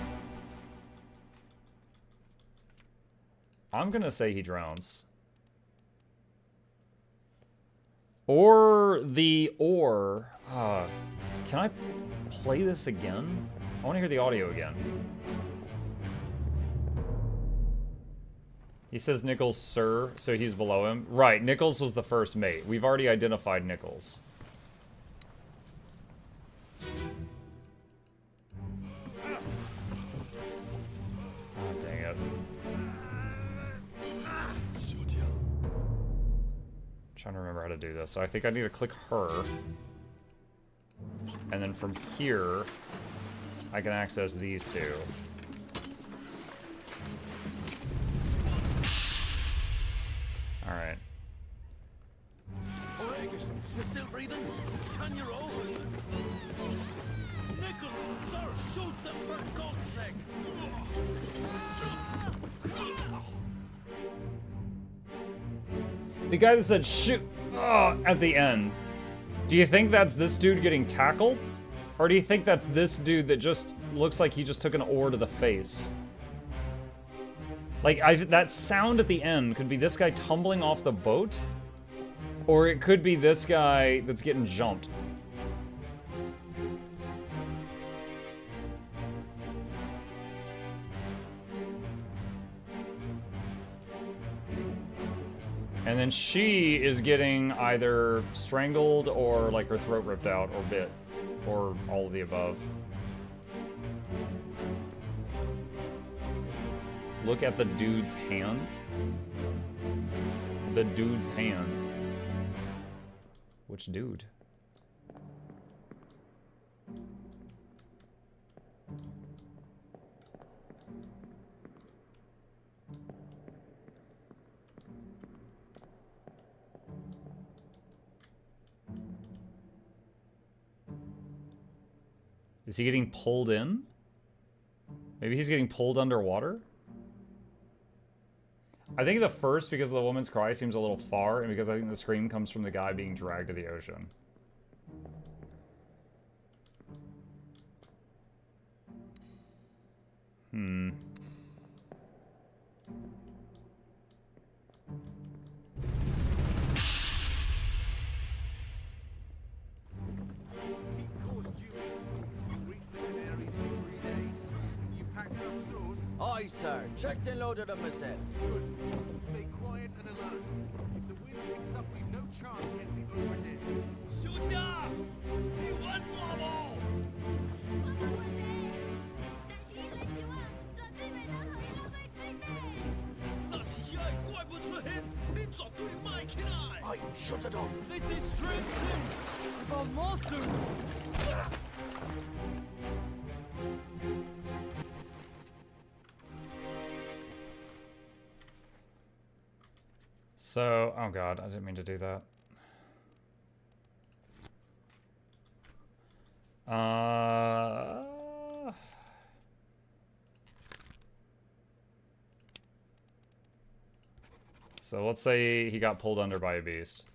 I'm gonna say he drowns. Or the or... can I play this again? I want to hear the audio again. He says Nichols, sir, so he's below him. Right, Nichols was the first mate. We've already identified Nichols. Oh, dang it. Trying to remember how to do this. So I think I need to click her. And then from here, I can access these two. Alright. You're still breathing? Can you roll? Nichols, sir, shoot them for God's sake! The guy that said shoot at the end. Do you think that's this dude getting tackled? Or do you think that's this dude that just looks like he just took an oar to the face? Like, that sound at the end could be this guy tumbling off the boat, or it could be this guy that's getting jumped. And then she is getting either strangled or like her throat ripped out or bit, or all of the above. Look at the dude's hand. The dude's hand. Which dude? Is he getting pulled in? Maybe he's getting pulled underwater? I think the first, because of the woman's cry, seems a little far, and because I think the scream comes from the guy being dragged to the ocean. Keep course due east. You'll reach the Canaries in 3 days. You packed enough stores? Aye, sir. Checked and loaded them myself. Good. Stay quiet and alert. If the wind picks up, we've no chance against the overdid. 休假，你玩耍不？我冇问题，但是伊来想啊，绝对袂当互伊落去水底。那是遐个怪物出现，你绝对卖起来。Aye, shut it up. They say strange things about monsters. So, oh god, I didn't mean to do that. So let's say he got pulled under by a beast.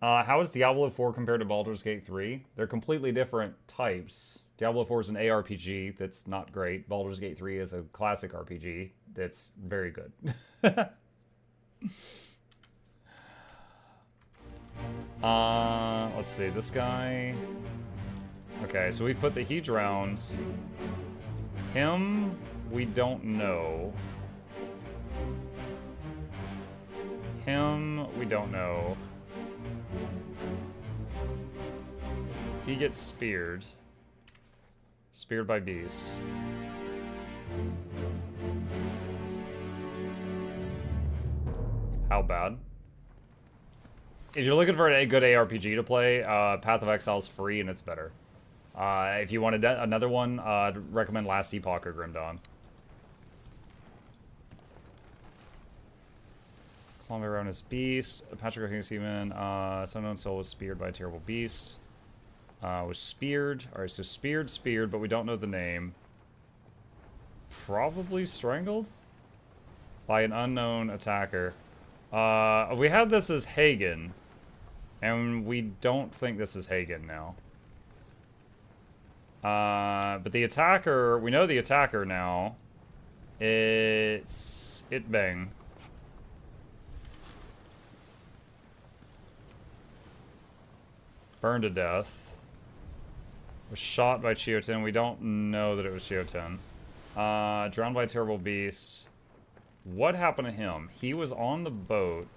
How is Diablo 4 compared to Baldur's Gate 3? They're completely different types. Diablo 4 is an ARPG that's not great. Baldur's Gate 3 is a classic RPG that's very good. Let's see, this guy. Okay, so we put the he drowned. Him, we don't know. Him, we don't know. He gets speared. Speared by beast. How bad? If you're looking for a good ARPG to play, Path of Exile is free and it's better. If you wanted another one, I'd recommend Last Epoch or Grim Dawn. Columbia around his beast. Patrick O'King Seaman. Some unknown soul was speared by a terrible beast. Was speared. Alright, so speared, but we don't know the name. Probably strangled? By an unknown attacker. We have this as Hagen. And we don't think this is Hagen now. But the attacker, we know the attacker now. It's Itbang. Burned to death. Was shot by Chioten. We don't know that it was Chioten. Drowned by a terrible beast. What happened to him? He was on the boat.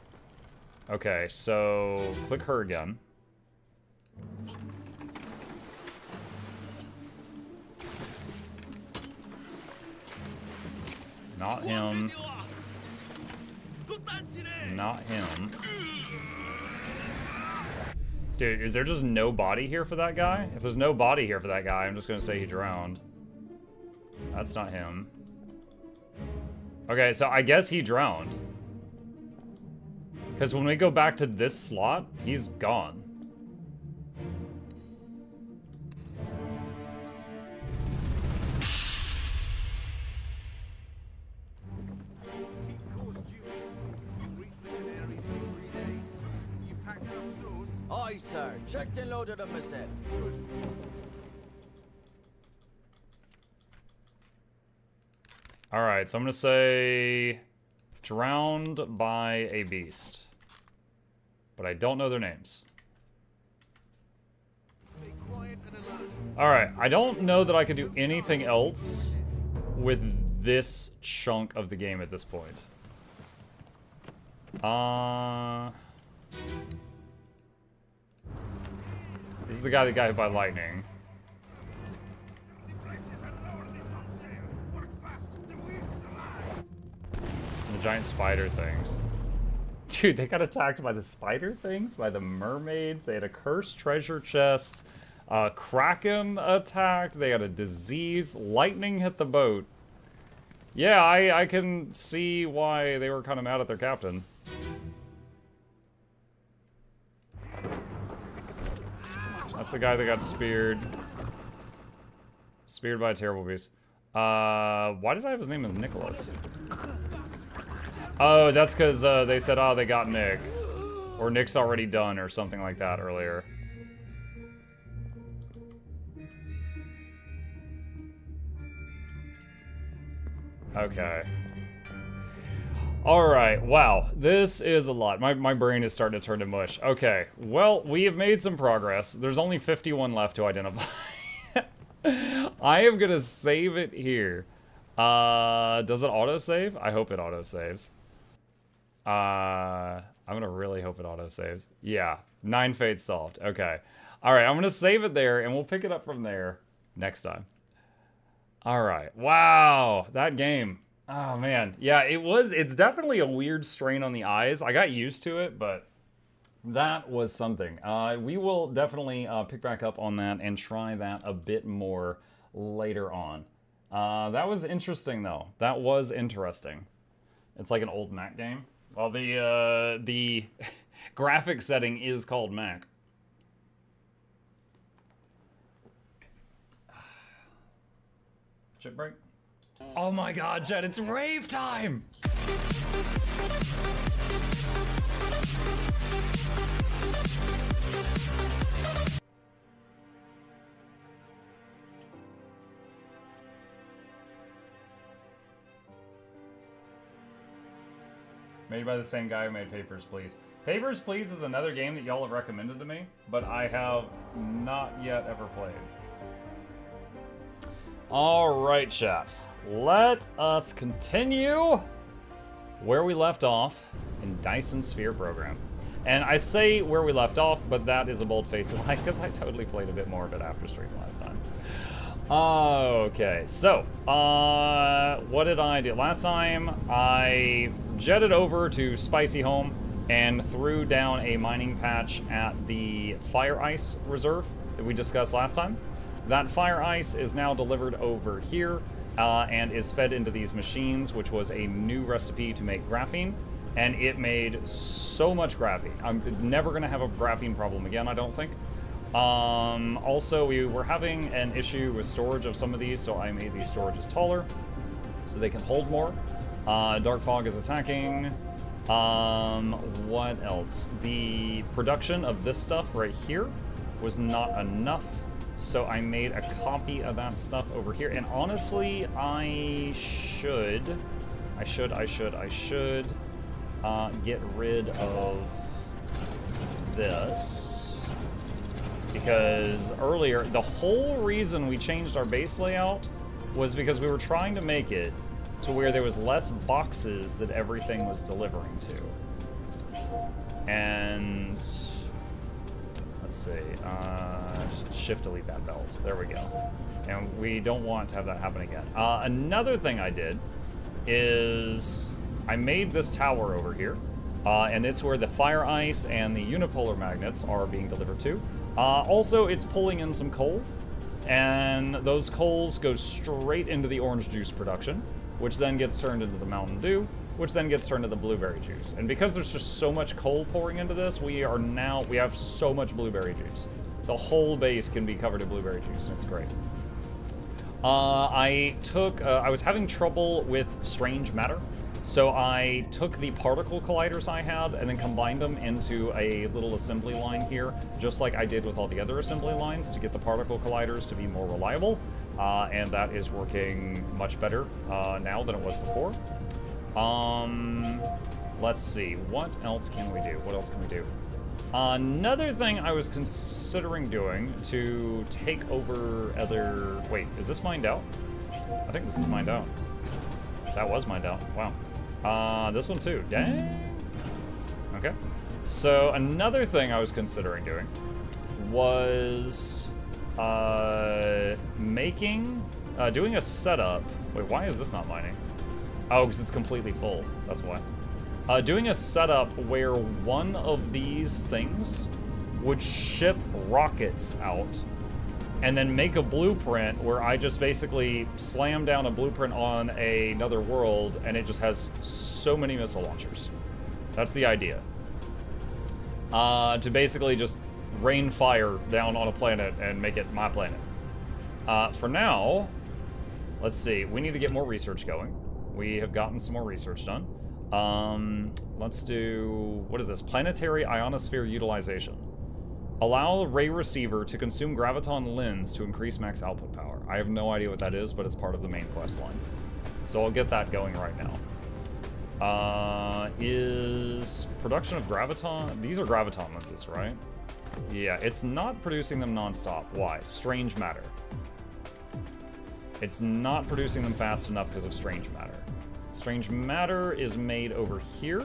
Okay, so click her again. Not him. Not him. Dude, is there just no body here for that guy? If there's no body here for that guy, I'm just gonna say he drowned. That's not him. Okay, so I guess he drowned. Because when we go back to this slot, he's gone. Keep course due east. You'll reach the Canaries in 3 days. You packed enough stores? Aye, sir. Checked and loaded them myself. Good. Alright, so I'm gonna say drowned by a beast. But I don't know their names. Stay quiet and alert. Alright, I don't know that I could do anything else with this chunk of the game at this point. This is the guy that got hit by lightning. And the giant spider things. Dude, they got attacked by the spider things, by the mermaids. They had a cursed treasure chest. Kraken attacked. They had a disease. Lightning hit the boat. Yeah, I can see why they were kind of mad at their captain. That's the guy that got speared. Speared by a terrible beast. Why did I have his name as Nicholas? Oh, that's because they said, oh, they got Nick. Or Nick's already done or something like that earlier. Okay. Alright, wow. This is a lot. My brain is starting to turn to mush. Okay, well, we have made some progress. There's only 51 left to identify. I am gonna save it here. Does it autosave? I hope it autosaves. I'm gonna really hope it autosaves. Yeah, 9 fates solved. Okay. Alright, I'm gonna save it there, and we'll pick it up from there next time. Alright, wow, that game. Oh man, yeah, it's definitely a weird strain on the eyes. I got used to it, but that was something. We will definitely pick back up on that and try that a bit more later on. That was interesting though. That was interesting. It's like an old Mac game. Well, the graphic setting is called Mac. Chip break? Oh my god, Jed, it's rave time! Made by the same guy who made Papers, Please. Papers, Please is another game that y'all have recommended to me, but I have not yet ever played. Alright, chat. Let us continue where we left off in Dyson Sphere Program. And I say where we left off, but that is a bold-faced lie because I totally played a bit more of it after stream last time. Okay, so, what did I do? Last time, I jetted over to Spicy Home and threw down a mining patch at the Fire Ice Reserve that we discussed last time. That Fire Ice is now delivered over here and is fed into these machines, which was a new recipe to make graphene. And it made so much graphene. I'm never gonna have a graphene problem again, I don't think. Also, we were having an issue with storage of some of these, so I made these storages taller so they can hold more. Dark Fog is attacking. What else? The production of this stuff right here was not enough, so I made a copy of that stuff over here. And honestly, I should get rid of this, because earlier, the whole reason we changed our base layout was because we were trying to make it to where there was less boxes that everything was delivering to. And let's see, just shift delete that belt. There we go. And we don't want to have that happen again. Another thing I did is I made this tower over here, and it's where the fire ice and the unipolar magnets are being delivered to. Also, it's pulling in some coal, and those coals go straight into the orange juice production, which then gets turned into the Mountain Dew, which then gets turned into blueberry juice. And because there's just so much coal pouring into this, we have so much blueberry juice. The whole base can be covered in blueberry juice, and it's great. I was having trouble with strange matter, so I took the particle colliders I had and then combined them into a little assembly line here, just like I did with all the other assembly lines, to get the particle colliders to be more reliable, and that is working much better now than it was before. Let's see, what else can we do? What else can we do? Another thing I was considering doing to take over other... Wait, is this mined out? I think this is mined out. That was mined out. Wow. This one too. Dang. Okay. So another thing I was considering doing was doing a setup. Wait, why is this not mining? Oh, because it's completely full. That's why. Doing a setup where one of these things would ship rockets out and then make a blueprint where I just basically slam down a blueprint on another world and it just has so many missile launchers. That's the idea. To basically just rain fire down on a planet and make it my planet. For now, let's see. We need to get more research going. We have gotten some more research done. Let's do, what is this? Planetary ionosphere utilization. Allow ray receiver to consume graviton lens to increase max output power. I have no idea what that is, but it's part of the main quest line. So I'll get that going right now. Is production of graviton, these are graviton lenses, right? Yeah, it's not producing them non-stop. Why? Strange matter. It's not producing them fast enough because of strange matter. Strange matter is made over here.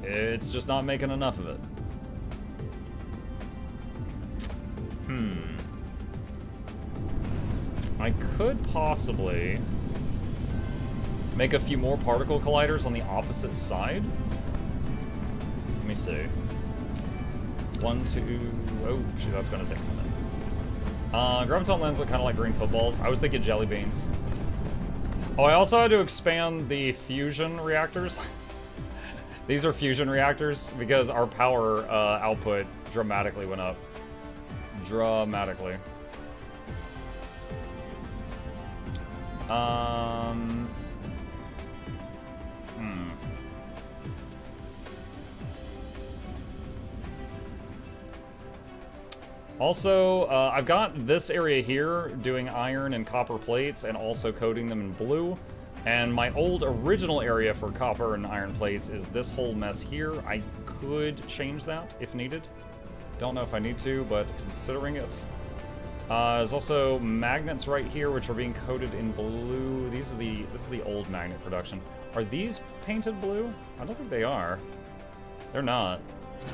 It's just not making enough of it. I could possibly make a few more particle colliders on the opposite side. Let me see. 1, 2, oh shoot, that's gonna take a minute. Graviton lens look kind of like green footballs. I was thinking jelly beans. Oh, I also had to expand the fusion reactors. These are fusion reactors because our power output dramatically went up. Dramatically. Also, I've got this area here doing iron and copper plates and also coating them in blue. And my old original area for copper and iron plates is this whole mess here. I could change that if needed. Don't know if I need to, but considering it. There's also magnets right here, which are being coated in blue. This is the old magnet production. Are these painted blue? I don't think they are. They're not.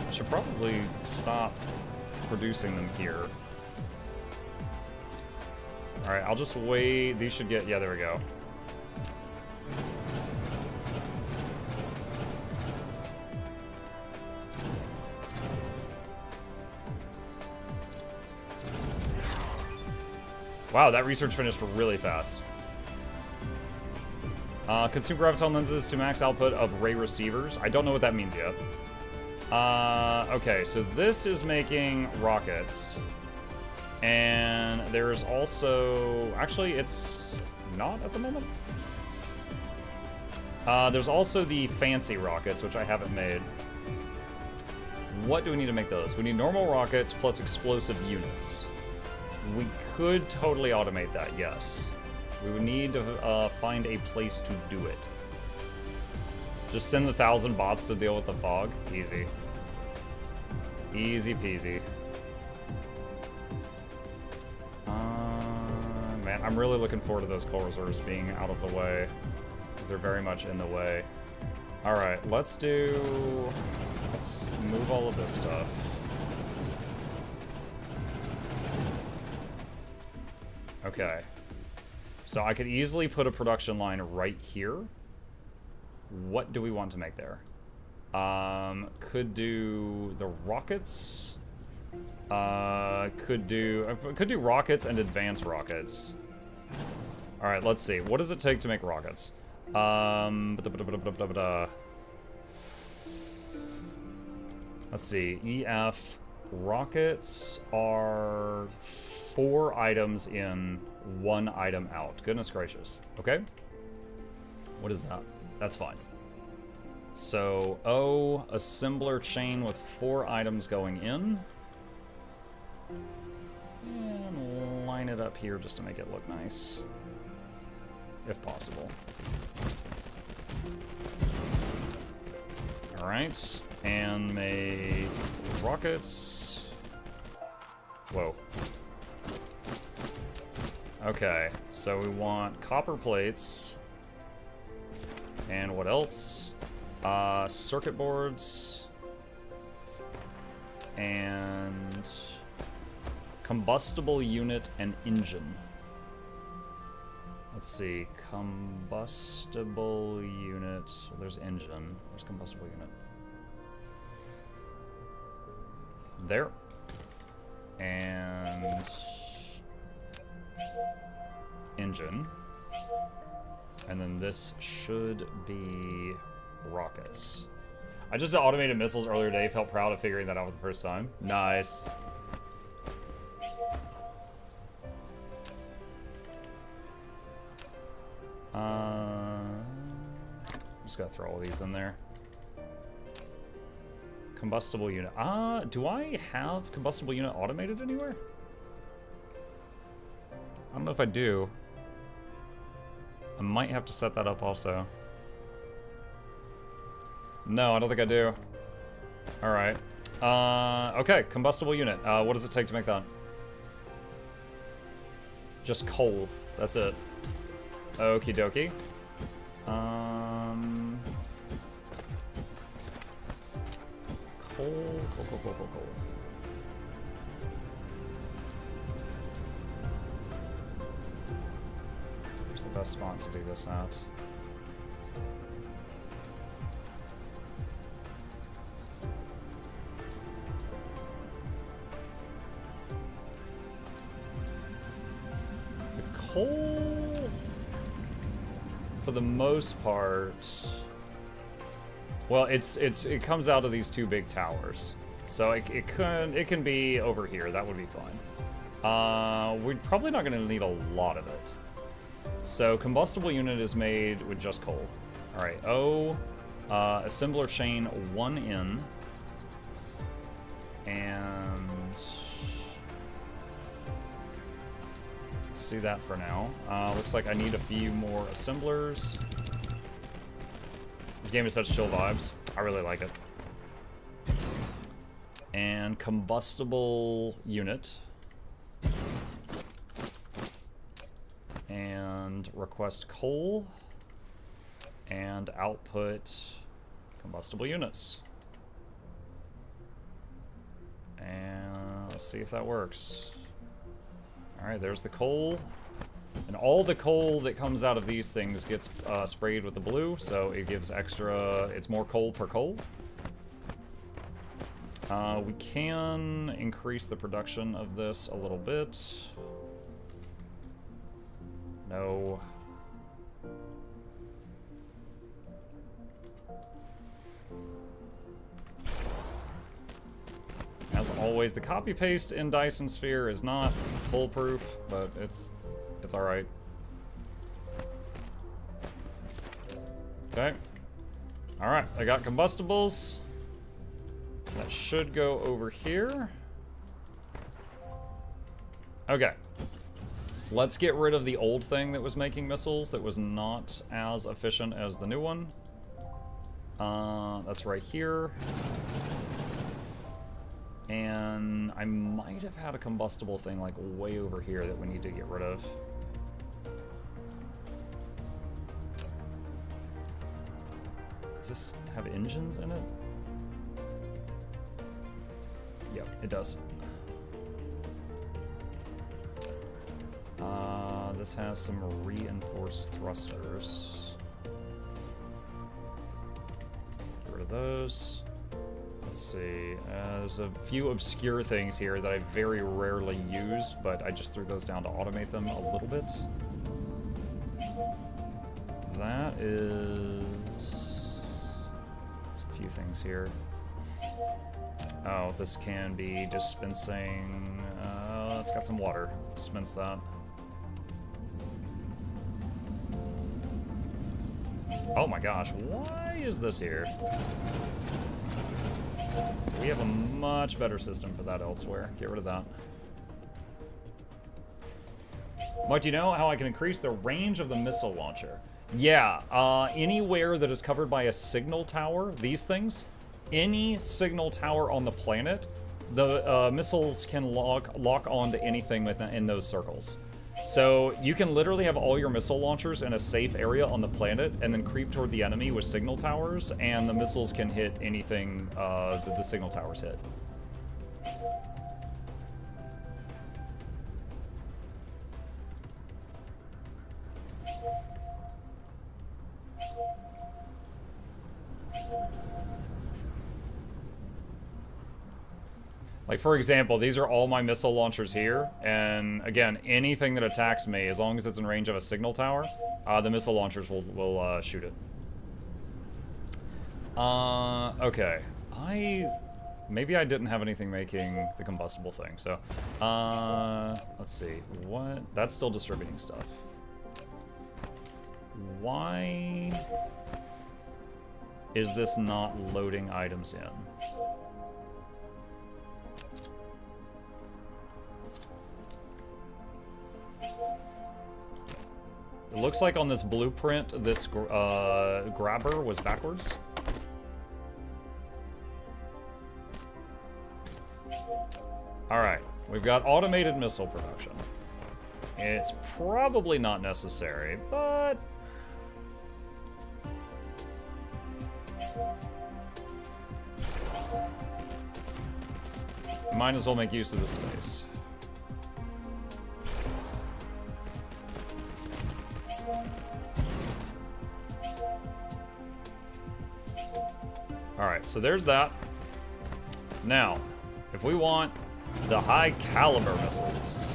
I should probably stop producing them here. All right, I'll just wait. These should get, yeah, there we go. Wow, that research finished really fast. Consume graviton lenses to max output of ray receivers. I don't know what that means yet. Okay, so this is making rockets. And there's also... Actually, it's not at the moment. There's also the fancy rockets, which I haven't made. What do we need to make those? We need normal rockets plus explosive units. We could totally automate that, yes. We would need to find a place to do it. Just send 1,000 bots to deal with the fog. Easy. Easy peasy. Man, I I'm really looking forward to those coal reserves being out of the way, because they're very much in the way. All right, let's move all of this stuff. Okay. So I could easily put a production line right here. What do we want to make there? Could do the rockets. Could do rockets and advanced rockets. All right, let's see. What does it take to make rockets? Let's see. EF rockets are 4 items in, 1 item out. Goodness gracious. Okay. What is that? That's fine. So, O, assembler chain with 4 items going in. And line it up here just to make it look nice. If possible. Alright. And make rockets. Whoa. Okay, so we want copper plates. And what else? Circuit boards. And combustible unit and engine. Let's see, combustible unit. So there's engine. Where's combustible unit? There. And engine. And then this should be rockets. I just did automated missiles earlier today. Felt proud of figuring that out for the first time. Nice. Just gotta throw all these in there. Combustible unit. Do I have combustible unit automated anywhere? I don't know if I do. I might have to set that up also. No, I don't think I do. Alright. Okay, combustible unit. What does it take to make that? Just coal. That's it. Okie dokie. Coal. Where's the best spot to do this at? The coal, for the most part, well, it comes out of these 2 big towers, so it can be over here. That would be fine. We're probably not going to need a lot of it. So combustible unit is made with just coal. All right. O, assembler chain 1 in, and let's do that for now. Looks like I need a few more assemblers. This game is such chill vibes. I really like it. And combustible unit. And request coal. And output combustible units. And let's see if that works. Alright, there's the coal. And all the coal that comes out of these things gets sprayed with the blue, so it gives extra, it's more coal per coal. We can increase the production of this a little bit. No. As always, the copy paste in Dyson Sphere is not foolproof, but it's alright. Okay. Alright, I got combustibles. That should go over here. Okay. Let's get rid of the old thing that was making missiles that was not as efficient as the new one. That's right here. And I might have had a combustible thing like way over here that we need to get rid of. Does this have engines in it? Yep, it does. This has some reinforced thrusters. Get rid of those. Let's see. There's a few obscure things here that I very rarely use, but I just threw those down to automate them a little bit. That is... There's a few things here. Oh, this can be dispensing... it's got some water. Dispense that. Oh my gosh, why is this here? We have a much better system for that elsewhere. Get rid of that. Mike, do you know how I can increase the range of the missile launcher? Yeah, anywhere that is covered by a signal tower, these things, any signal tower on the planet, the missiles can lock onto anything in those circles. So you can literally have all your missile launchers in a safe area on the planet and then creep toward the enemy with signal towers, and the missiles can hit anything that the signal towers hit. Like, for example, these are all my missile launchers here, and again, anything that attacks me, as long as it's in range of a signal tower, the missile launchers will shoot it. Okay. Maybe I didn't have anything making the combustible thing, so... let's see. What? That's still distributing stuff. Why is this not loading items in? It looks like on this blueprint, this grabber was backwards. Alright, we've got automated missile production. It's probably not necessary, but... might as well make use of this space. Alright, so there's that. Now, if we want the high caliber missiles.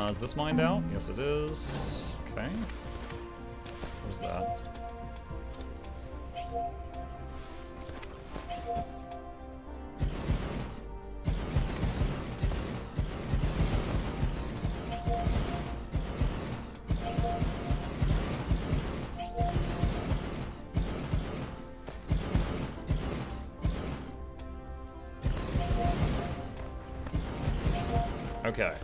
Is this mined out? Yes, it is. Okay. Where's that? Okay.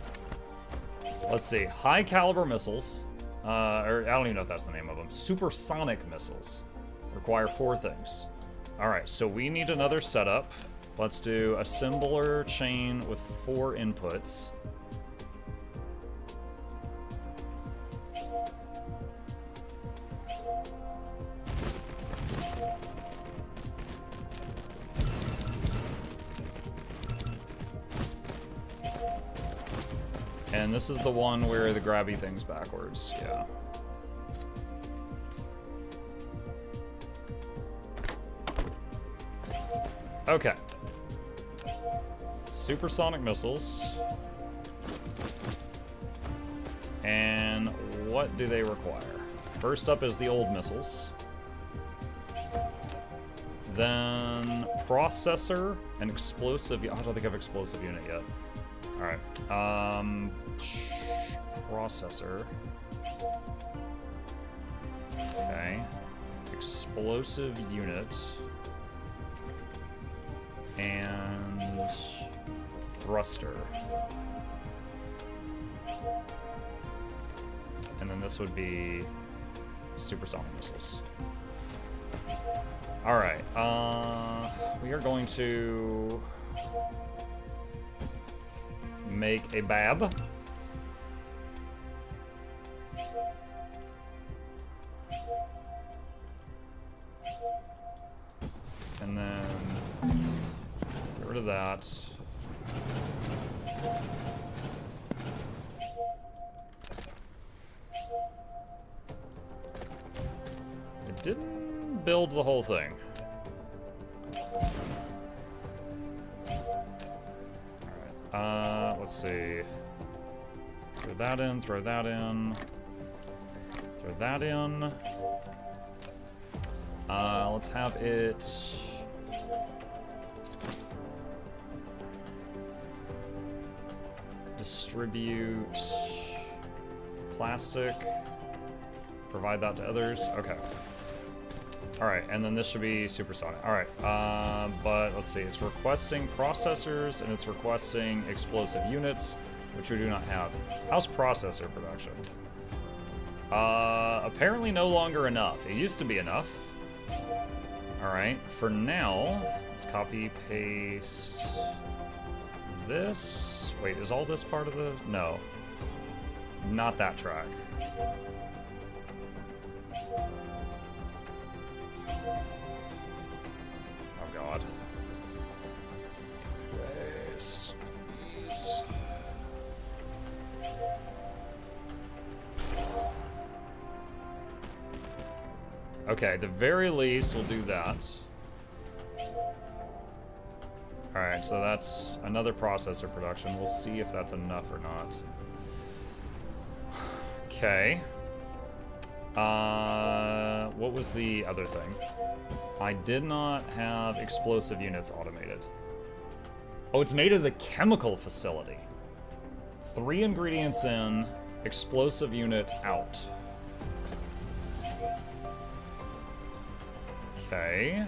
Let's see. High caliber missiles, or I don't even know if that's the name of them. Supersonic missiles require 4 things. All right, so we need another setup. Let's do assembler chain with 4 inputs. And this is the one where the grabby thing's backwards, yeah. Okay. Supersonic missiles. And what do they require? First up is the old missiles. Then processor and explosive. I don't think I have explosive unit yet. Alright. Processor. Okay. Explosive unit. And thruster. And then this would be supersonic missiles. Alright, we are going to make a BAB. that. It didn't build the whole thing. Alright, let's see. Throw that in, throw that in. Throw that in. Let's have it... distribute plastic. Provide that to others. Okay. Alright, and then this should be supersonic. Alright, but let's see. It's requesting processors, and it's requesting explosive units, which we do not have. How's processor production? Apparently no longer enough. It used to be enough. Alright, for now, let's copy, paste this. Wait, is all this part of the... No. Not that track. Oh god. Paste these. Okay, the very least we'll do that. Alright, so that's another processor production. We'll see if that's enough or not. Okay. What was the other thing? I did not have explosive units automated. Oh, it's made of the chemical facility. 3 ingredients in, explosive unit out. Okay.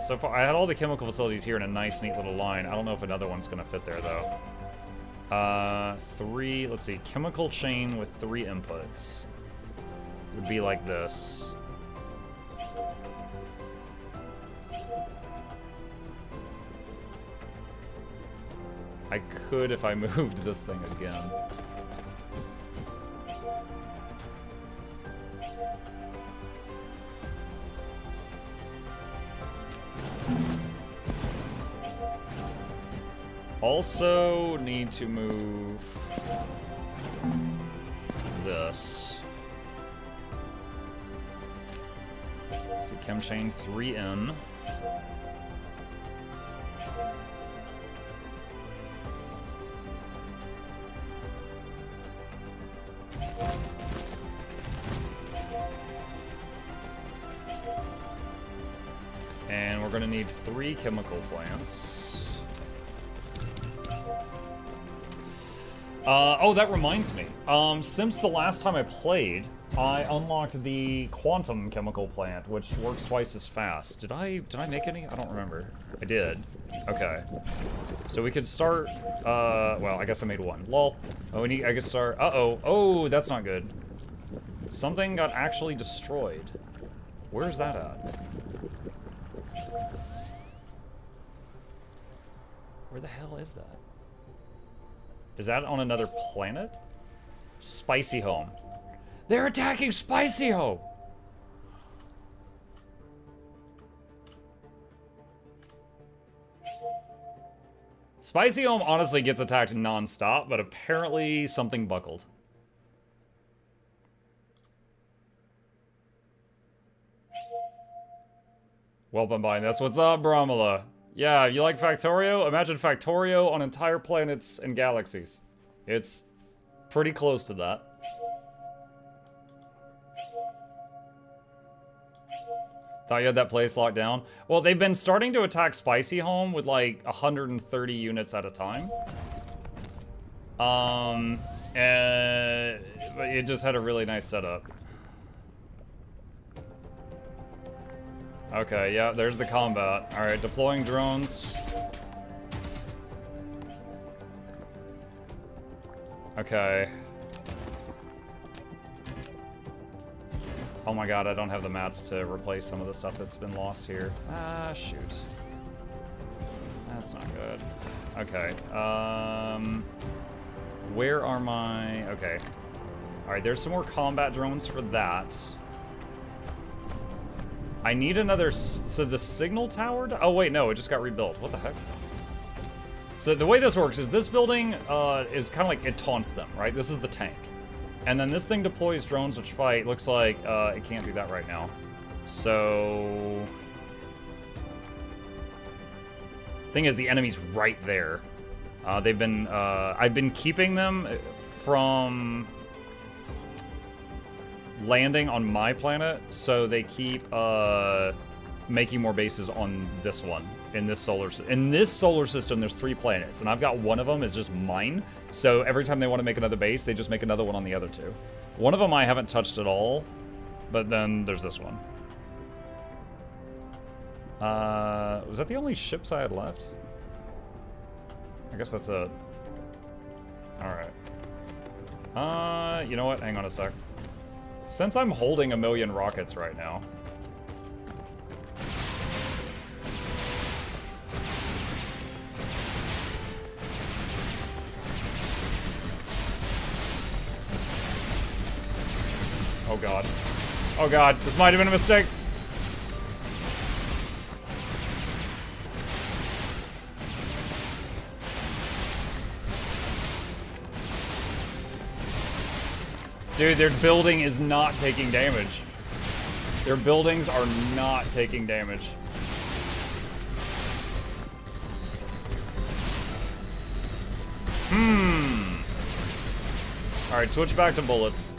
So far, I had all the chemical facilities here in a nice, neat little line. I don't know if another one's gonna fit there, though. 3, let's see, chemical chain with 3 inputs. Would be like this. I could if I moved this thing again. Also need to move this. So chem chain 3 in. And we're gonna need 3 chemical plants. Oh, that reminds me. Since the last time I played, I unlocked the quantum chemical plant, which works twice as fast. Did I make any? I don't remember. I did. Okay. So we could start, well, I guess I made 1. Lol. Oh, I could start, uh-oh. Oh, that's not good. Something got actually destroyed. Where's that at? Where the hell is that? Is that on another planet? Spicy Home. They're attacking Spicy Home! Spicy Home honestly gets attacked non-stop, but apparently something buckled. Welcome by. That's what's up, Brahmala. Yeah, you like Factorio? Imagine Factorio on entire planets and galaxies. It's pretty close to that. Thought you had that place locked down? Well, they've been starting to attack Spicy Home with like 130 units at a time. But it just had a really nice setup. Okay, yeah, there's the combat. Alright, deploying drones. Okay. Oh my god, I don't have the mats to replace some of the stuff that's been lost here. Ah, shoot. That's not good. Okay, where are my... Okay. Alright, there's some more combat drones for that. I need another... So the signal tower... Oh, wait, no. It just got rebuilt. What the heck? So the way this works is this building is kind of like it taunts them, right? This is the tank. And then this thing deploys drones which fight. Looks like it can't do that right now. So... Thing is, the enemy's right there. They've been... I've been keeping them from... landing on my planet, so they keep making more bases on this one in this solar system. There's 3 planets, and I've got one of them is just mine. So every time they want to make another base, they just make another one on the other 2. One of them I haven't touched at all, but then there's this one. Was that the only ships I had left? I guess that's it. All right. You know what? Hang on a sec. Since I'm holding 1,000,000 rockets right now. Oh god. Oh god, this might have been a mistake. Dude, their building is not taking damage. Their buildings are not taking damage. Alright, switch back to bullets.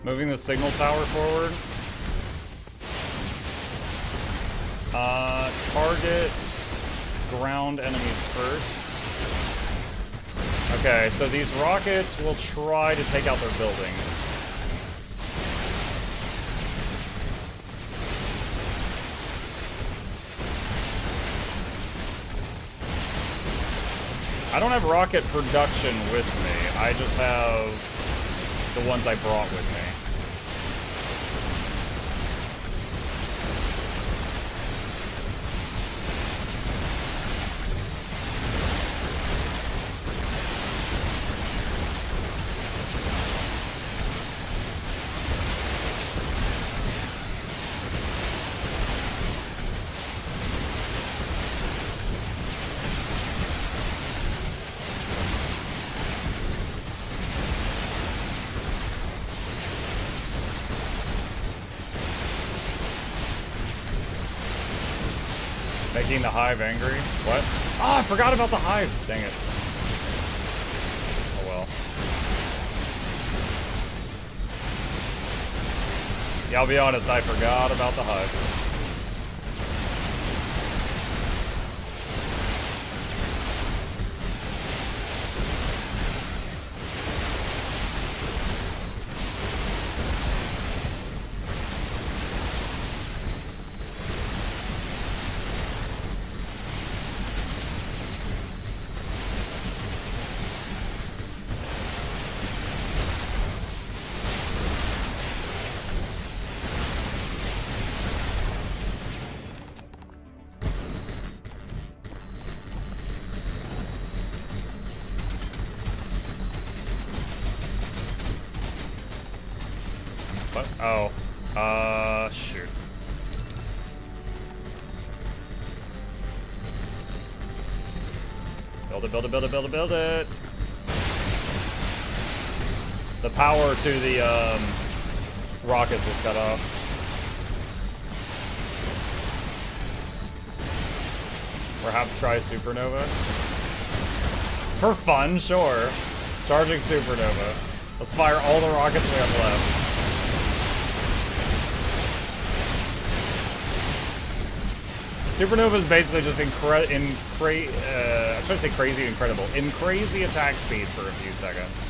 Moving the signal tower forward. Target ground enemies first. Okay, so these rockets will try to take out their buildings. I don't have rocket production with me. I just have the ones I brought with me. Making the hive angry? What? Oh, I forgot about the hive. Dang it. Oh well. Yeah, I'll be honest, I forgot about the hive. What? Oh. Shoot. Build it, build it, build it, build it, build it! The power to the, rockets was cut off. Perhaps try supernova? For fun, sure. Charging supernova. Let's fire all the rockets we have left. Supernova is basically just I'm trying to say crazy incredible. In crazy attack speed for a few seconds.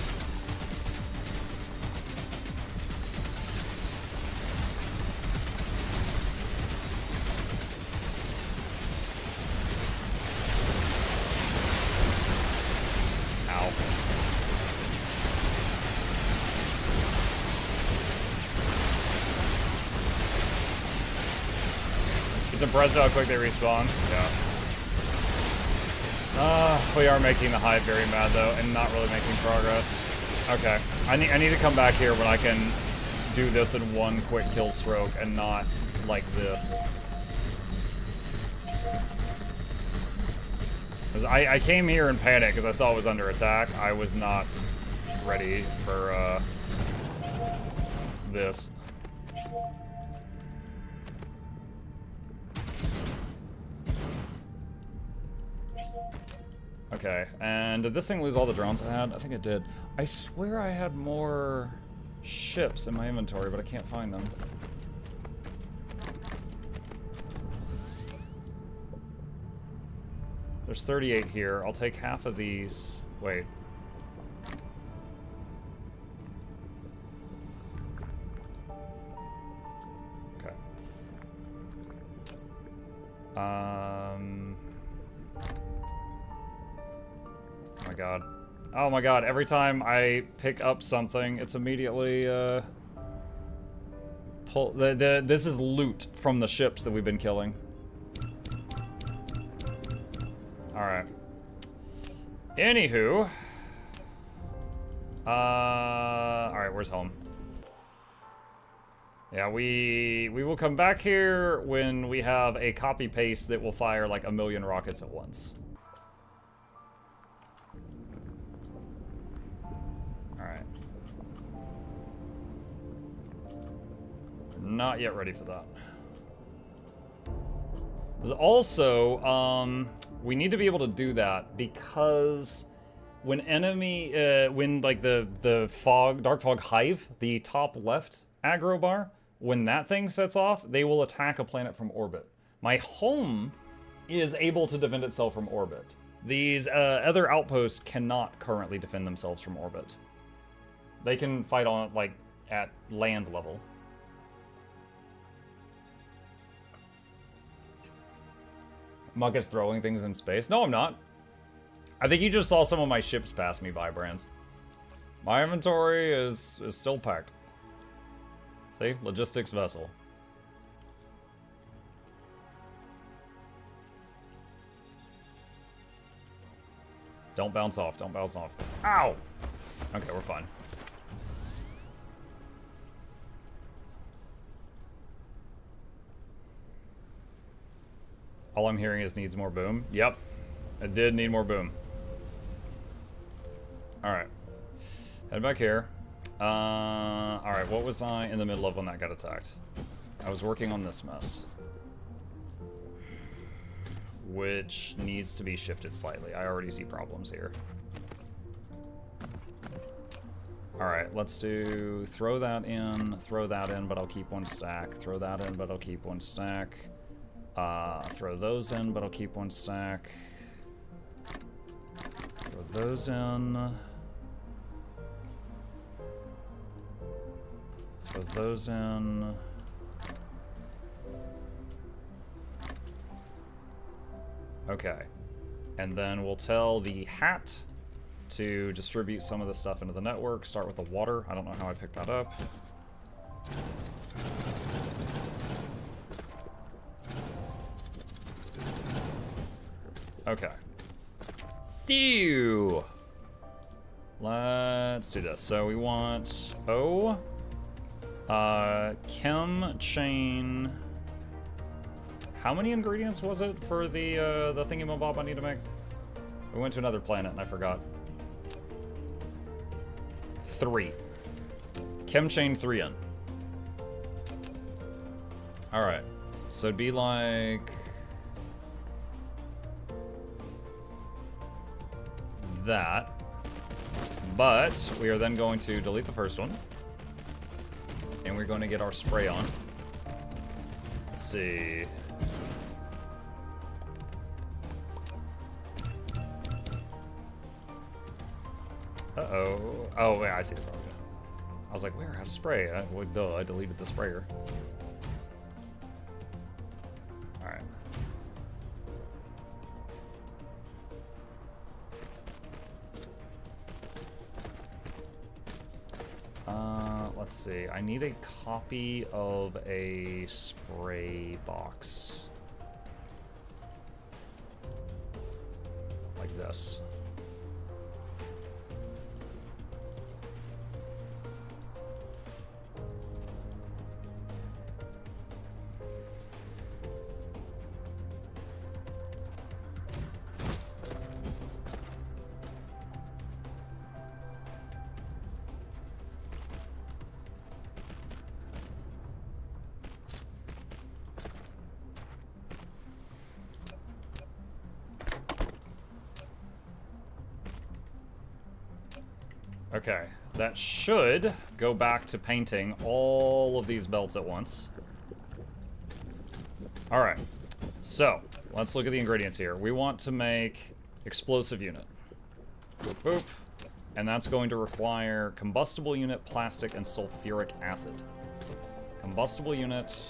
It's impressive how quick they respawn. Yeah. We are making the Hive very mad though, and not really making progress. Okay, I need to come back here when I can do this in one quick kill stroke and not like this. 'Cause I came here in panic because I saw it was under attack. I was not ready for this. Okay, and did this thing lose all the drones I had? I think it did. I swear I had more ships in my inventory, but I can't find them. There's 38 here. I'll take half of these. Wait. Okay. Oh my god. Oh my god, every time I pick up something, it's immediately, this is loot from the ships that we've been killing. Alright. Anywho. Alright, where's home? Yeah, we will come back here when we have a copy paste that will fire like 1,000,000 rockets at once. Alright. Not yet ready for that. There's also, we need to be able to do that because when when like the dark fog hive, the top left aggro bar, when that thing sets off, they will attack a planet from orbit. My home is able to defend itself from orbit. These other outposts cannot currently defend themselves from orbit. They can fight on like at land level. Muck is throwing things in space. No, I'm not. I think you just saw some of my ships pass me by, Brands. My inventory is still packed. See? Logistics vessel. Don't bounce off. Don't bounce off. Ow! Okay, we're fine. All I'm hearing is needs more boom. Yep. It did need more boom. Alright. Head back here. Alright, what was I in the middle of when that got attacked? I was working on this mess. Which needs to be shifted slightly. I already see problems here. Alright, let's do throw that in, but I'll keep one stack. Throw that in, but I'll keep one stack. Throw those in, but I'll keep one stack. Throw those in. Throw those in. Okay. And then we'll tell the hat to distribute some of the stuff into the network. Start with the water. I don't know how I picked that up. Okay. Phew. Let's do this. So we want chem chain. How many ingredients was it for the thingy-mabob I need to make? We went to another planet and I forgot. 3. Chem chain 3 in. Alright. So it'd be like that. But we are then going to delete the first one. And we're going to get our spray on. Let's see. Uh-oh. Oh, yeah, I see the problem. I was like, where? How to spray? Well, duh, I deleted the sprayer. Alright. Let's see. I need a copy of a spray box. Like this. Okay, that should go back to painting all of these belts at once. All right, so let's look at the ingredients here. We want to make explosive unit. Boop, boop. And that's going to require combustible unit, plastic, and sulfuric acid. Combustible unit,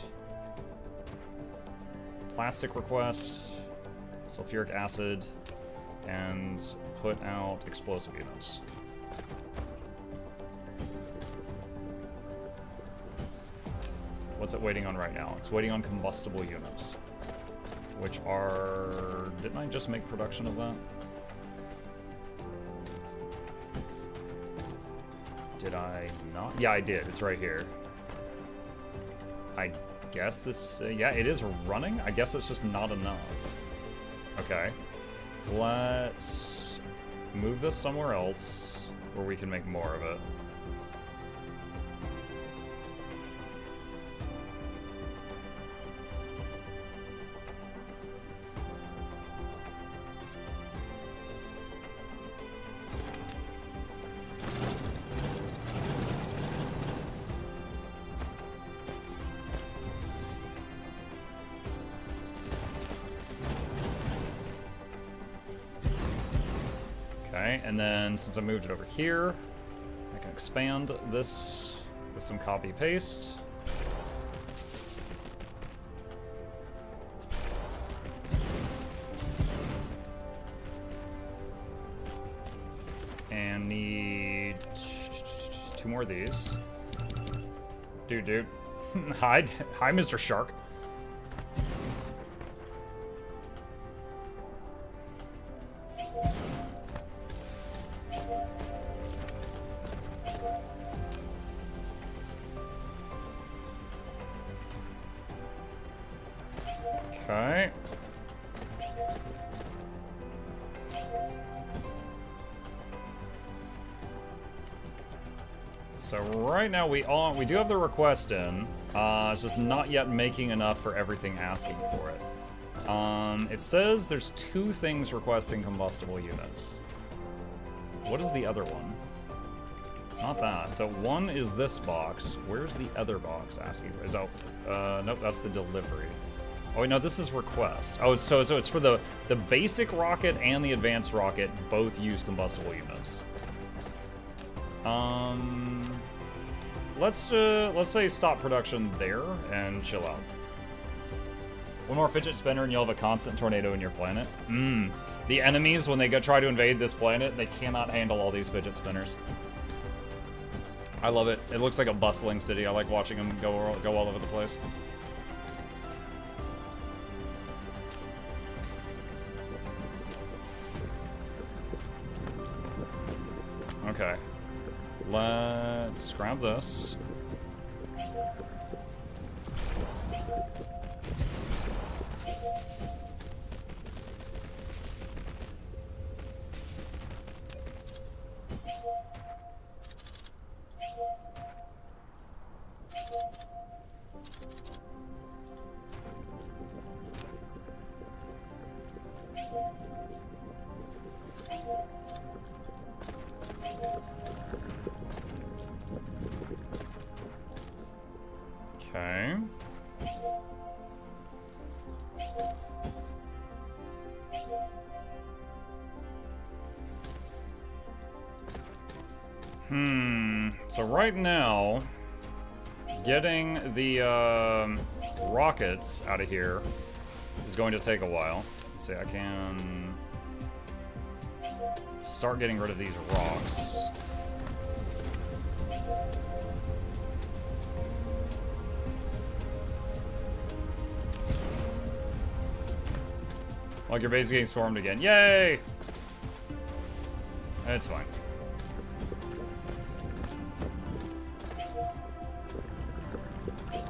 plastic request, sulfuric acid, and put out explosive units. What's it waiting on right now? It's waiting on combustible units, which are... Didn't I just make production of that? Did I not? Yeah, I did. It's right here. I guess this... yeah, it is running. I guess it's just not enough. Okay. Let's move this somewhere else where we can make more of it. And then since I moved it over here, I can expand this with some copy paste. And need 2 more of these. Dude. Hi, Mr. Shark. Okay. So right now we do have the request in. It's just not yet making enough for everything asking for it. It says there's 2 things requesting combustible units. What is the other one? It's not that. So one is this box. Where's the other box asking for? Is nope, that's the delivery. Oh wait, no, this is request. Oh, so it's for the basic rocket and the advanced rocket both use combustible units. Let's say stop production there and chill out. One more fidget spinner and you'll have a constant tornado in your planet. The enemies, when they try to invade this planet, they cannot handle all these fidget spinners. I love it. It looks like a bustling city. I like watching them go all over the place. Okay, let's grab this. So right now, getting the rockets out of here is going to take a while. Let's see, I can start getting rid of these rocks. Like your base is getting stormed again. Yay! It's fine.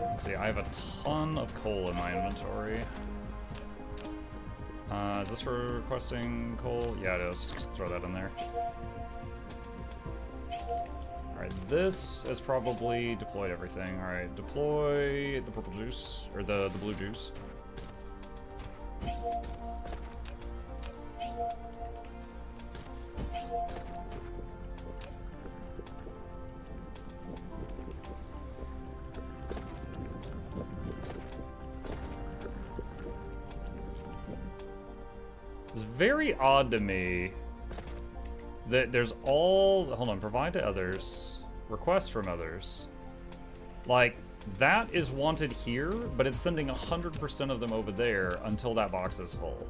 Let's see, I have a ton of coal in my inventory. Is this for requesting coal? Yeah, it is. Just throw that in there. Alright, this is probably deployed everything. Alright, deploy the purple juice, or the blue juice. It's very odd to me that there's all, hold on, provide to others, request from others. Like, that is wanted here, but it's sending 100% of them over there until that box is full.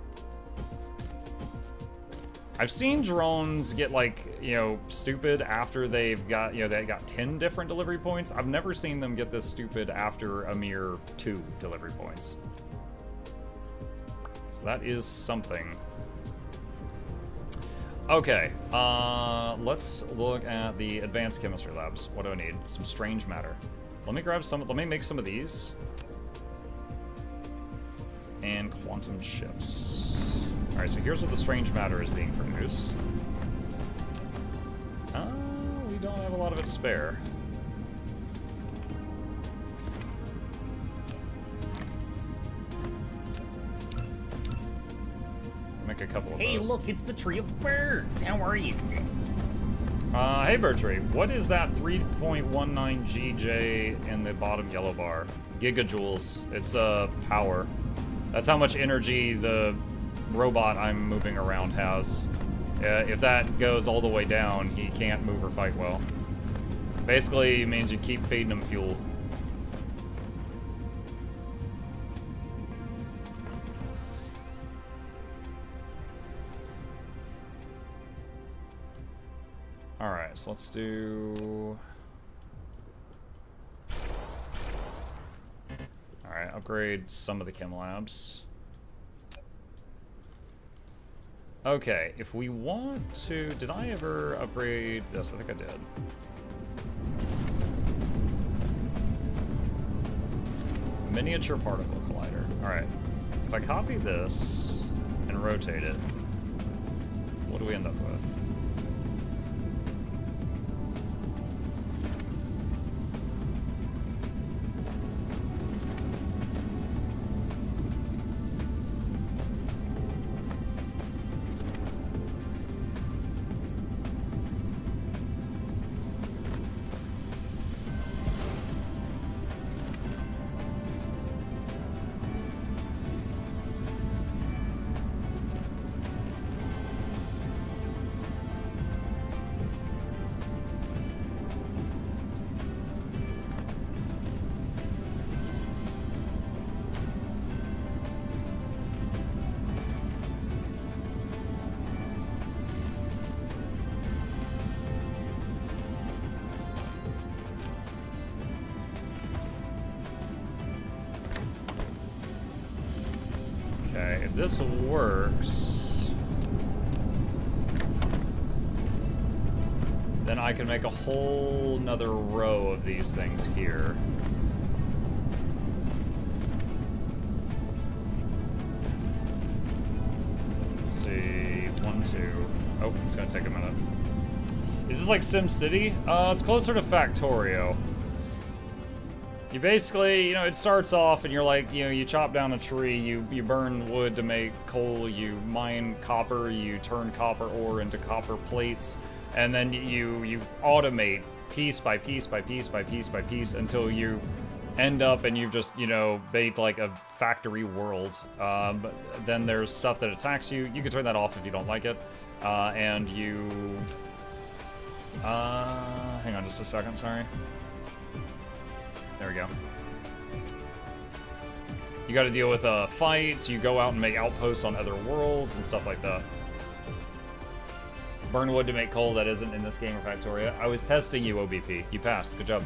I've seen drones get, like, you know, stupid after they've got, you know, they got 10 different delivery points. I've never seen them get this stupid after a mere 2 delivery points. So that is something. Okay, let's look at the advanced chemistry labs. What do I need? Some strange matter. Let me grab some, let me make some of these. And quantum chips. Alright, so here's what the strange matter is being produced. We don't have a lot of it to spare. Make a couple of those. Hey, look, it's the Tree of Birds. How are you today? Hey Bertree, what is that 3.19 GJ in the bottom yellow bar? Gigajoules. It's power. That's how much energy the robot I'm moving around has. If that goes all the way down, he can't move or fight well. Basically, it means you keep feeding him fuel. Alright, so let's do... Alright, upgrade some of the chem labs. Okay, if we want to... Did I ever upgrade this? I think I did. Miniature particle collider. Alright, if I copy this and rotate it, what do we end up with? If this works, then I can make a whole nother row of these things here. Let's see, 1, 2. Oh, it's gonna take a minute. Is this like SimCity? It's closer to Factorio. You basically, you know, it starts off and you're like, you know, you chop down a tree, you burn wood to make coal, you mine copper, you turn copper ore into copper plates, and then you automate piece by piece by piece by piece by piece until you end up and you've just, you know, made like a factory world. But then there's stuff that attacks you. You can turn that off if you don't like it. And you Hang on just a second, sorry. There we go. You gotta deal with fights, you go out and make outposts on other worlds and stuff like that. Burn wood to make coal that isn't in this game or Factoria. I was testing you, OBP. You passed. Good job.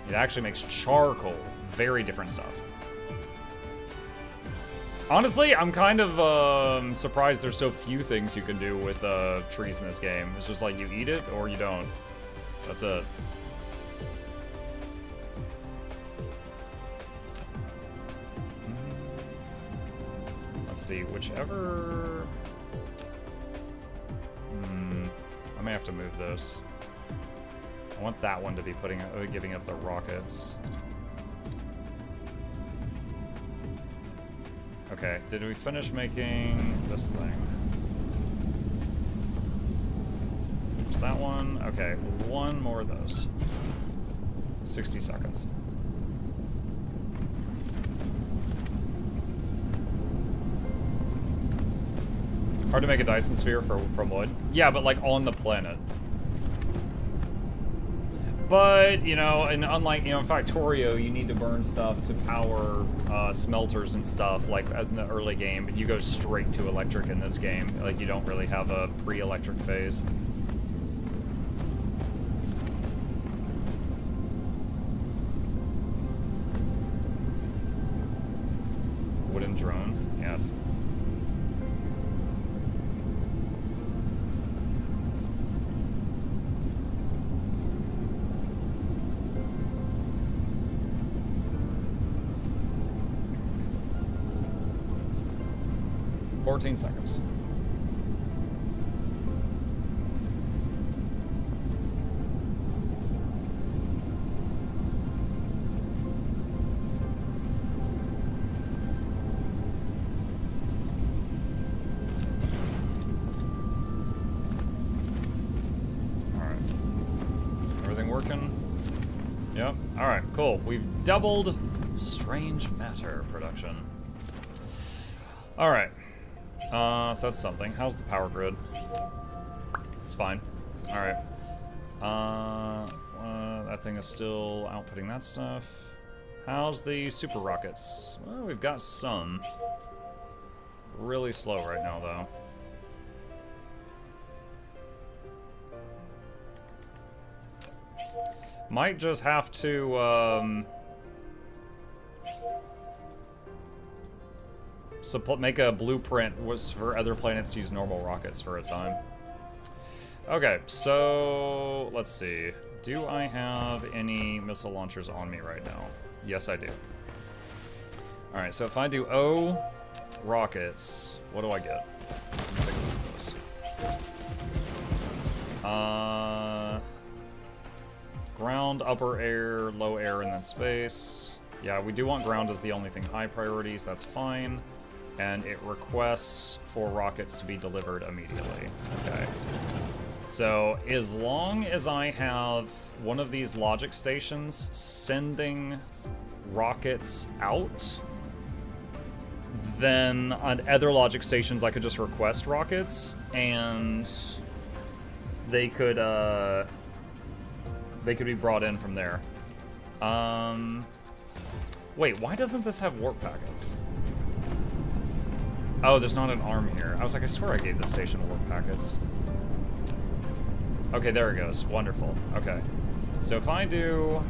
It actually makes charcoal. Very different stuff. Honestly, I'm kind of surprised there's so few things you can do with trees in this game. It's just like you eat it or you don't. That's it. Let's see, whichever... I may have to move this. I want that one to be giving up the rockets. Okay, did we finish making this thing? Is that one? Okay, one more of those. 60 seconds. Hard to make a Dyson sphere from wood. Yeah, but like on the planet. But, you know, and unlike, you know, in Factorio, you need to burn stuff to power smelters and stuff, like in the early game, but you go straight to electric in this game. Like, you don't really have a pre-electric phase. Wooden drones? Yes. Seconds. Alright. Everything working? Yep. Alright, cool. We've doubled strange matter production. Alright. So that's something. How's the power grid? It's fine. Alright. That thing is still outputting that stuff. How's the super rockets? Well, we've got some. Really slow right now, though. Might just have to, make a blueprint for other planets to use normal rockets for a time. Okay, so let's see. Do I have any missile launchers on me right now? Yes, I do. Alright, so if I do O rockets, what do I get? Let me take a look at this. Ground, upper air, low air, and then space. Yeah, we do want ground as the only thing high priorities. That's fine. And it requests for rockets to be delivered immediately. Okay. So, as long as I have one of these logic stations sending rockets out, then on other logic stations I could just request rockets, and they could be brought in from there. Wait, why doesn't this have warp packets? Oh, there's not an arm here. I was like, I swear I gave this station warp packets. Okay, there it goes. Wonderful. Okay. So if I do...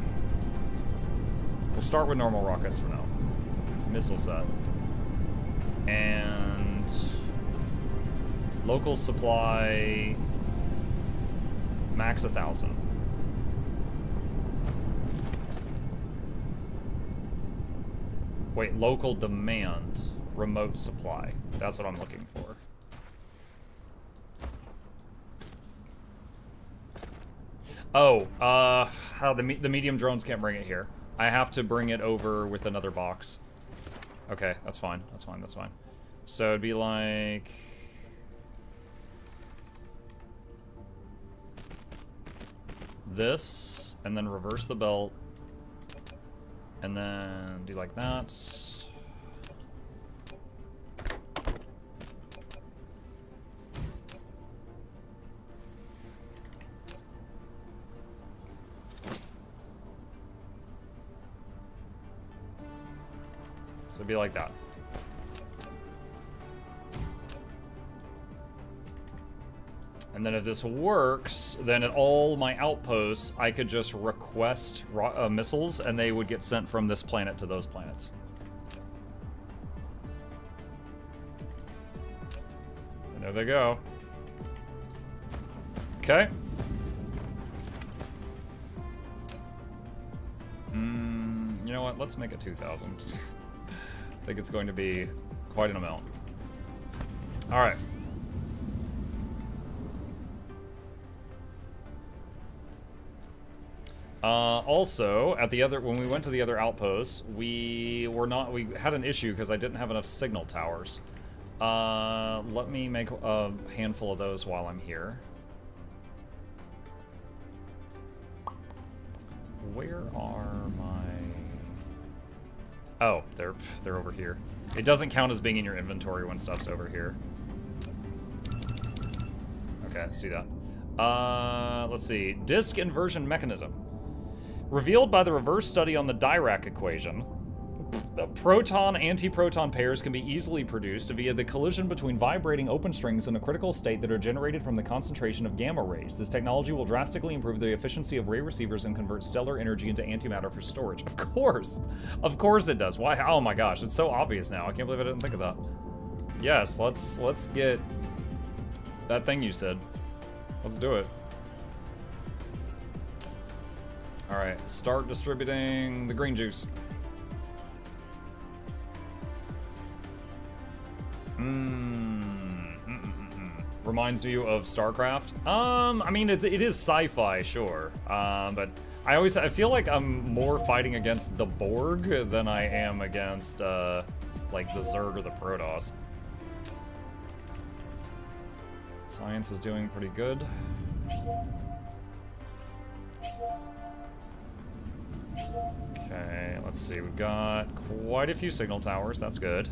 We'll start with normal rockets for now. Missile set. And... Local supply... Max 1,000. Wait, local demand. Remote supply. That's what I'm looking for. Oh, how the medium drones can't bring it here. I have to bring it over with another box. Okay, that's fine. That's fine. That's fine. So it'd be like... this, and then reverse the belt, and then do like that. So it'd be like that. And then if this works, then at all my outposts, I could just request missiles, and they would get sent from this planet to those planets. And there they go. Okay. You know what? Let's make it 2,000. I think it's going to be quite an amount. All right. Also, at the other, when we went to the other outposts, we had an issue because I didn't have enough signal towers. Let me make a handful of those while I'm here. Where are my... Oh, they're over here. It doesn't count as being in your inventory when stuff's over here. Okay, let's do that. Let's see. Disk inversion mechanism. Revealed by the reverse study on the Dirac equation, the proton-antiproton pairs can be easily produced via the collision between vibrating open strings in a critical state that are generated from the concentration of gamma rays. This technology will drastically improve the efficiency of ray receivers and convert stellar energy into antimatter for storage. Of course it does. Why? Oh my gosh, it's so obvious now. I can't believe I didn't think of that. Yes, let's get that thing you said. Let's do it. All right, start distributing the green juice. Reminds you of StarCraft. I mean, it is sci-fi, sure. But I feel like I'm more fighting against the Borg than I am against like the Zerg or the Protoss. Science is doing pretty good. Okay, let's see. We've got quite a few signal towers. That's good.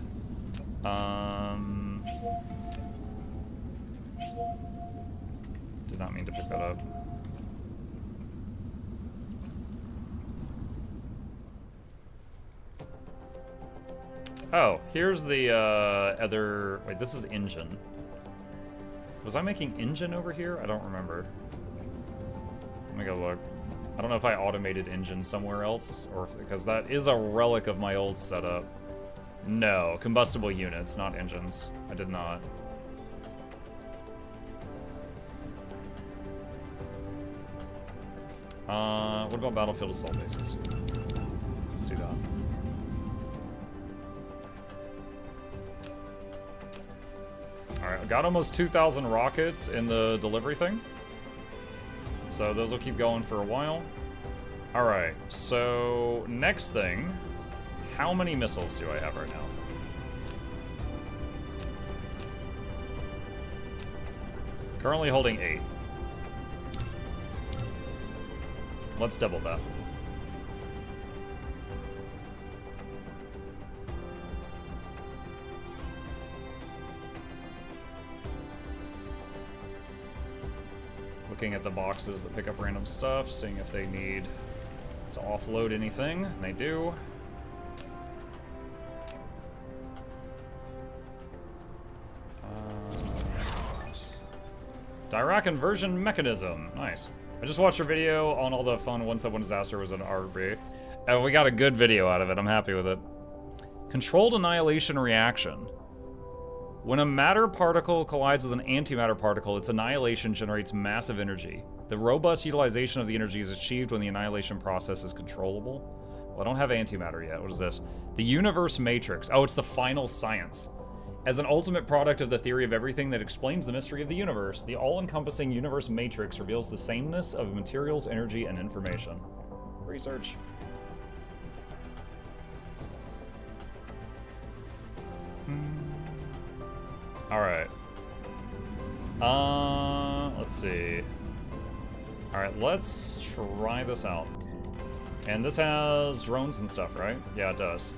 Did not mean to pick that up. Oh, here's the other... Wait, this is engine. Was I making engine over here? I don't remember. Let me go look. I don't know if I automated engine somewhere else, or because that is a relic of my old setup. No, combustible units, not engines. I did not. What about battlefield assault bases? Let's do that. Alright, I got almost 2,000 rockets in the delivery thing. So those will keep going for a while. Alright, so next thing, how many missiles do I have right now? Currently holding 8. Let's double that. Looking at the boxes that pick up random stuff, seeing if they need to offload anything. And they do. Dirac inversion mechanism. Nice. I just watched your video on all the fun 171 disaster was an RB. And we got a good video out of it. I'm happy with it. Controlled annihilation reaction. When a matter particle collides with an antimatter particle, its annihilation generates massive energy. The robust utilization of the energy is achieved when the annihilation process is controllable. Well, I don't have antimatter yet. What is this? The universe matrix. Oh, it's the final science. As an ultimate product of the theory of everything that explains the mystery of the universe, the all-encompassing universe matrix reveals the sameness of materials, energy, and information. Research. Alright. Let's see. Alright, let's try this out. And this has drones and stuff, right? Yeah, it does.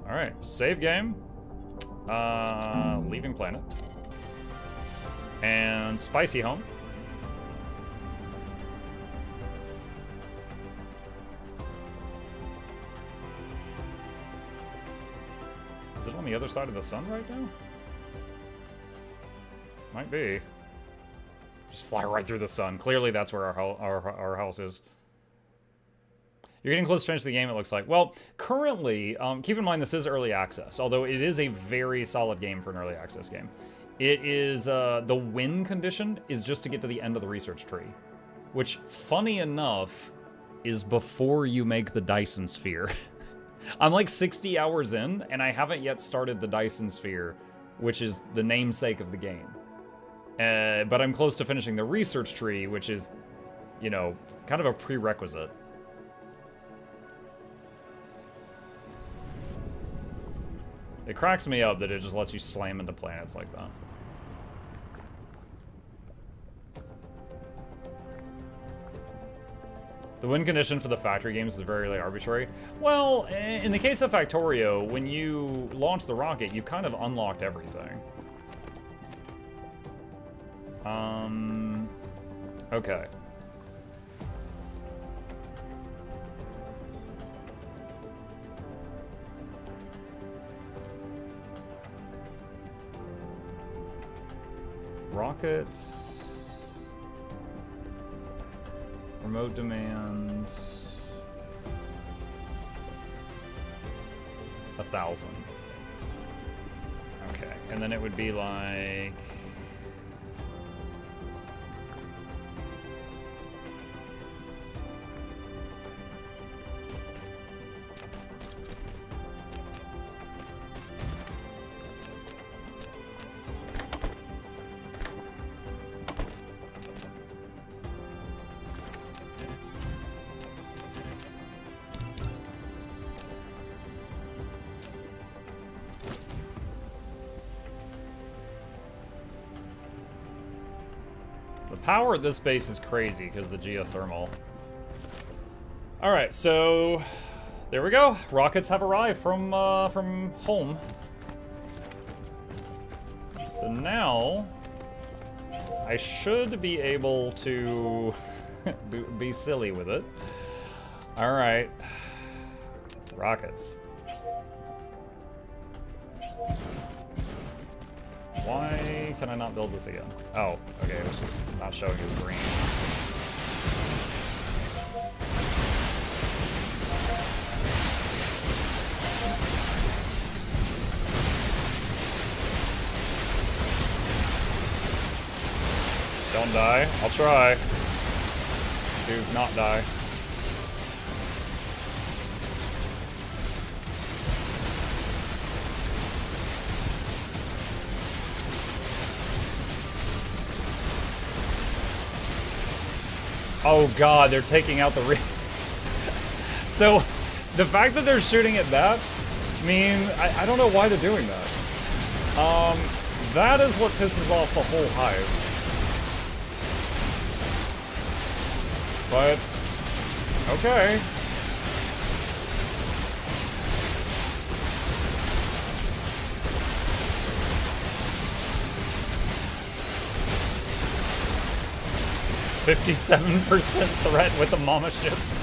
Alright, save game. Leaving planet. And spicy home. Is it on the other side of the sun right now? Might be. Just fly right through the sun. Clearly that's where our house is. You're getting close to finish the game, it looks like. Well, currently, keep in mind this is early access, although it is a very solid game for an early access game. It is, the win condition is just to get to the end of the research tree, which, funny enough, is before you make the Dyson sphere. I'm like 60 hours in, and I haven't yet started the Dyson sphere, which is the namesake of the game. But I'm close to finishing the research tree, which is, you know, kind of a prerequisite. It cracks me up that it just lets you slam into planets like that. The win condition for the factory games is very arbitrary. Well, in the case of Factorio, when you launch the rocket, you've kind of unlocked everything. Okay. Rockets. Remote demand. 1,000. Okay, and then it would be like... Power at this base is crazy because the geothermal. All right, so there we go. Rockets have arrived from home. So now I should be able to be silly with it. All right, rockets. Why can I not build this again? Oh, okay, it was just not showing as green. Don't die. I'll try to not die. Oh god, they're taking out the So, the fact that they're shooting at that, I don't know why they're doing that. That is what pisses off the whole hive. But, okay. %57% threat with the mama ships.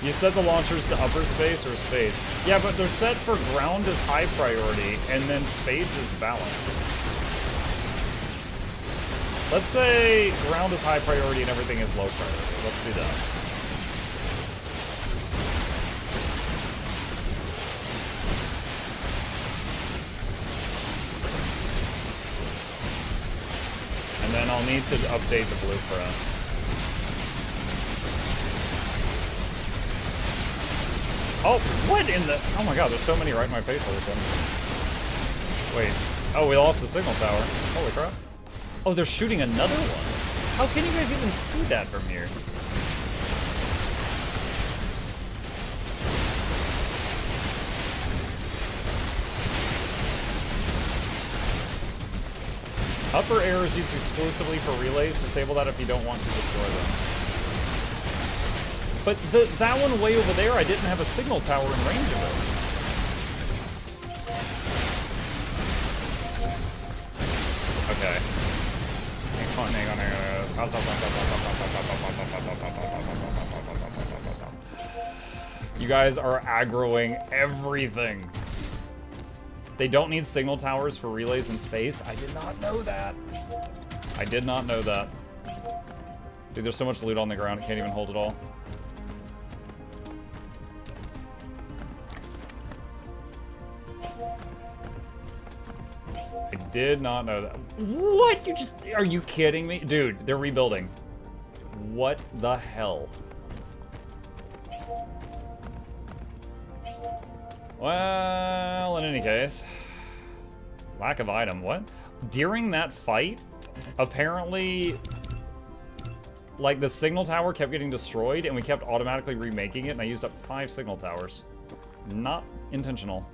You set the launchers to upper space or space. Yeah, but they're set for ground as high priority, and then space is balanced. Let's say ground is high priority and everything is low priority. Let's do that. And then I'll need to update the blueprint. Oh, what in the... Oh my god, there's so many right in my face all of a sudden. Wait. Oh, we lost the signal tower. Holy crap. Oh, they're shooting another one? How can you guys even see that from here? Upper air is used exclusively for relays. Disable that if you don't want to destroy them. But that one way over there, I didn't have a signal tower in range of it. Okay. Hang on. You guys are aggroing everything. They don't need signal towers for relays in space. I did not know that. I did not know that. Dude, there's so much loot on the ground, I can't even hold it all. I did not know that. What? You just... Are you kidding me? Dude, they're rebuilding. What the hell? Well, in any case... Lack of item, what? During that fight, apparently... Like, the signal tower kept getting destroyed, and we kept automatically remaking it, and I used up 5 signal towers. Not intentional.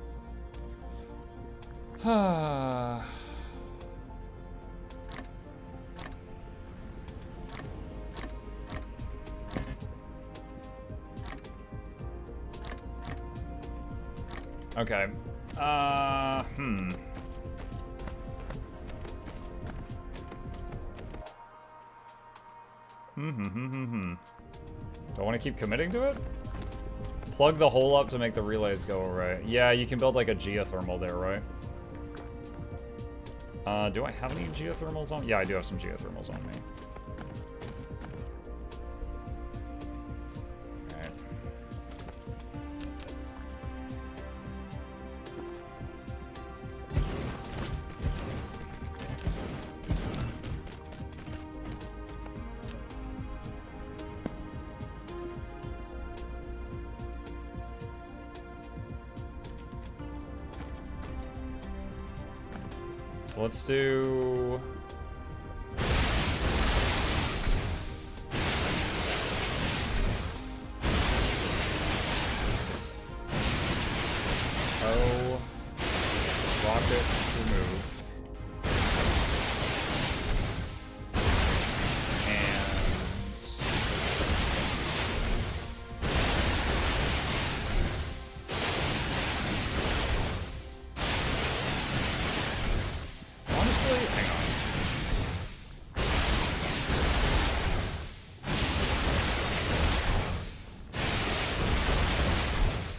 Okay. Do I want to keep committing to it? Plug the hole up to make the relays go right. Yeah, you can build like a geothermal there, right? Do I have any geothermals on? Yeah, I do have some geothermals on me. Alright. So let's do... Oh, rockets remove. Honestly, hang on.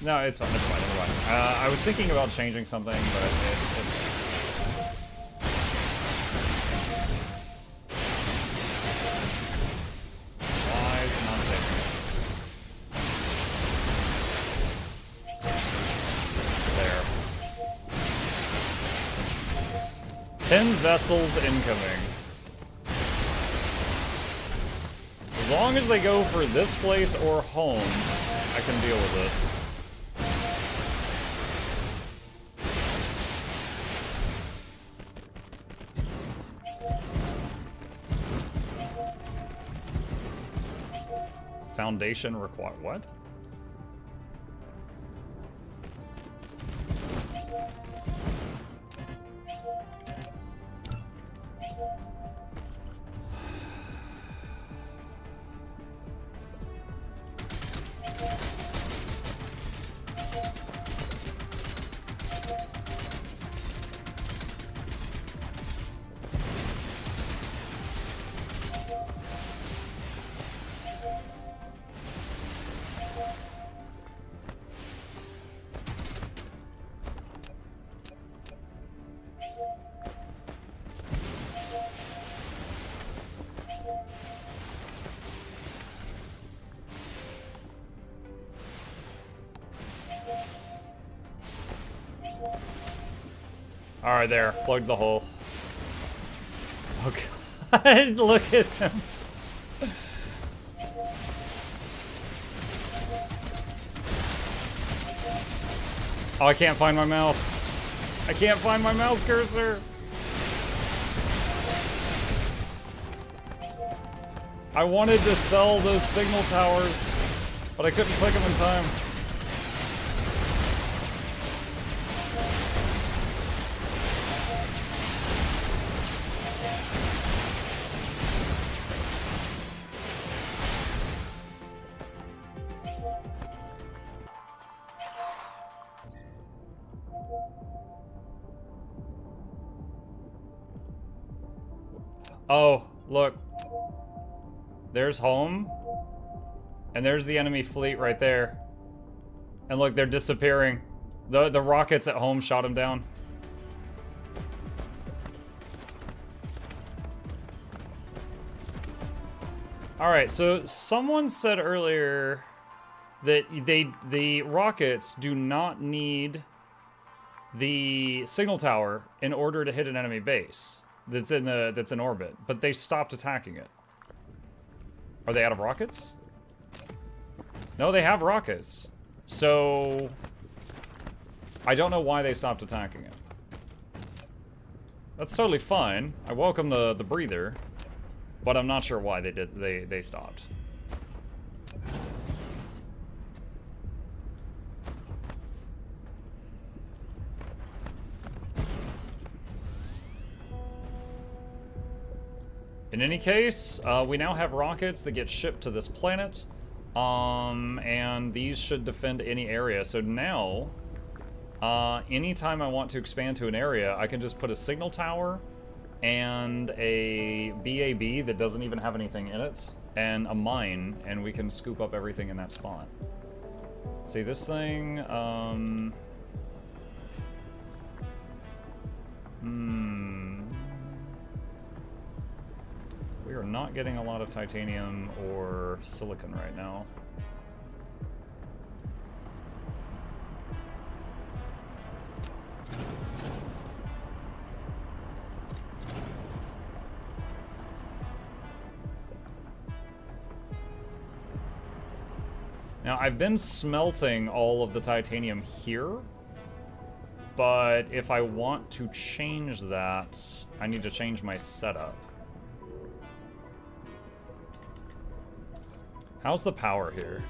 No, it's fine, it's fine, never mind. I was thinking about changing something, but why is it not saving it? There. 10 vessels incoming. As long as they go for this place or home, I can deal with it. Foundation require what? Alright, there. Plugged the hole. Oh god, look at them. Oh, I can't find my mouse. I can't find my mouse cursor. I wanted to sell those signal towers, but I couldn't click them in time. Oh, look. There's home. And there's the enemy fleet right there. And look, they're disappearing. The rockets at home shot him down. Alright, so someone said earlier that the rockets do not need the signal tower in order to hit an enemy base that's in orbit, but they stopped attacking it. Are they out of rockets? No, they have rockets. So I don't know why they stopped attacking it. That's totally fine. I welcome the breather, but I'm not sure why they stopped. In any case, we now have rockets that get shipped to this planet, and these should defend any area. So now, anytime I want to expand to an area, I can just put a signal tower and a BAB that doesn't even have anything in it, and a mine, and we can scoop up everything in that spot. See, this thing, we are not getting a lot of titanium or silicon right now. Now, I've been smelting all of the titanium here, but if I want to change that, I need to change my setup. How's the power here?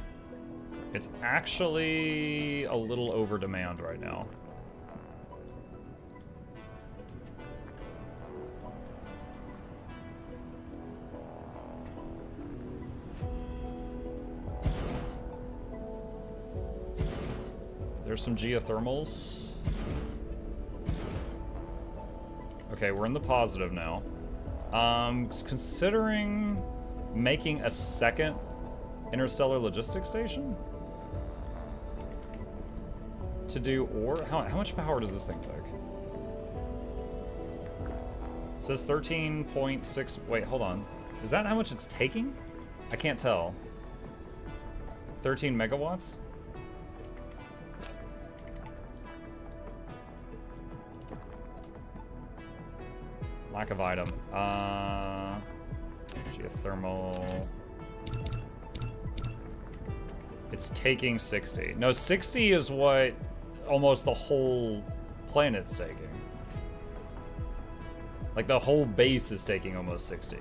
It's actually a little over demand right now. There's some geothermals. Okay, we're in the positive now. Considering making a second interstellar logistics station to do ore. How much power does this thing take? It says 13.6. Wait, hold on. Is that how much it's taking? I can't tell. 13 megawatts? Lack of item. Geothermal. It's taking 60. No, 60 is what almost the whole planet's taking. Like, the whole base is taking almost 60.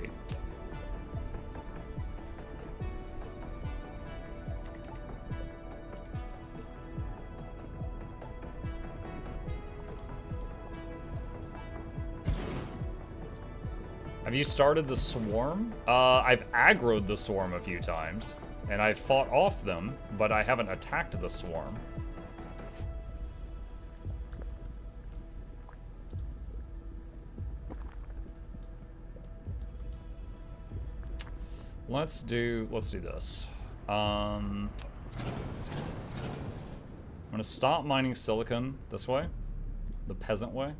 Have you started the swarm? I've aggroed the swarm a few times, and I've fought off them, but I haven't attacked the swarm. Let's do this. I'm gonna stop mining silicon this way, the peasant way.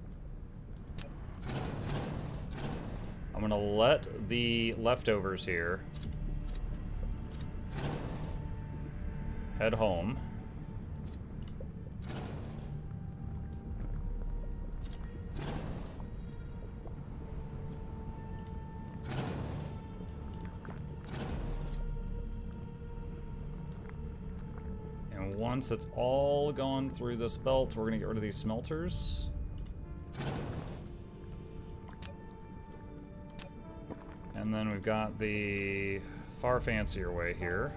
I'm gonna let the leftovers here head home. And once it's all gone through this belt, we're gonna get rid of these smelters. And then we've got the far fancier way here.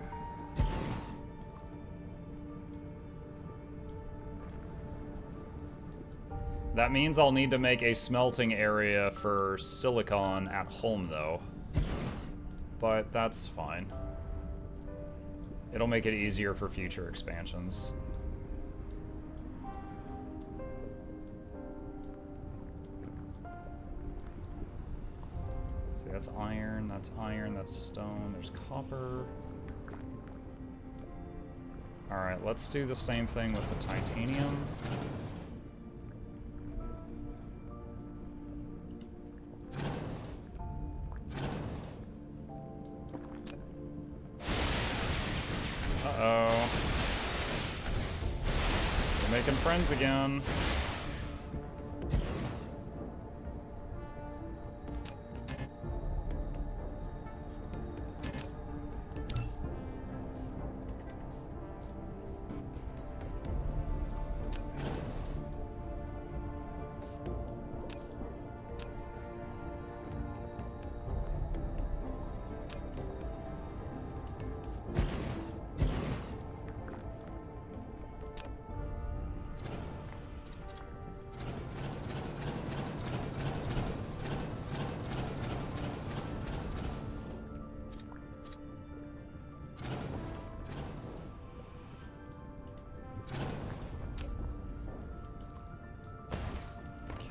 That means I'll need to make a smelting area for silicon at home, though. But that's fine. It'll make it easier for future expansions. See, that's iron, that's stone, there's copper. Alright, let's do the same thing with the titanium. Uh-oh. We're making friends again.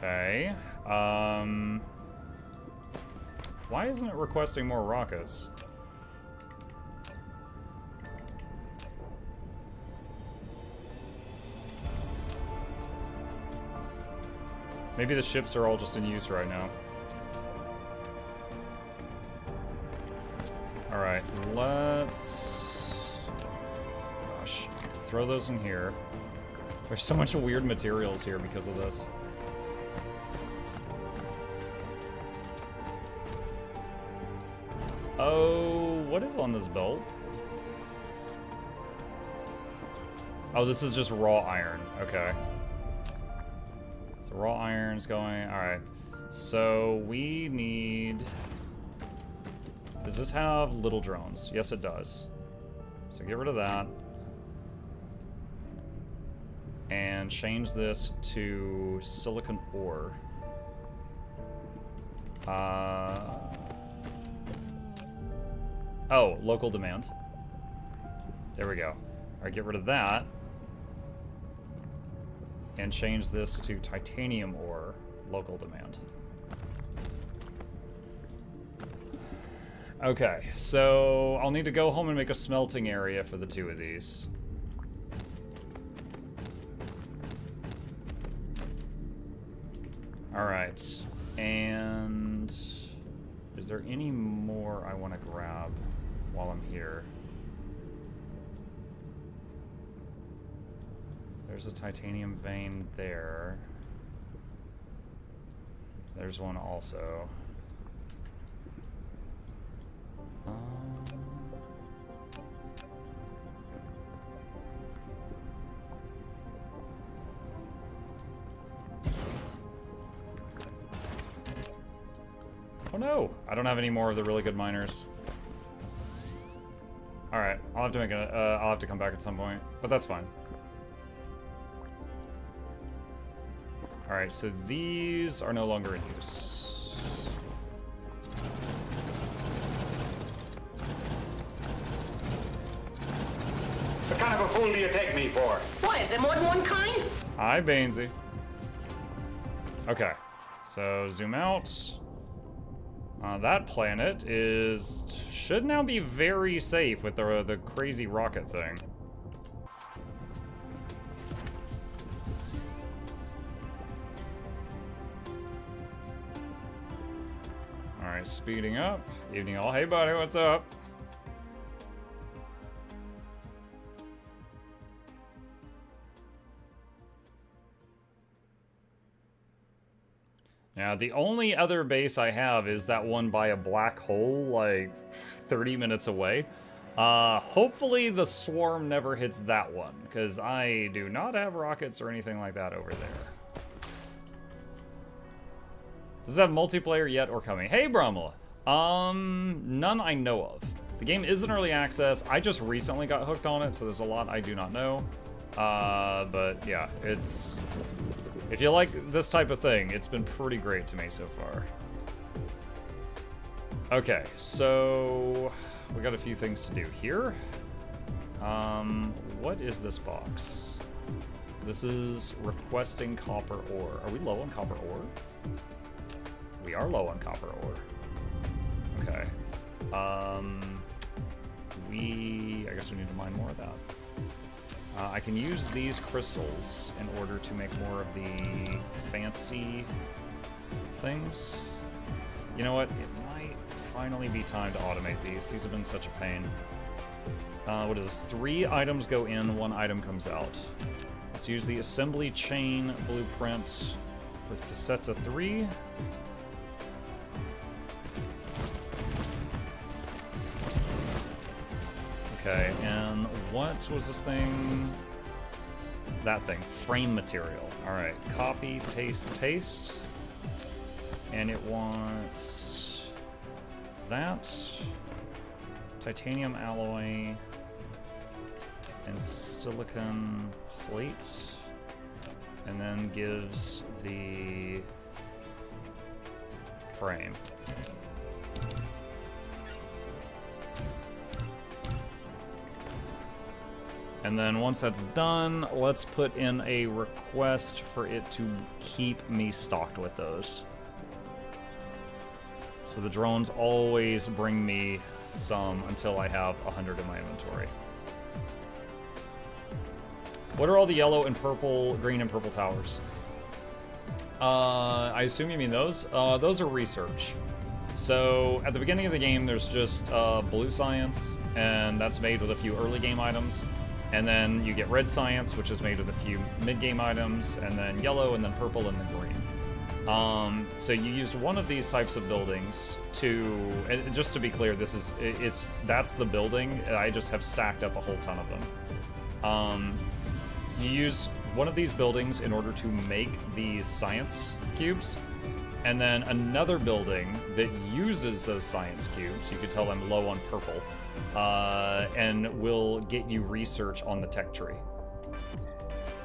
Okay. Why isn't it requesting more rockets? Maybe the ships are all just in use right now. Alright, let's... Gosh. Throw those in here. There's so much weird materials here because of this. Oh, what is on this belt? Oh, this is just raw iron. Okay. So raw iron's going. Alright. So we need... Does this have little drones? Yes, it does. So get rid of that. And change this to silicon ore. Oh, local demand. There we go. All right, get rid of that. And change this to titanium ore, local demand. Okay, so I'll need to go home and make a smelting area for the two of these. All right, and is there any more I want to grab while I'm here? There's a titanium vein there. There's one also. Oh no! I don't have any more of the really good miners. All right, I'll have to make a. I'll have to come back at some point, but that's fine. All right, so these are no longer in use. What kind of a fool do you take me for? Why, is there more than one kind? Hi, Bainsy. Okay, so zoom out. That planet should now be very safe with the crazy rocket thing. All right, speeding up. Evening all. Hey, buddy, what's up? Now, the only other base I have is that one by a black hole, like 30 minutes away. Hopefully the swarm never hits that one, because I do not have rockets or anything like that over there. Does it have multiplayer yet or coming? Hey, Brummel. None I know of. The game is in early access. I just recently got hooked on it, so there's a lot I do not know. But yeah, it's... If you like this type of thing, it's been pretty great to me so far. Okay, so we got a few things to do here. What is this box? This is requesting copper ore. Are we low on copper ore? We are low on copper ore. Okay. I guess we need to mine more of that. I can use these crystals in order to make more of the fancy things. You know what? It might finally be time to automate these. These have been such a pain. What is this? 3 items go in, 1 item comes out. Let's use the assembly chain blueprint for the sets of 3. Okay, and what was this thing? That thing, frame material. All right, copy, paste, paste. And it wants that, titanium alloy, and silicon plate, and then gives the frame. And then once that's done, let's put in a request for it to keep me stocked with those. So the drones always bring me some until I have 100 in my inventory. What are all the yellow and purple, green and purple towers? I assume you mean those? Those are research. So at the beginning of the game, there's just blue science, and that's made with a few early game items. And then you get red science, which is made with a few mid-game items, and then yellow, and then purple, and then green. So you used one of these types of buildings to, and just to be clear, that's the building. I just have stacked up a whole ton of them. You use one of these buildings in order to make these science cubes, and then another building that uses those science cubes, you could tell I'm low on purple, and will get you research on the tech tree.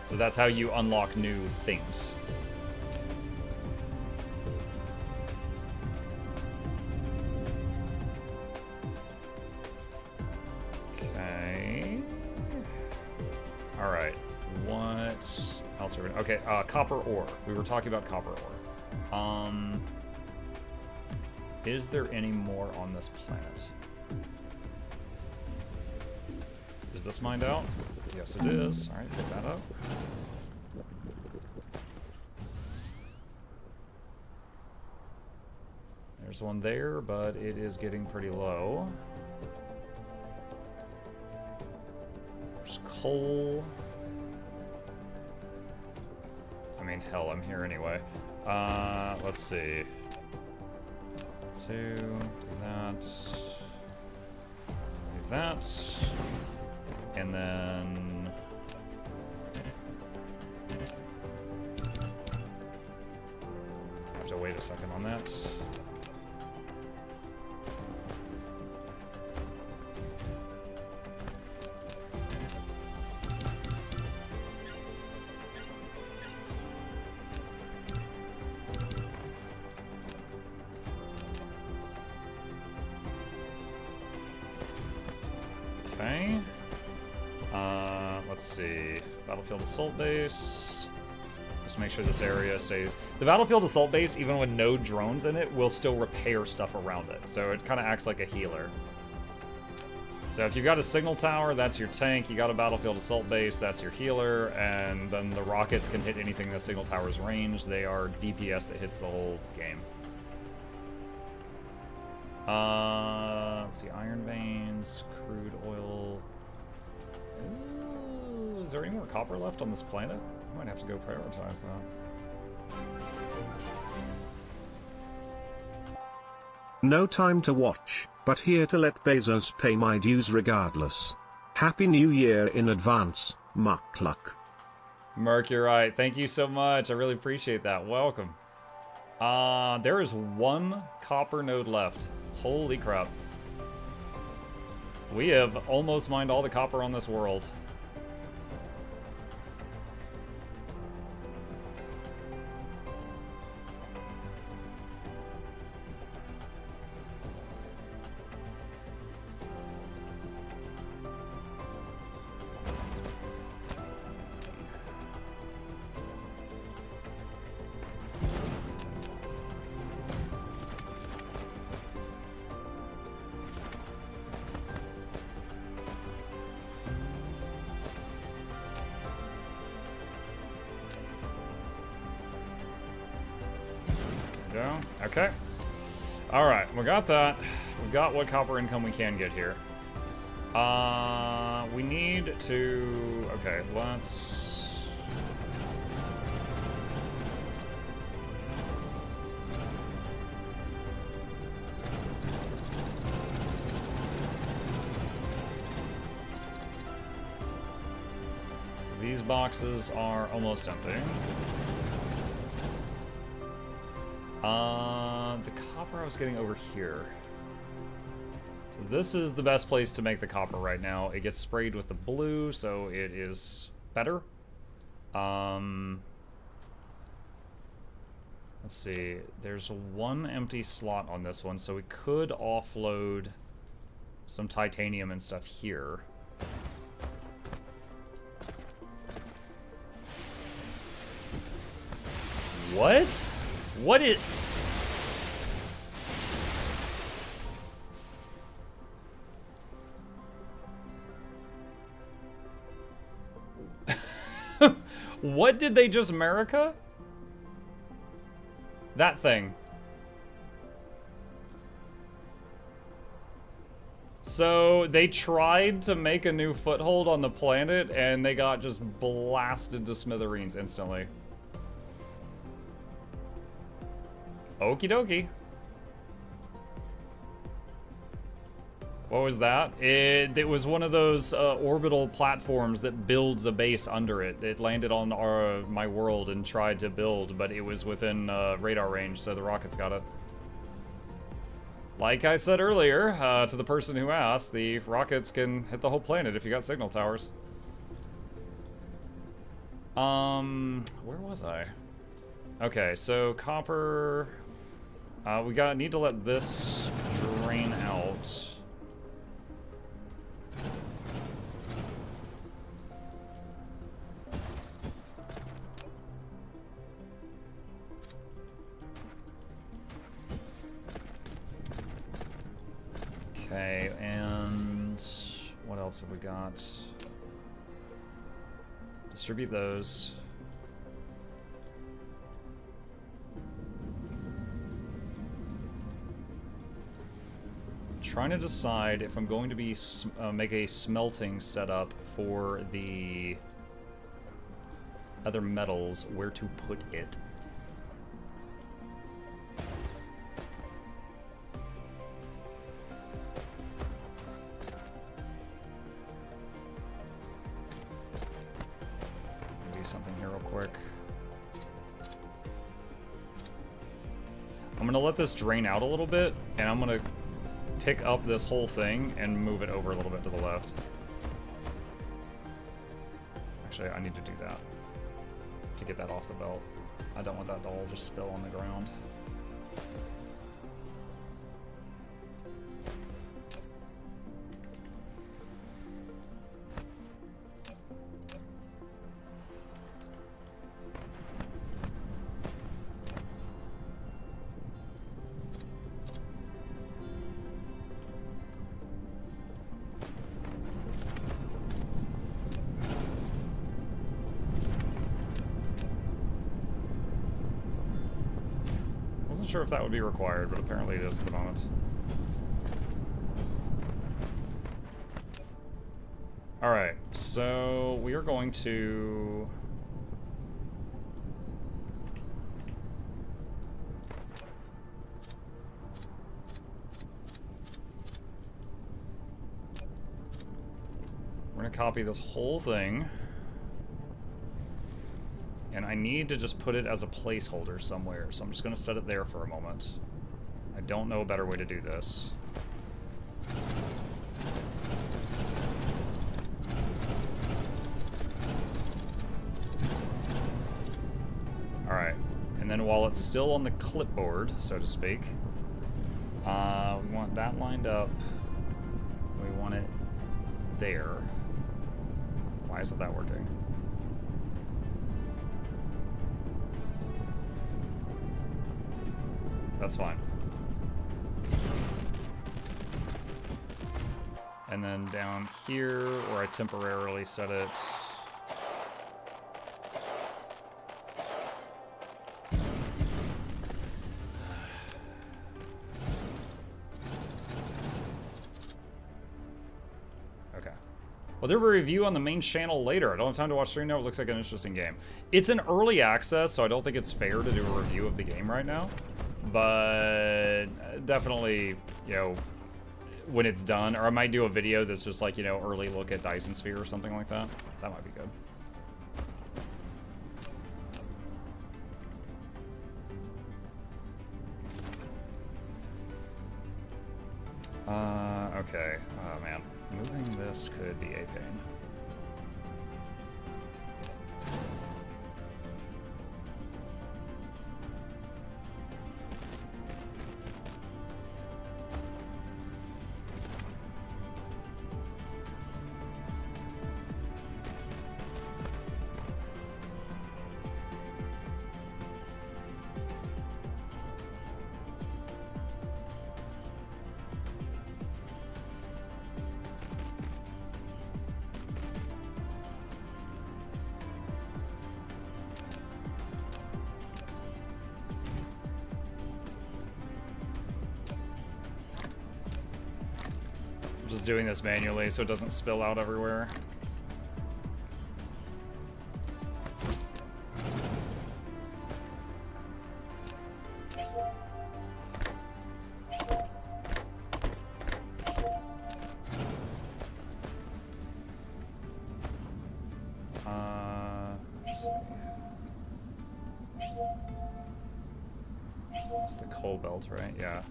So that's how you unlock new things. Okay. All right. What else are we gonna... Okay, copper ore. We were talking about copper ore. Is there any more on this planet? Is this mined out? Yes, it is. All right, pick that up. There's one there, but it is getting pretty low. There's coal. I mean, hell, I'm here anyway. Let's see. 2, do that. Do that. And then... I have to wait a second on that. Okay. Let's see. Battlefield Assault Base. Just make sure this area stays. The Battlefield Assault Base, even with no drones in it, will still repair stuff around it. So it kind of acts like a healer. So if you got a signal tower, that's your tank. You got a Battlefield Assault Base, that's your healer. And then the rockets can hit anything in the signal tower's range. They are DPS that hits the whole game. Let's see, iron veins, crude oil. Ooh, is there any more copper left on this planet? I might have to go prioritize that. No time to watch, but here to let Bezos pay my dues regardless. Happy New Year in advance, Mukluk. Merc, you're right. Thank you so much. I really appreciate that. Welcome. There is 1 copper node left. Holy crap. We have almost mined all the copper on this world. go. Okay. Alright, we got that. We got what copper income we can get here. We need to... Okay, let's... So these boxes are almost empty. The copper I was getting over here. So this is the best place to make the copper right now. It gets sprayed with the blue, so it is better. Let's see. There's one empty slot on this one, so we could offload some titanium and stuff here. What? What is... What did they just America? That thing. So they tried to make a new foothold on the planet and they got just blasted to smithereens instantly. Okie dokie. What was that? It was one of those orbital platforms that builds a base under it. It landed on my world and tried to build, but it was within radar range, so the rockets got it. Like I said earlier, to the person who asked, the rockets can hit the whole planet if you got signal towers. Where was I? Okay, so copper... we need to let this drain out. Okay, and what else have we got? Distribute those. Trying to decide if I'm going to be make a smelting setup for the other metals, where to put it. Do something here real quick. I'm gonna let this drain out a little bit, and I'm gonna pick up this whole thing and move it over a little bit to the left. Actually, I need to do that to get that off the belt. I don't want that to all just spill on the ground. Sure if that would be required, but apparently it is at the moment. Alright, so we are going to... We're going to copy this whole thing. And I need to just put it as a placeholder somewhere, so I'm just going to set it there for a moment. I don't know a better way to do this. Alright, and then while it's still on the clipboard, so to speak, we want that lined up. We want it there. Why isn't that working? That's fine. And then down here, where I temporarily set it. Will there be a review on the main channel later? I don't have time to watch stream now. It looks like an interesting game. It's an early access, so I don't think it's fair to do a review of the game right now. But definitely, you know, when it's done, or I might do a video that's just like, you know, early look at Dyson Sphere or something like that. That might be good. Okay. Oh, man. Moving this could be a pain. Just doing this manually so it doesn't spill out everywhere. Let's see. That's the coal belt, right? Yeah.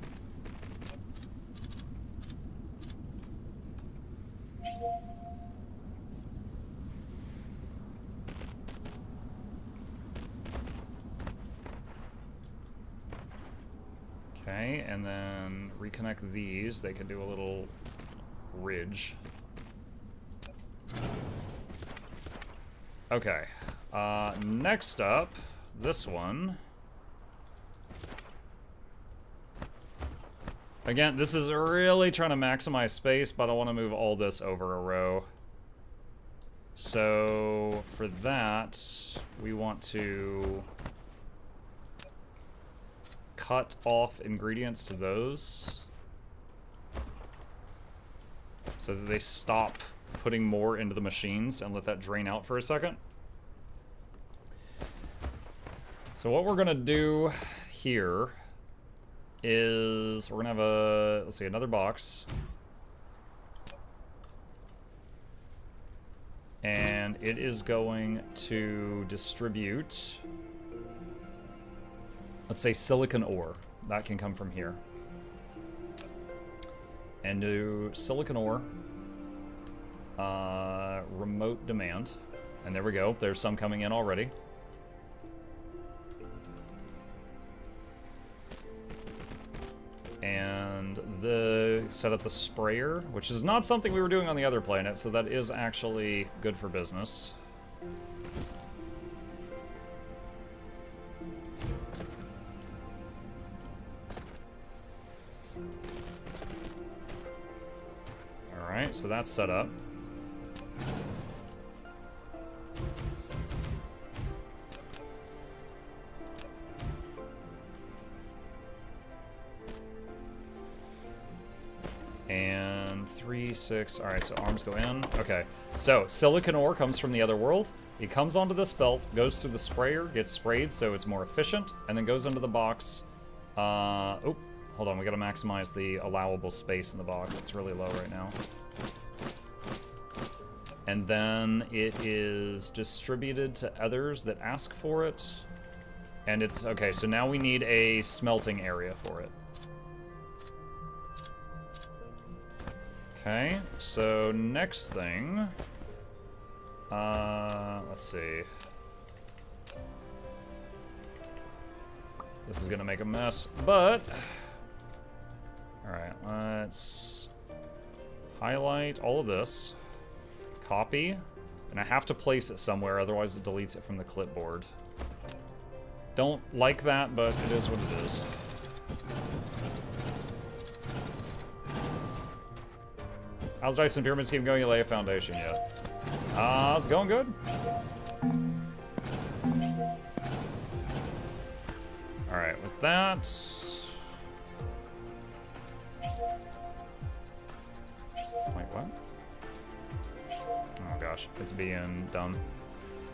Okay, and then reconnect these. They can do a little ridge. Okay, next up, this one. Again, this is really trying to maximize space, but I want to move all this over a row. So for that, we want to cut off ingredients to those so that they stop putting more into the machines and let that drain out for a second. So what we're gonna do here is we're gonna have a, let's see, another box. And it is going to distribute, let's say, silicon ore. That can come from here. And do silicon ore, remote demand. And there we go. There's some coming in already. And set up the sprayer, which is not something we were doing on the other planet, so that is actually good for business. Alright, so that's set up. And 3, 6, alright, so arms go in. Okay, so silicon ore comes from the other world. It comes onto this belt, goes through the sprayer, gets sprayed so it's more efficient, and then goes into the box. Oh, hold on, we gotta maximize the allowable space in the box. It's really low right now. And then it is distributed to others that ask for it. And it's, okay, so now we need a smelting area for it. Okay, so next thing, let's see. This is gonna make a mess, but, all right, let's highlight all of this, copy, and I have to place it somewhere, otherwise it deletes it from the clipboard. Don't like that, but it is what it is. How's Dyson Pyramid Scheme going? You lay a foundation yet? It's going good. Alright, with that... Wait, what? being dumb.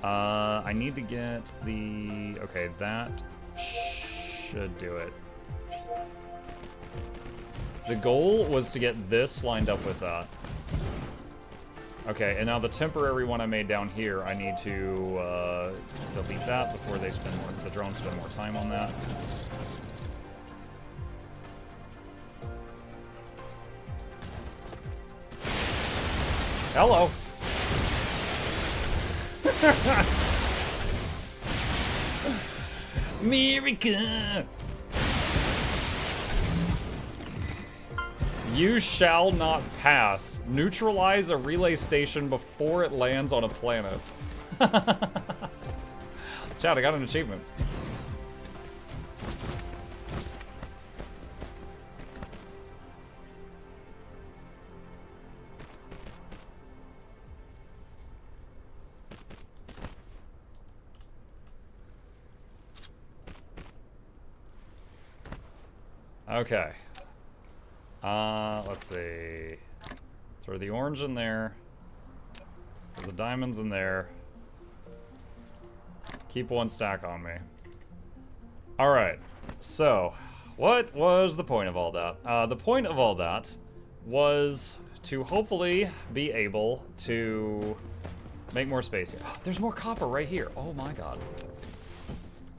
I need to get the... Okay, that should do it. The goal was to get this lined up with that. Okay, and now the temporary one I made down here, I need to delete that before they spend more, the drones spend more time on that. Hello. America. You shall not pass. Neutralize a relay station before it lands on a planet. Chad, I got an achievement. Okay. Let's see. Throw the orange in there. Throw the diamonds in there. Keep one stack on me. Alright, so what was the point of all that? The point of all that was to hopefully be able to make more space here. There's more copper right here. Oh my god.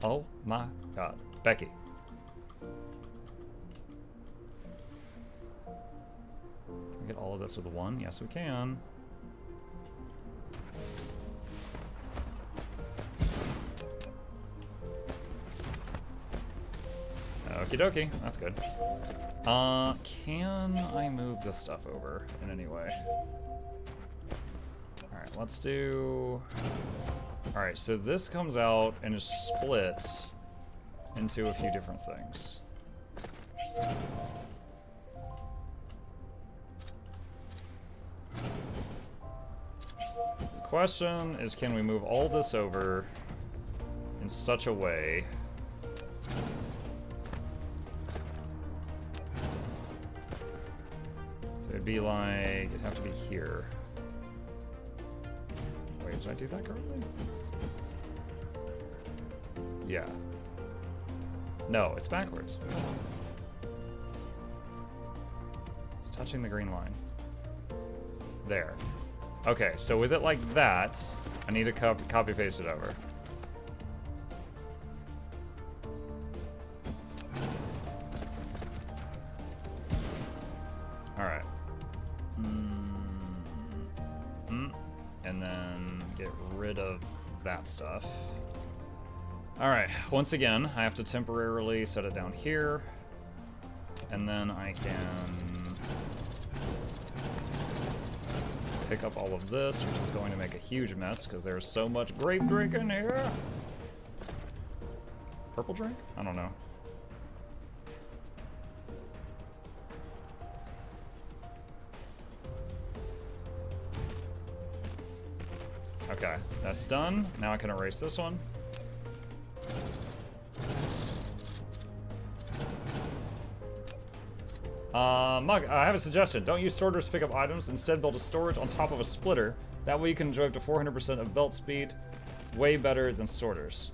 Oh my god. Becky. Can we get all of this with one? Yes, we can. Okie dokie, that's good. Can I move this stuff over in any way? Alright, let's do... Alright, so this comes out and is split into a few different things. The question is, can we move all this over in such a way so it'd be like, it'd have to be here. Wait, did I do that correctly? Yeah. No, it's backwards. It's touching the green line. There. Okay, so with it like that, I need to copy paste it over. Alright. And then get rid of that stuff. Alright, once again, I have to temporarily set it down here. And then I can pick up all of this, which is going to make a huge mess because there's so much grape drink in here. Purple drink? I don't know. Okay, that's done. Now I can erase this one. Mug, I have a suggestion. Don't use sorters to pick up items. Instead, build a storage on top of a splitter. That way you can enjoy up to 400% of belt speed. Way better than sorters.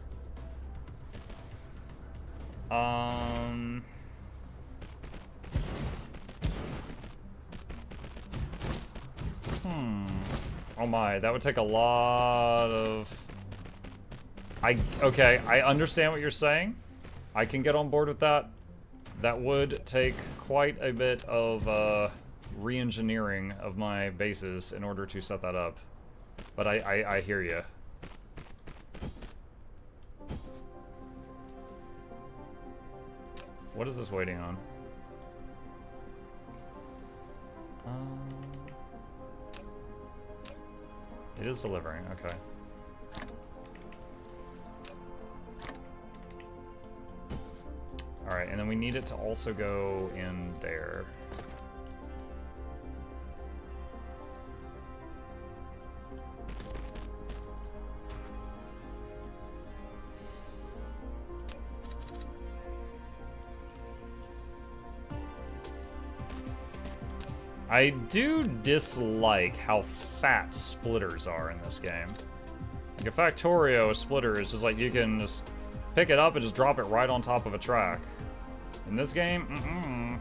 Oh my, that would take a lot of... Okay, I understand what you're saying. I can get on board with that. That would take quite a bit of re-engineering of my bases in order to set that up. But I hear you. What is this waiting on? It is delivering, okay. Alright, and then we need it to also go in there. I do dislike how fat splitters are in this game. Like a Factorio splitter is just like you can just pick it up and just drop it right on top of a track. In this game,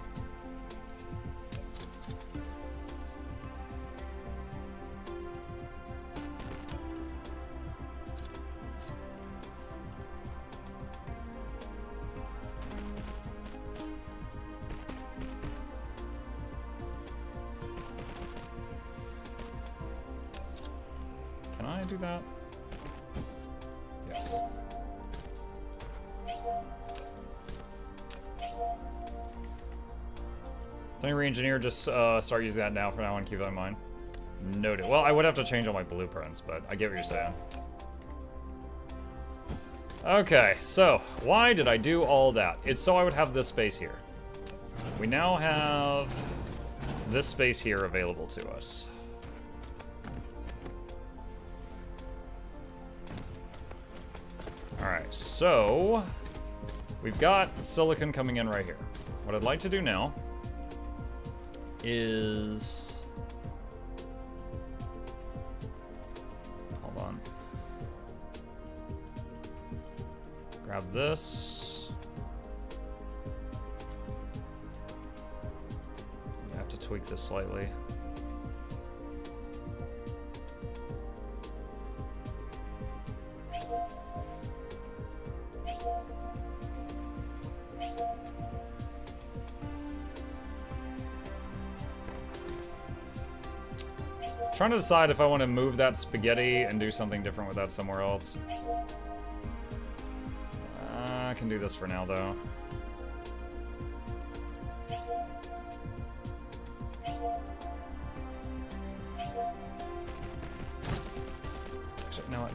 Can I do that? Yes. Let me re-engineer, just start using that now for now and keep that in mind. Noted. Well, I would have to change all my blueprints, but I get what you're saying. Okay, so why did I do all that? It's so I would have this space here. We now have this space here available to us. Alright, so we've got silicon coming in right here. What I'd like to do now is... Hold on. Grab this. I have to tweak this slightly. Trying to decide if I want to move that spaghetti and do something different with that somewhere else. I can do this for now, though. Actually, no.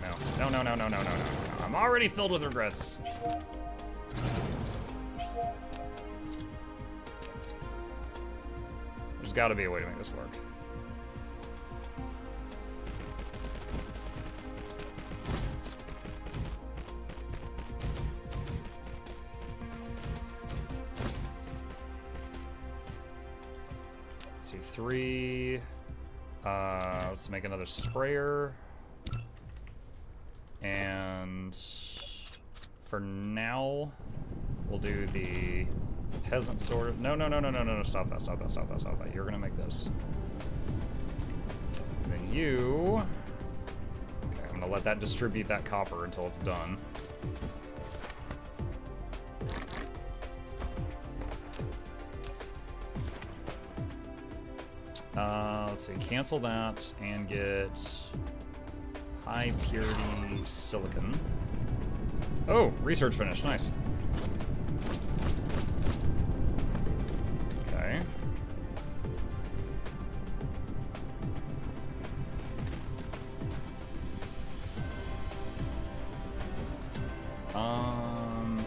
I'm already filled with regrets. There's got to be a way to make this work. Three. Let's make another sprayer. And for now, we'll do the peasant sword. No, stop that. You're gonna make this. And then you. Okay, I'm gonna let that distribute that copper until it's done. Let's see, cancel that and get high purity silicon. Oh, research finished, nice. Okay.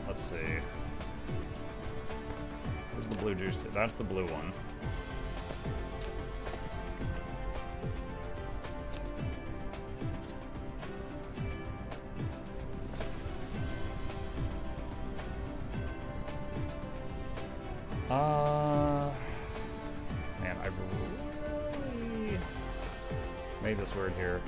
Let's see. Where's the blue juice? That's the blue one. Man, I really made this weird here.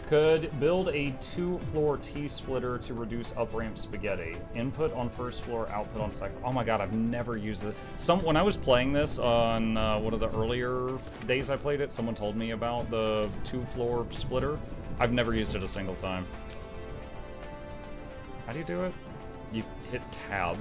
Could build a 2-floor T-splitter to reduce up-ramp spaghetti. Input on first floor, output on second. Oh my god, I've never used it. When I was playing this on one of the earlier days I played it, someone told me about the 2-floor splitter. I've never used it a single time. How do you do it? You hit tab.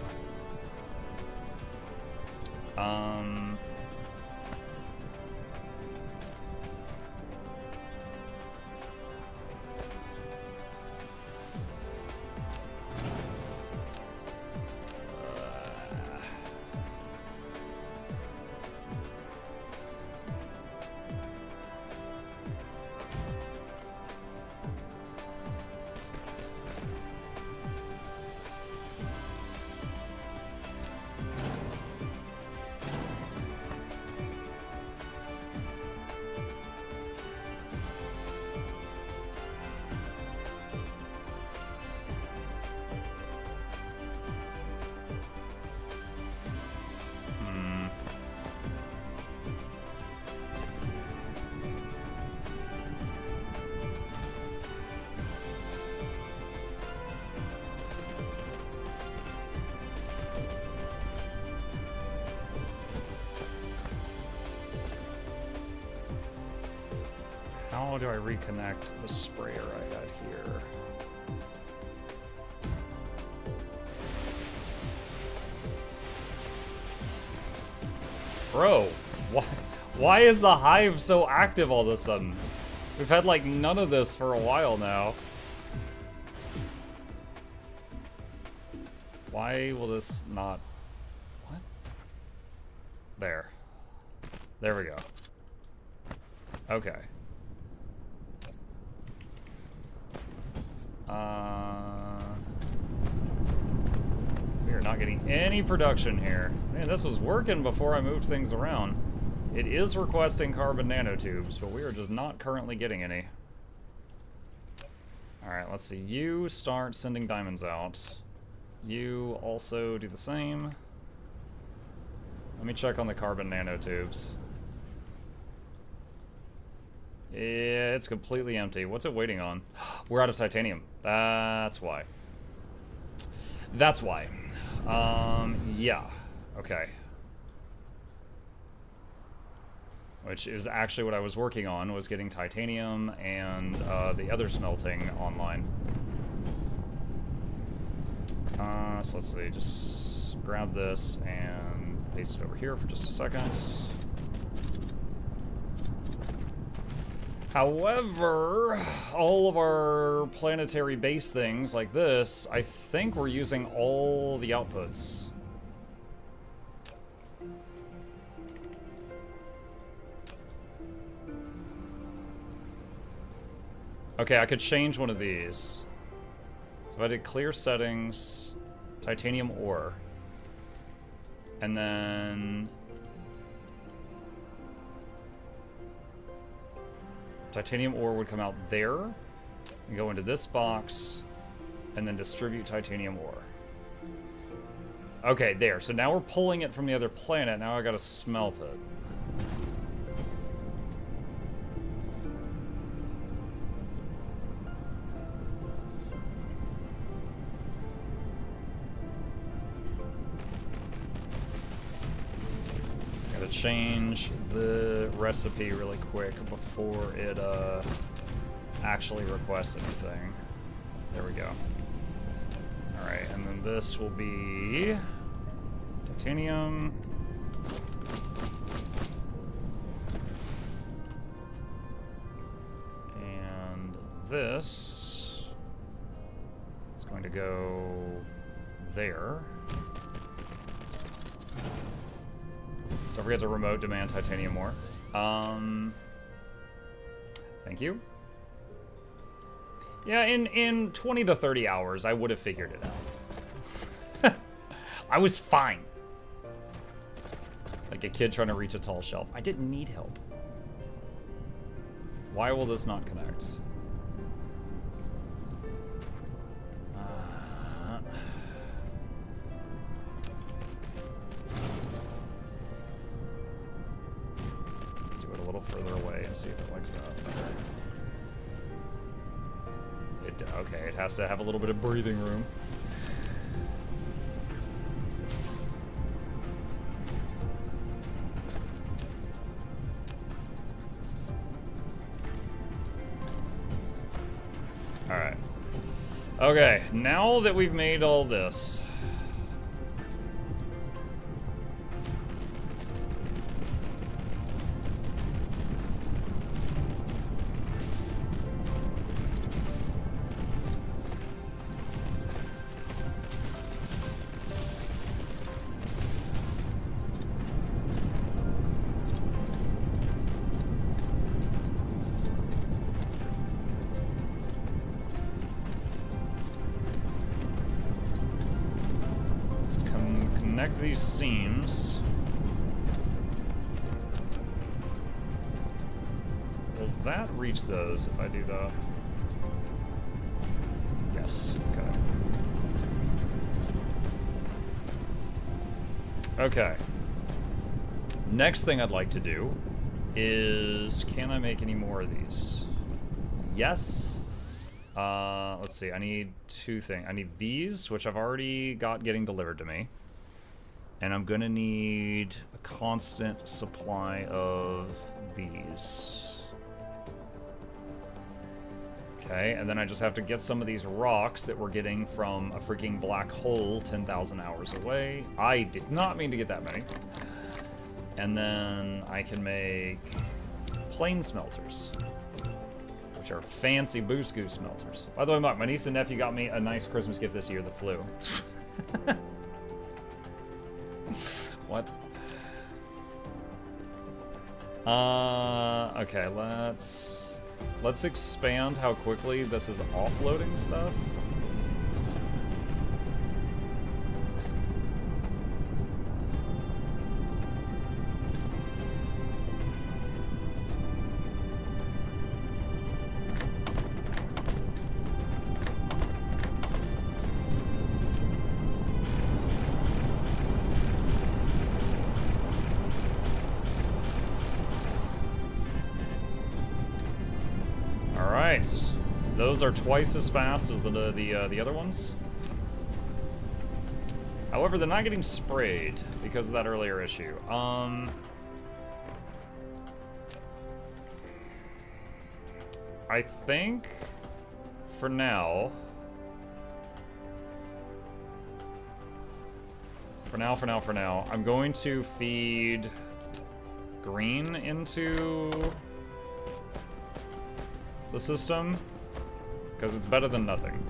how do I reconnect the sprayer I had here? Bro, why is the hive so active all of a sudden? We've had like none of this for a while now. Why will this not... What? There. There we go. Okay. We are not getting any production here. Man, this was working before I moved things around. It is requesting carbon nanotubes, but we are just not currently getting any. Alright, let's see. You start sending diamonds out. You also do the same. Let me check on the carbon nanotubes. Yeah, it's completely empty. What's it waiting on? We're out of titanium. That's why. That's why. Yeah. Okay. Which is actually what I was working on, was getting titanium and the other smelting online. So let's see, just grab this and paste it over here for just a second. However, all of our planetary base things like this, I think we're using all the outputs. Okay, I could change one of these. So if I did clear settings, titanium ore, and then titanium ore would come out there and go into this box and then distribute titanium ore. Okay, there. So now we're pulling it from the other planet. Now I gotta smelt it. Change the recipe really quick before it actually requests anything. There we go. Alright, and then this will be titanium. And this is going to go there. Don't forget to remote demand titanium ore. Thank you. Yeah, in 20 to 30 hours, I would have figured it out. I was fine. Like a kid trying to reach a tall shelf. I didn't need help. Why will this not connect? A little further away and see if it likes that. Okay, it has to have a little bit of breathing room. Alright. Okay, now that we've made all this, these seams. Will that reach those if I do that? Yes, okay. Okay. Next thing I'd like to do is, can I make any more of these? Yes. Let's see, I need two things. I need these, which I've already got getting delivered to me. And I'm gonna need a constant supply of these. Okay, and then I just have to get some of these rocks that we're getting from a freaking black hole 10,000 hours away. I did not mean to get that many. And then I can make plane smelters, which are fancy boost goose smelters. By the way, Mark, my niece and nephew got me a nice Christmas gift this year, the flu. What? Okay, let's expand how quickly this is offloading stuff. Those are twice as fast as the other ones. However, they're not getting sprayed because of that earlier issue. I think for now, I'm going to feed green into the system, because it's better than nothing.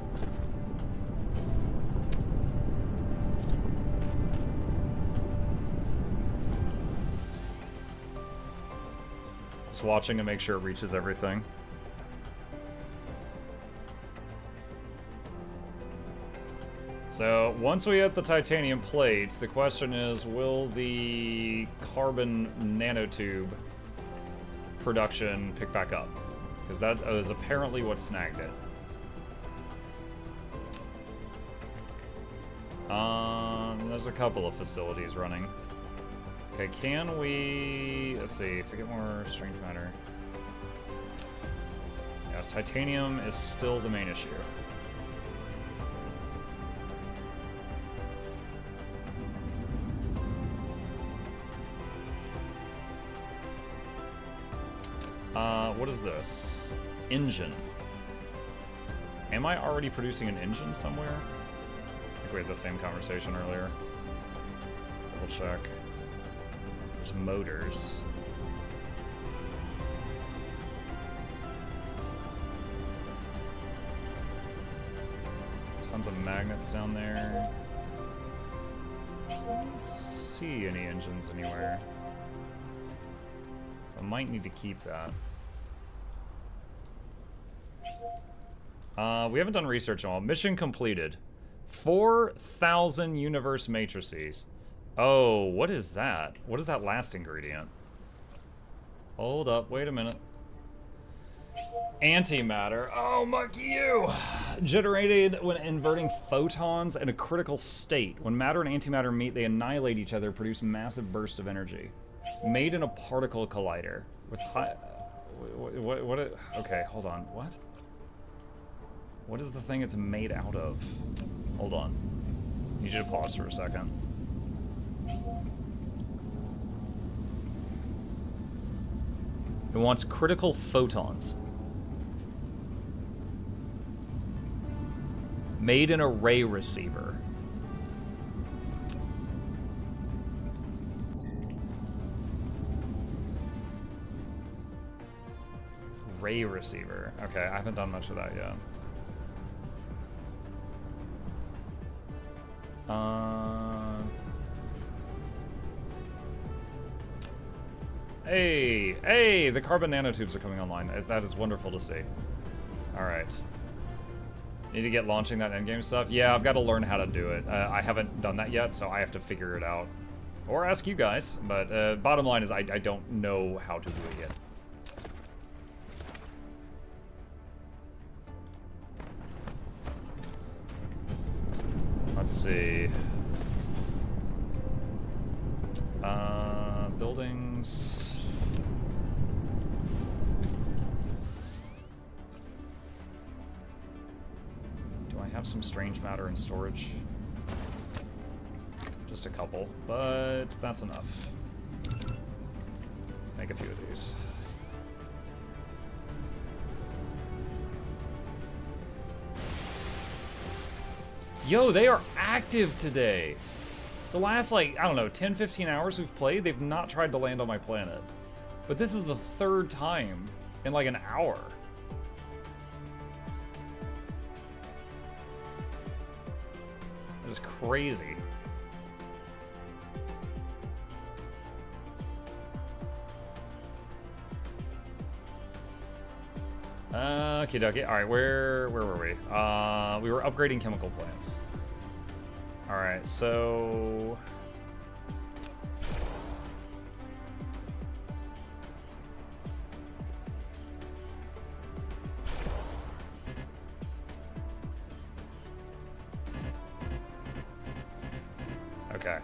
Just watching to make sure it reaches everything. So, once we hit the titanium plates, the question is, will the carbon nanotube production pick back up? Because that is apparently what snagged it. There's a couple of facilities running. Okay, can we... Let's see, if we get more strange matter. Yes, titanium is still the main issue. What is this? Engine. Am I already producing an engine somewhere? I think we had the same conversation earlier. Double check. There's motors. Tons of magnets down there. I don't see any engines anywhere. So I might need to keep that. We haven't done research on all. Mission completed. 4,000 universe matrices. Oh, what is that? What is that last ingredient? Hold up, wait a minute. Antimatter. Oh, monkey you! Generated when inverting photons in a critical state. When matter and antimatter meet, they annihilate each other, produce massive bursts of energy. Made in a particle collider. With high... What okay, hold on. What? What is the thing it's made out of? Hold on. I need you to pause for a second. It wants critical photons. Made in a ray receiver. Ray receiver. Okay, I haven't done much of that yet. Hey, the carbon nanotubes are coming online. That is wonderful to see. All right. Need to get launching that endgame stuff? Yeah, I've got to learn how to do it. I haven't done that yet, so I have to figure it out. Or ask you guys, but bottom line is I don't know how to do it yet. Let's see. Buildings. Do I have some strange matter in storage? Just a couple, but that's enough. Make a few of these. Yo, they are active today. The last, like, I don't know, 10, 15 hours we've played, they've not tried to land on my planet. But this is the third time in like an hour. That is crazy. Okie dokie. All right, where were we? We were upgrading chemical plants. All right, so okay.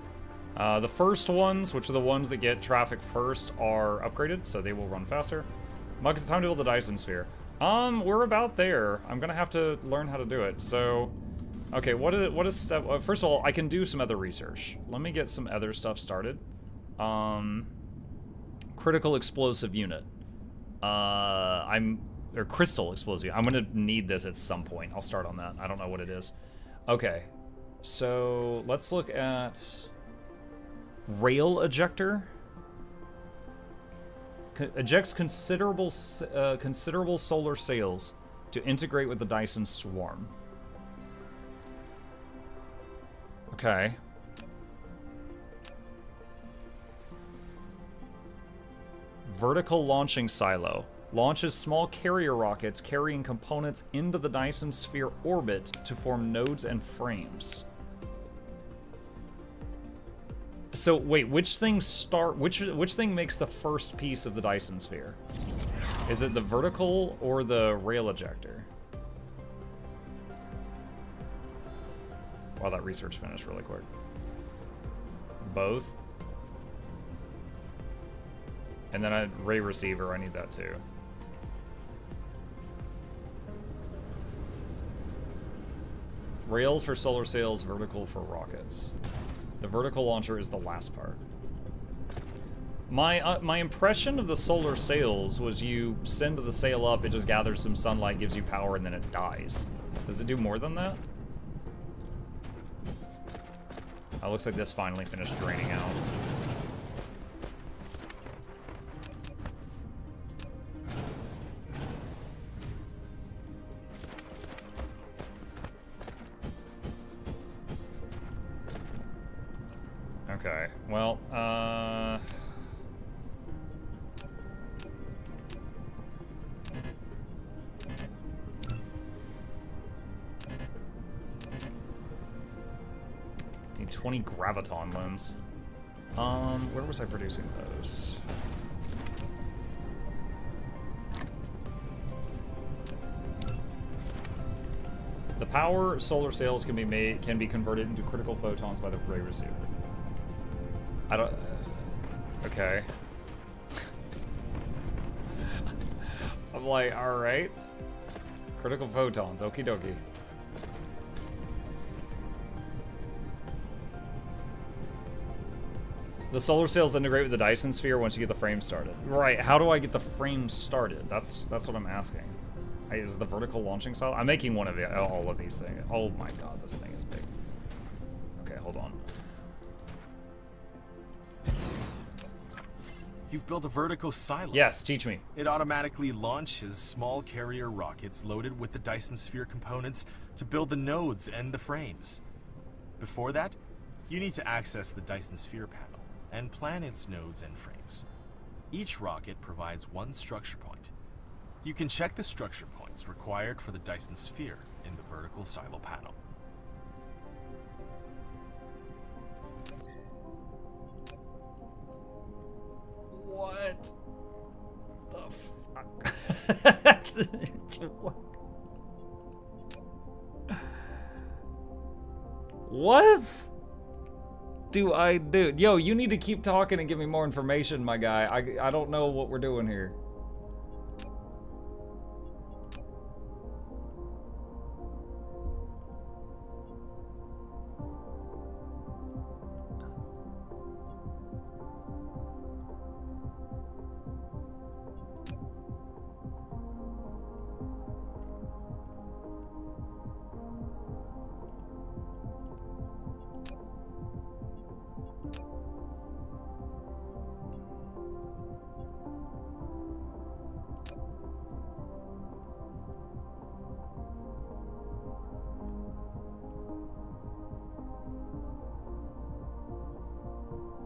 The first ones, which are the ones that get traffic first, are upgraded, so they will run faster. Mug, it's time to build the Dyson sphere. We're about there. I'm gonna have to learn how to do it. So, okay, what is step? First of all, I can do some other research. Let me get some other stuff started. Critical explosive unit. Or crystal explosive. I'm gonna need this at some point. I'll start on that. I don't know what it is. Okay, so let's look at rail ejector. Ejects considerable solar sails to integrate with the Dyson swarm. Okay. Vertical launching silo. Launches small carrier rockets carrying components into the Dyson sphere orbit to form nodes and frames. So wait, which thing makes the first piece of the Dyson sphere? Is it the vertical or the rail ejector? Wow, that research finished really quick. Both? And then a ray receiver, I need that too. Rail for solar sails, vertical for rockets. The vertical launcher is the last part. My impression of the solar sails was you send the sail up, it just gathers some sunlight, gives you power, and then it dies. Does it do more than that? Oh, looks like this finally finished draining out. Okay, well, need 20 graviton lens. Where was I producing those? The power solar sails can be converted into critical photons by the ray receiver. I don't... okay. I'm like, alright. Critical photons, okie dokie. The solar sails integrate with the Dyson sphere once you get the frame started. Right, how do I get the frame started? That's what I'm asking. Is it the vertical launching style? I'm making one of all of these things. Oh my god, this thing is big. Okay, hold on. You've built a vertical silo. Yes, teach me. It automatically launches small carrier rockets loaded with the Dyson sphere components to build the nodes and the frames. Before that, you need to access the Dyson sphere panel and plan its nodes and frames. Each rocket provides one structure point. You can check the structure points required for the Dyson sphere in the vertical silo panel. What the fuck? What do I do? Yo, you need to keep talking and give me more information, my guy. I don't know what we're doing here.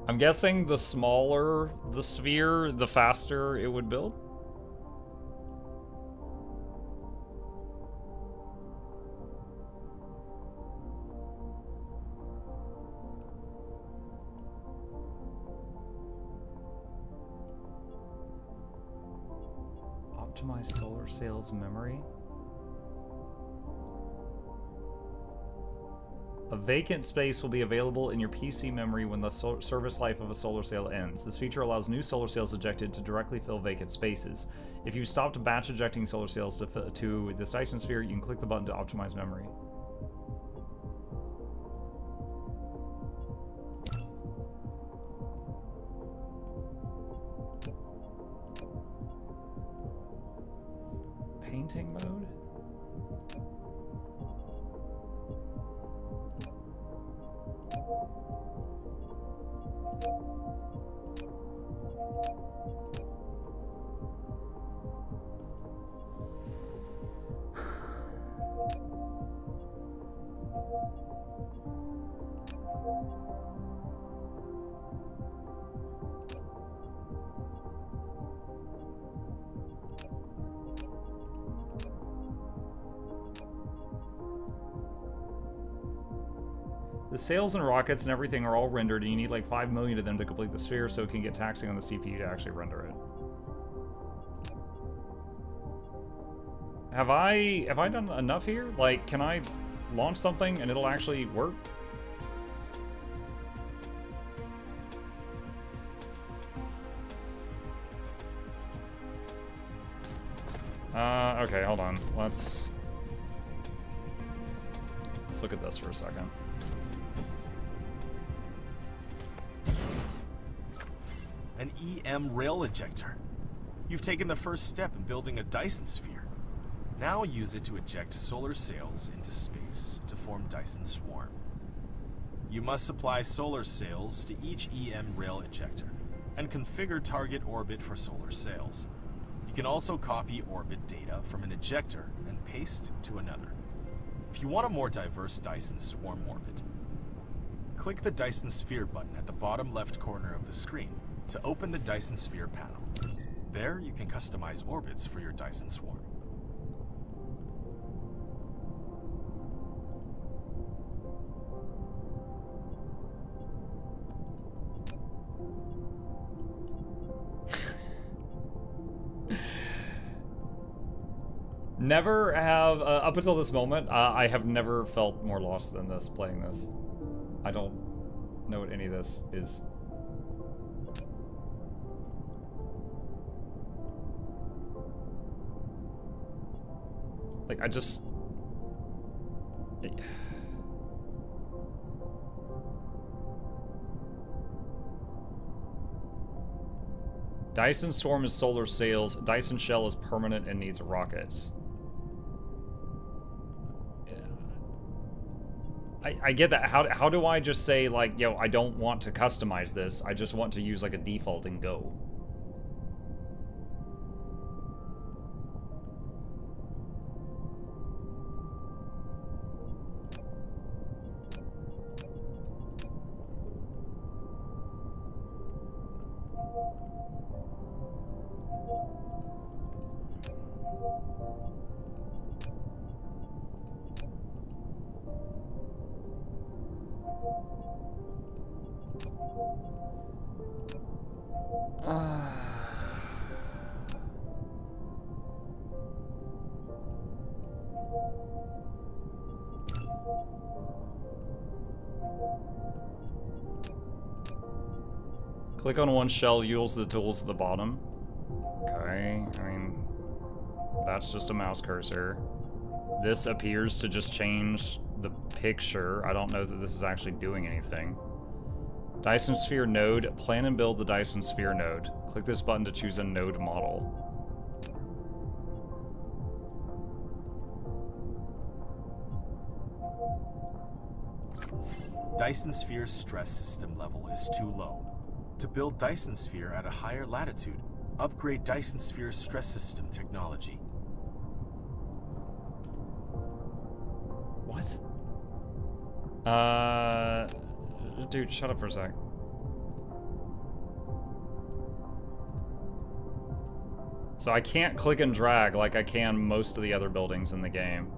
I'm guessing the smaller the sphere, the faster it would build. Optimize solar sails memory. A vacant space will be available in your PC memory when the service life of a solar sail ends. This feature allows new solar sails ejected to directly fill vacant spaces. If you've stopped batch ejecting solar sails to this Dyson sphere, you can click the button to optimize memory. Painting mode? The sails and rockets and everything are all rendered, and you need like 5 million of them to complete the sphere, so it can get taxing on the CPU to actually render it. Have I done enough here? Like, can I launch something and it'll actually work? Okay, hold on. Let's look at this for a second. An EM rail ejector. You've taken the first step in building a Dyson sphere. Now use it to eject solar sails into space to form Dyson swarm. You must supply solar sails to each EM rail ejector and configure target orbit for solar sails. You can also copy orbit data from an ejector and paste to another. If you want a more diverse Dyson swarm orbit, click the Dyson sphere button at the bottom left corner of the screen to open the Dyson sphere panel. There you can customize orbits for your Dyson swarm. Never have, up until this moment, I have never felt more lost than this, playing this. I don't know what any of this is. Like, I just... Dyson Swarm is solar sails. Dyson Shell is permanent and needs rockets. I get that. How do I just say, like, yo, I don't want to customize this. I just want to use, like, a default and go. Click on one shell, use the tools at the bottom. Okay, I mean, that's just a mouse cursor. This appears to just change the picture. I don't know that this is actually doing anything. Dyson Sphere node, plan and build the Dyson Sphere node. Click this button to choose a node model. Dyson Sphere's stress system level is too low. To build Dyson Sphere at a higher latitude, upgrade Dyson Sphere's stress system technology. What? Dude, shut up for a sec. So I can't click and drag like I can most of the other buildings in the game.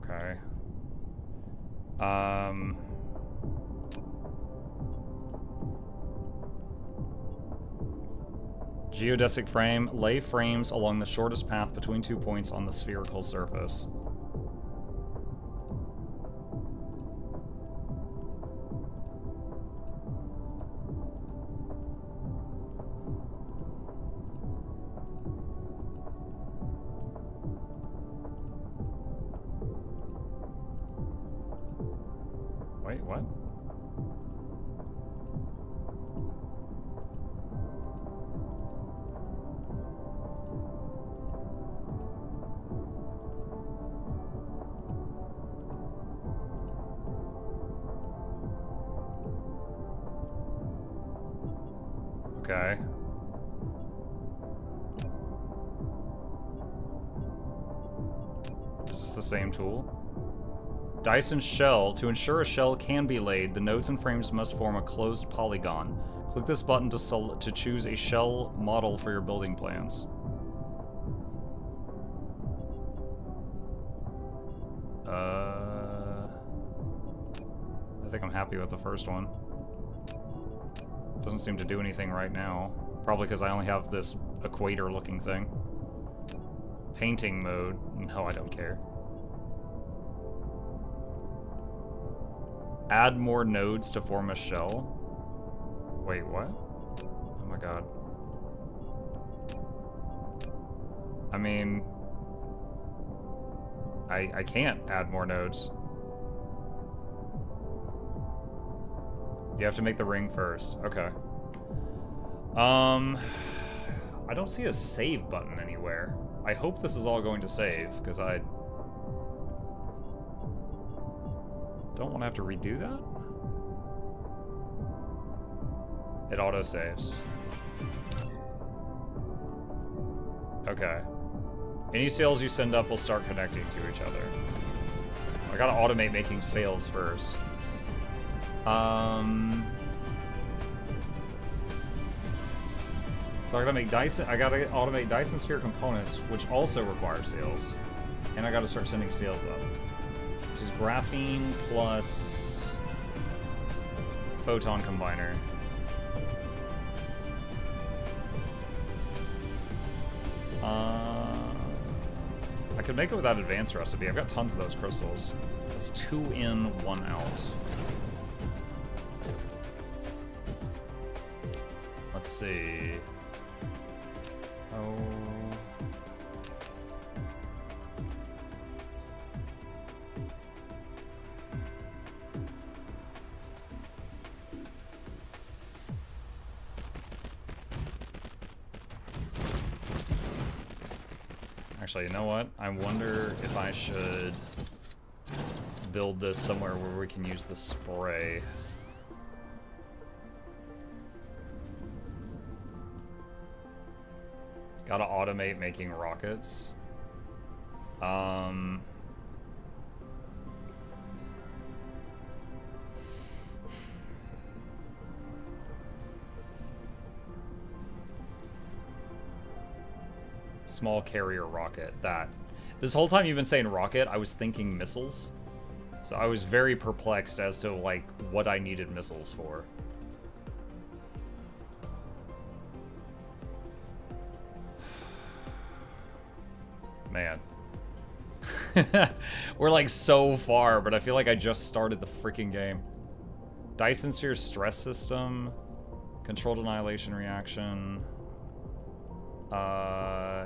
Okay. Geodesic frame. Lay frames along the shortest path between 2 points on the spherical surface. Wait, what? Okay. Is this the same tool? Dyson shell. To ensure a shell can be laid, the nodes and frames must form a closed polygon. Click this button to choose a shell model for your building plans. I think I'm happy with the first one. Doesn't seem to do anything right now. Probably because I only have this equator-looking thing. Painting mode. No, I don't care. Add more nodes to form a shell. Wait, what? Oh my god. I mean... I can't add more nodes. You have to make the ring first. Okay. I don't see a save button anywhere. I hope this is all going to save, because I don't want to have to redo that. It auto-saves. Okay. Any sales you send up will start connecting to each other. I gotta automate making sales first. So I gotta make Dyson. I gotta automate Dyson sphere components, which also require sales, and I gotta start sending sales up, which is graphene plus photon combiner. I could make it without advanced recipe. I've got tons of those crystals. It's 2 in, 1 out. Let's see. Oh. Actually, you know what? I wonder if I should build this somewhere where we can use the spray. Gotta automate making rockets. Small carrier rocket. That. This whole time you've been saying rocket, I was thinking missiles. So I was very perplexed as to, like, what I needed missiles for. Man. We're like so far, but I feel like I just started the freaking game. Dyson sphere stress system. Controlled annihilation reaction.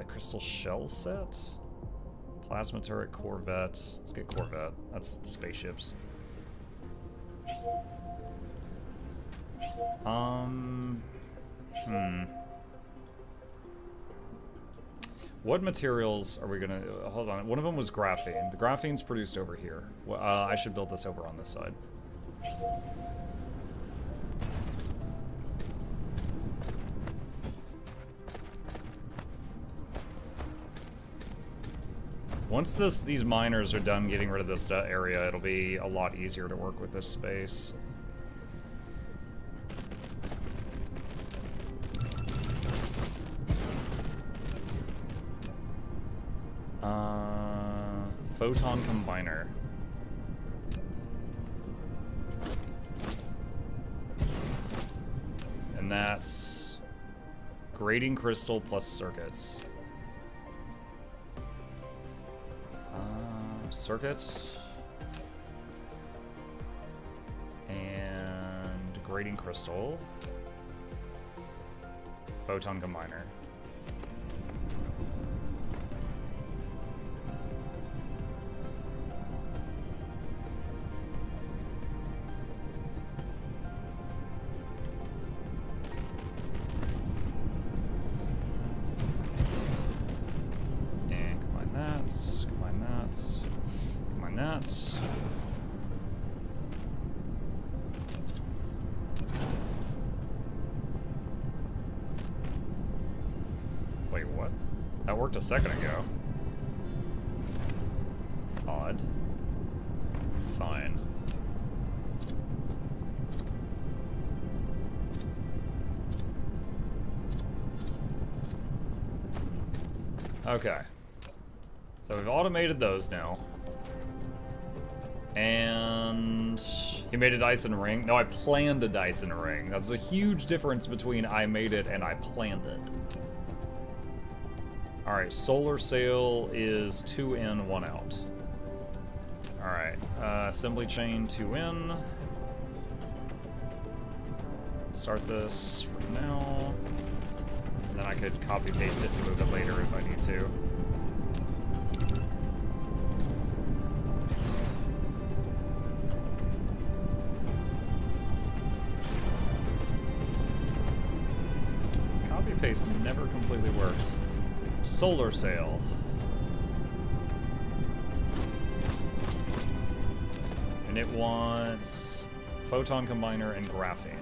Crystal shell set. Plasma turret, Corvette. Let's get Corvette. That's spaceships. What materials are we gonna... hold on, one of them was graphene. The graphene's produced over here. I should build this over on this side. Once these miners are done getting rid of this area, it'll be a lot easier to work with this space. Photon combiner. And that's grading crystal plus circuits. Circuits. And grading crystal. Photon combiner. Wait, what? That worked a second ago. Odd. Fine. Okay. So we've automated those now. And he made a Dyson ring. No, I planned a Dyson ring. That's a huge difference between I made it and I planned it. Alright, solar sail is 2 in, 1 out. Alright, assembly chain 2 in. Start this for now. And then I could copy paste it to move it later if I need to. Copy paste never completely works. Solar sail. And it wants photon combiner and graphene.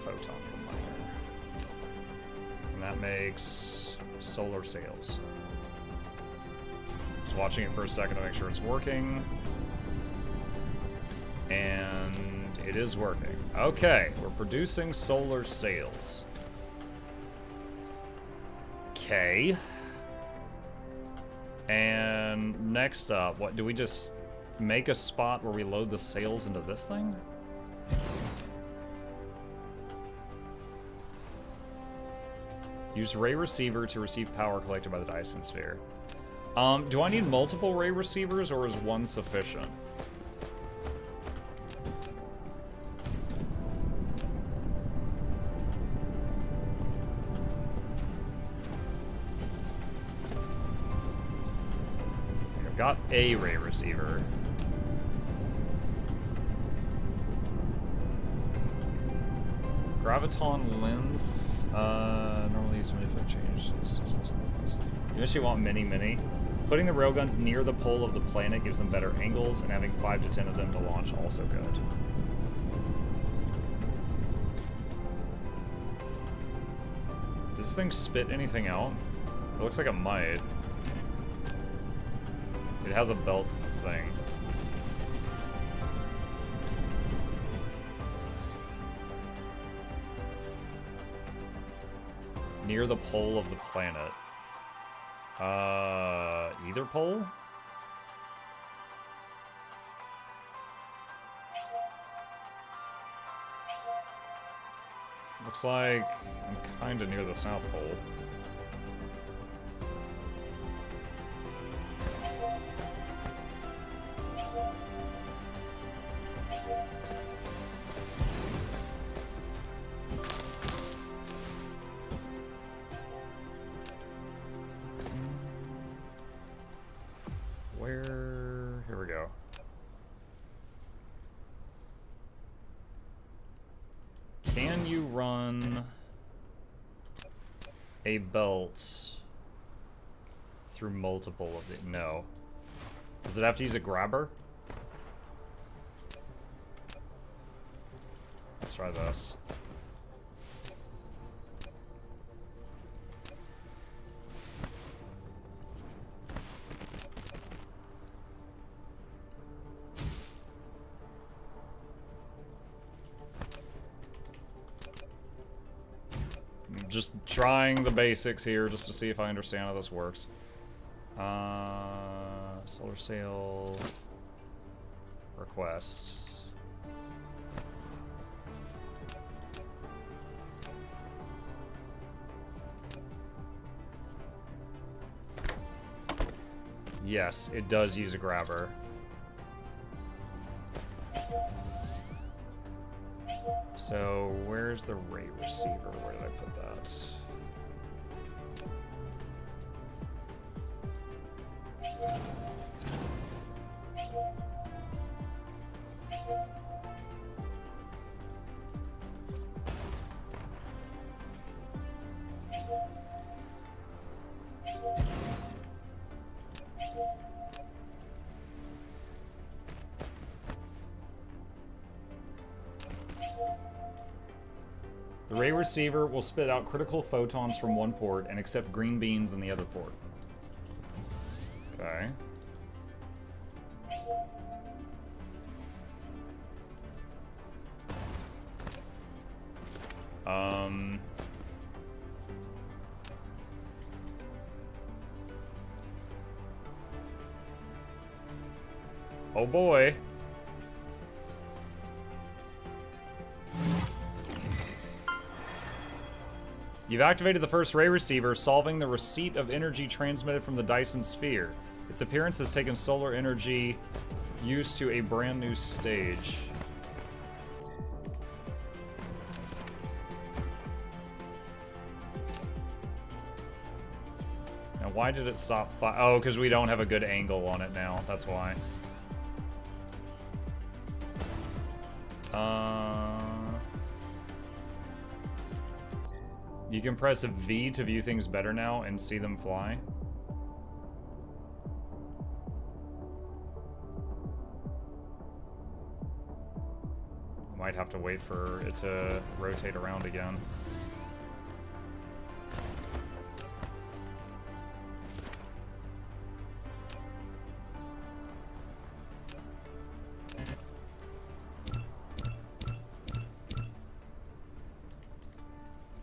Photon combiner. And that makes solar sails. Just watching it for a second to make sure it's working. And it is working. Okay, we're producing solar sails. Okay. And next up, what do we just make a spot where we load the sails into this thing? Use ray receiver to receive power collected by the Dyson sphere. Do I need multiple ray receivers or is one sufficient? Got a ray receiver. Graviton lens. Normally used to manipulate change. You actually want mini. Putting the railguns near the pole of the planet gives them better angles, and having 5 to 10 of them to launch also good. Does this thing spit anything out? It looks like it might. It has a belt thing. Near the pole of the planet. Either pole? Looks like I'm kinda near the South Pole. Here we go. Can you run a belt through multiple of the... No. Does it have to use a grabber? Let's try this. Just trying the basics here just to see if I understand how this works. Solar sail request. Yes, it does use a grabber. So, where's the ray receiver? Where did I put that? The ray receiver will spit out critical photons from one port and accept green beams in the other port. Okay. Oh boy. You've activated the first ray receiver, solving the receipt of energy transmitted from the Dyson sphere. Its appearance has taken solar energy use to a brand new stage. Now, why did it stop? Oh, because we don't have a good angle on it now. That's why. You can press V to view things better now and see them fly. Might have to wait for it to rotate around again.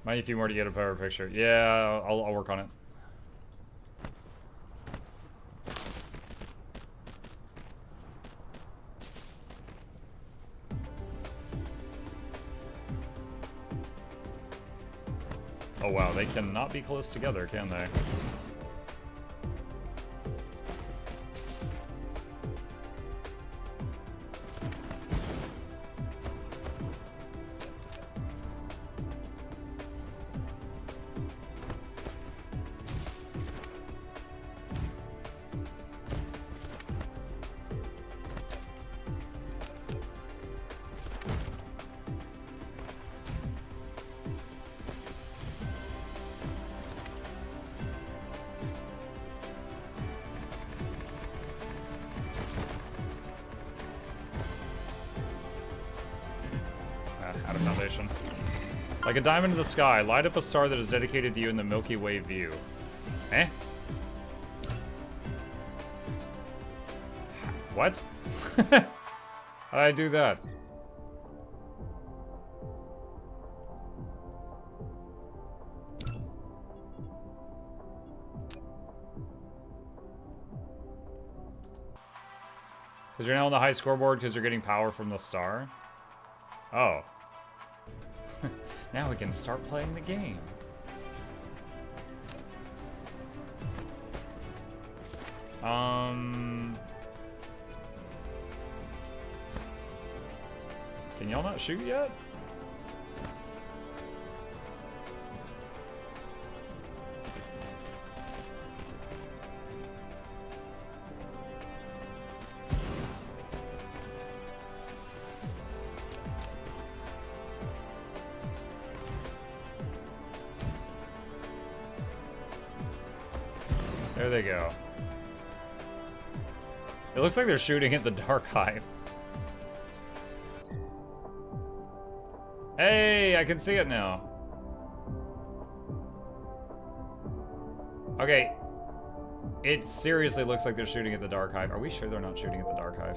Might need a few more to get a better picture. Yeah, I'll work on it. Oh wow, they cannot be close together, can they? Out of foundation. Like a diamond in the sky, light up a star that is dedicated to you in the Milky Way view. Eh? What? How did I do that? Because you're now on the high scoreboard because you're getting power from the star? Oh. Now we can start playing the game. Can y'all not shoot yet? There they go. It looks like they're shooting at the Dark Hive. Hey, I can see it now. Okay. It seriously looks like they're shooting at the Dark Hive. Are we sure they're not shooting at the Dark Hive?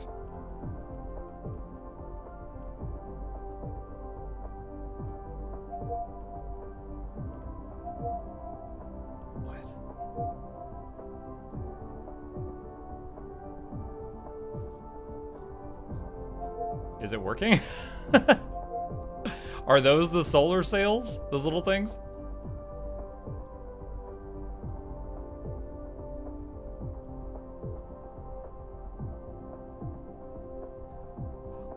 Is it working? Are those the solar sails? Those little things?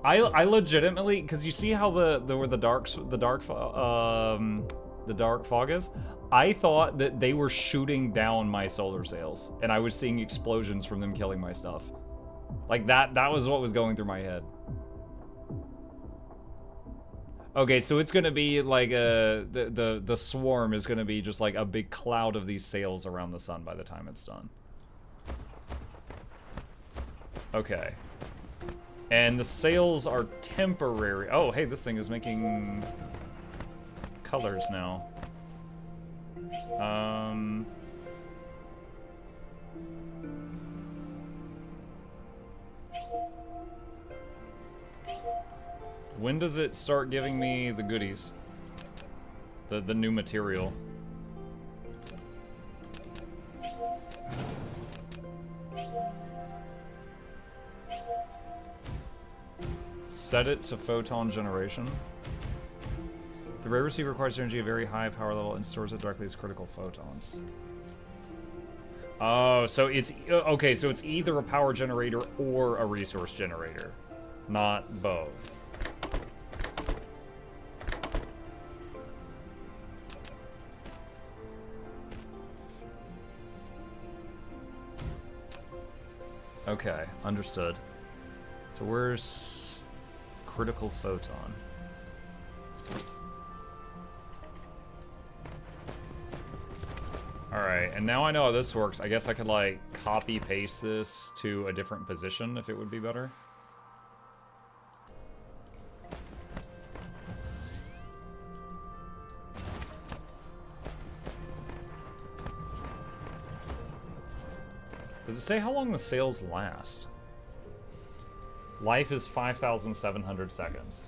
I legitimately, because you see how where the dark fog is? I thought that they were shooting down my solar sails, and I was seeing explosions from them killing my stuff. Like that was what was going through my head. Okay, so it's gonna be like the swarm is gonna be just like a big cloud of these sails around the sun by the time it's done. Okay. And the sails are temporary. Oh, hey, this thing is making colors now. When does it start giving me the goodies? The new material. Set it to photon generation. The ray receiver requires energy at a very high power level and stores it directly as critical photons. Oh, so it's okay, so it's either a power generator or a resource generator, not both. Okay, understood. So where's critical photon? Alright, and now I know how this works. I guess I could, like, copy-paste this to a different position if it would be better. Does it say how long the sails last? Life is 5,700 seconds.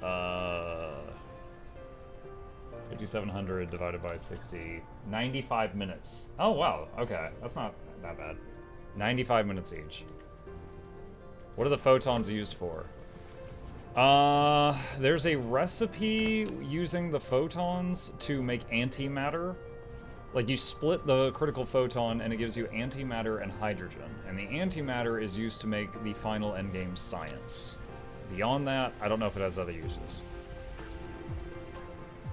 5,700 divided by 60. 95 minutes. Oh, wow. Okay. That's not that bad. 95 minutes each. What are the photons used for? There's a recipe using the photons to make antimatter. Like, you split the critical photon and it gives you antimatter and hydrogen. And the antimatter is used to make the final endgame science. Beyond that, I don't know if it has other uses.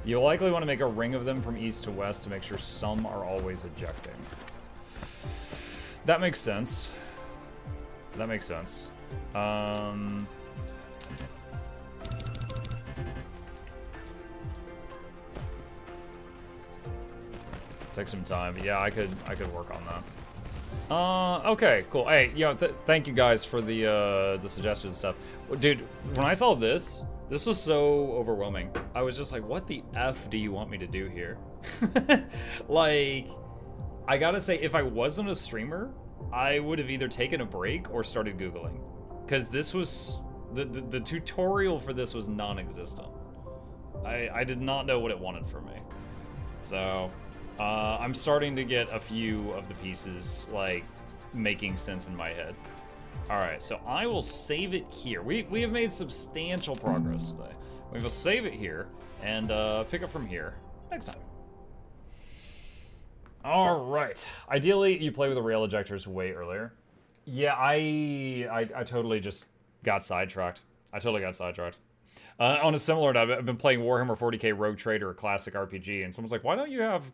You'll likely want to make a ring of them from east to west to make sure some are always ejecting. That makes sense. That makes sense. Take some time, but yeah, I could work on that. Okay, cool. Hey, thank you guys for the suggestions and stuff. Dude, when I saw this was so overwhelming. I was just like, what the F do you want me to do here? Like, I gotta say, if I wasn't a streamer, I would have either taken a break or started Googling. Because this was, the tutorial for this was non-existent. I did not know what it wanted from me. So, I'm starting to get a few of the pieces, like, making sense in my head. Alright, so I will save it here. We have made substantial progress today. We will save it here, and pick up from here next time. Alright. Ideally, you play with the rail ejectors way earlier. Yeah, I totally just got sidetracked. I totally got sidetracked. On a similar note, I've been playing Warhammer 40k Rogue Trader, a classic RPG, and someone's like, why don't you have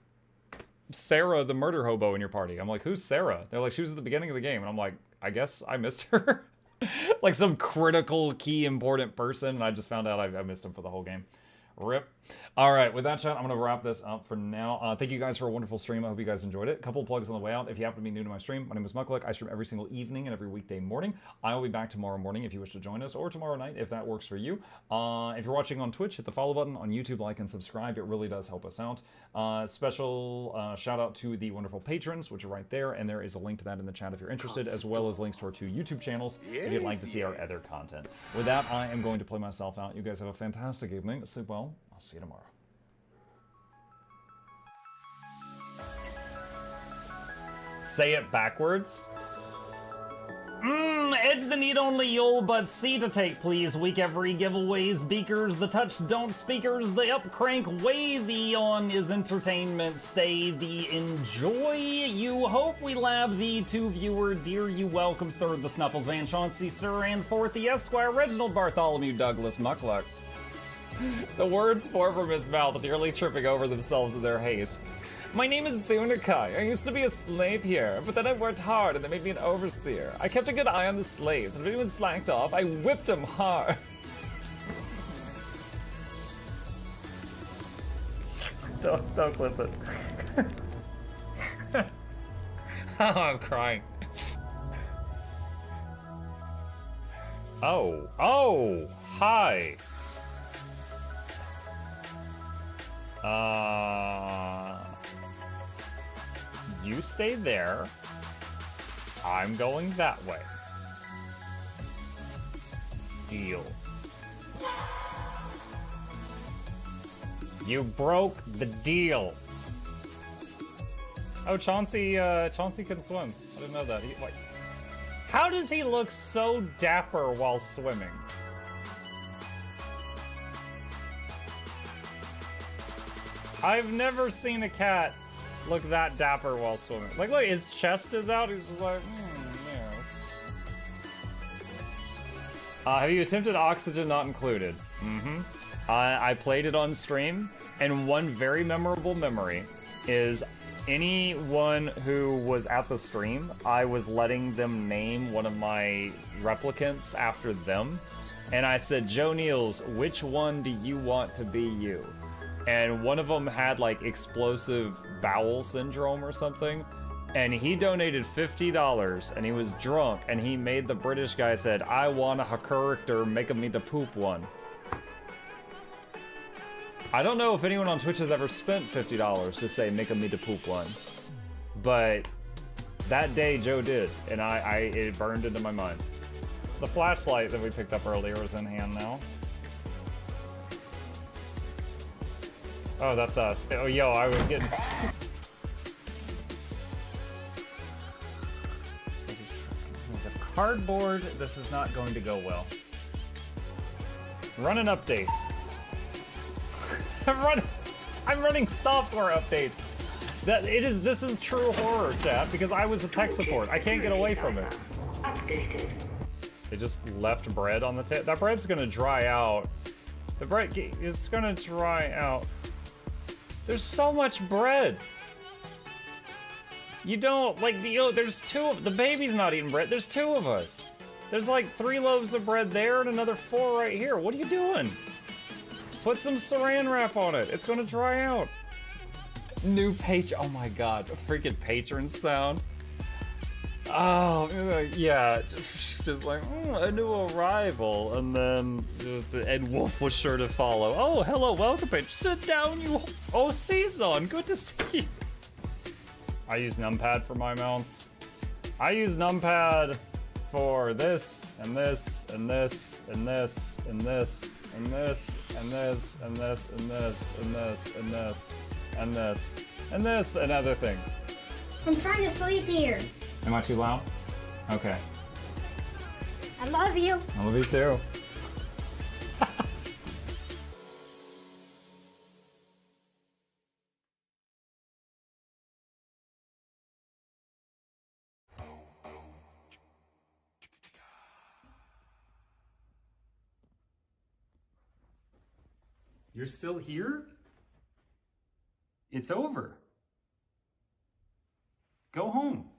Sarah the murder hobo in your party? I'm like, who's Sarah? They're like, she was at the beginning of the game. And I'm like, I guess I missed her. Like some critical, key, important person, and I just found out I missed him for the whole game. Rip. All right, with that, chat, I'm going to wrap this up for now. Thank you guys for a wonderful stream. I hope you guys enjoyed it. A couple of plugs on the way out. If you happen to be new to my stream, my name is Mukluk. I stream every single evening and every weekday morning. I will be back tomorrow morning if you wish to join us, or tomorrow night if that works for you. If you're watching on Twitch, hit the follow button. On YouTube, like and subscribe. It really does help us out. Special shout out to the wonderful patrons, which are right there, and there is a link to that in the chat if you're interested, as well as links to our 2 YouTube channels if you'd like to see our other content. With that, I am going to play myself out. You guys have a fantastic evening. Sleep well. I'll see you tomorrow. Say it backwards. Edge the need only you'll but C to take, please. Week every giveaways, beakers, the touch don't speakers, the up crank way, the on is entertainment, stay the enjoy. You hope we lab the 2 viewer, dear you welcomes, third the Snuffles, Van Chauncey, Sir, and fourth the Esquire, Reginald Bartholomew, Douglas, Mukluk. The words pour from his mouth, nearly tripping over themselves in their haste. My name is Zunikai. I used to be a slave here, but then I worked hard and they made me an overseer. I kept a good eye on the slaves, and if anyone slacked off, I whipped them hard. Don't clip it. Oh, I'm crying. Oh, hi. You stay there. I'm going that way. Deal. You broke the deal. Oh, Chauncey can swim. I didn't know that. Like, how does he look so dapper while swimming? I've never seen a cat look that dapper while swimming. Like, look, his chest is out. He's just like, yeah. Have you attempted oxygen not included? I played it on stream, and one very memorable memory is anyone who was at the stream, I was letting them name one of my replicants after them, and I said, Joe Niels, which one do you want to be you? And one of them had like explosive bowel syndrome or something, and he donated $50, and he was drunk, and he made the British guy said, I want a character, make me the poop one. I don't know if anyone on Twitch has ever spent $50 to say make me the poop one, but that day Joe did, and it burned into my mind. The flashlight that we picked up earlier is in hand now. Oh, that's us. Oh, yo, I was getting... Cardboard, this is not going to go well. Run an update. I'm running software updates. This is true horror, chat, because I was a tech support. I can't get away from it. Updated. They just left bread on the table. That bread's gonna dry out. The bread is gonna dry out. There's so much bread. You don't, like, there's 2 of, the baby's not eating bread. There's 2 of us. There's like 3 loaves of bread there and another 4 right here. What are you doing? Put some saran wrap on it. It's gonna dry out. New oh my god, a freaking patron sound. Oh, yeah, just like, a new arrival, and then Ed Wolf was sure to follow. Oh, hello, welcome, patron. Sit down, you. Oh, Season, good to see you. I use numpad for my mounts. I use numpad for this, and this, and this, and this, and this, and this, and this, and this, and this, and this, and this, and this, and this, and other things. I'm trying to sleep here. Am I too loud? Okay. I love you. I love you too. You're still here? It's over. Go home.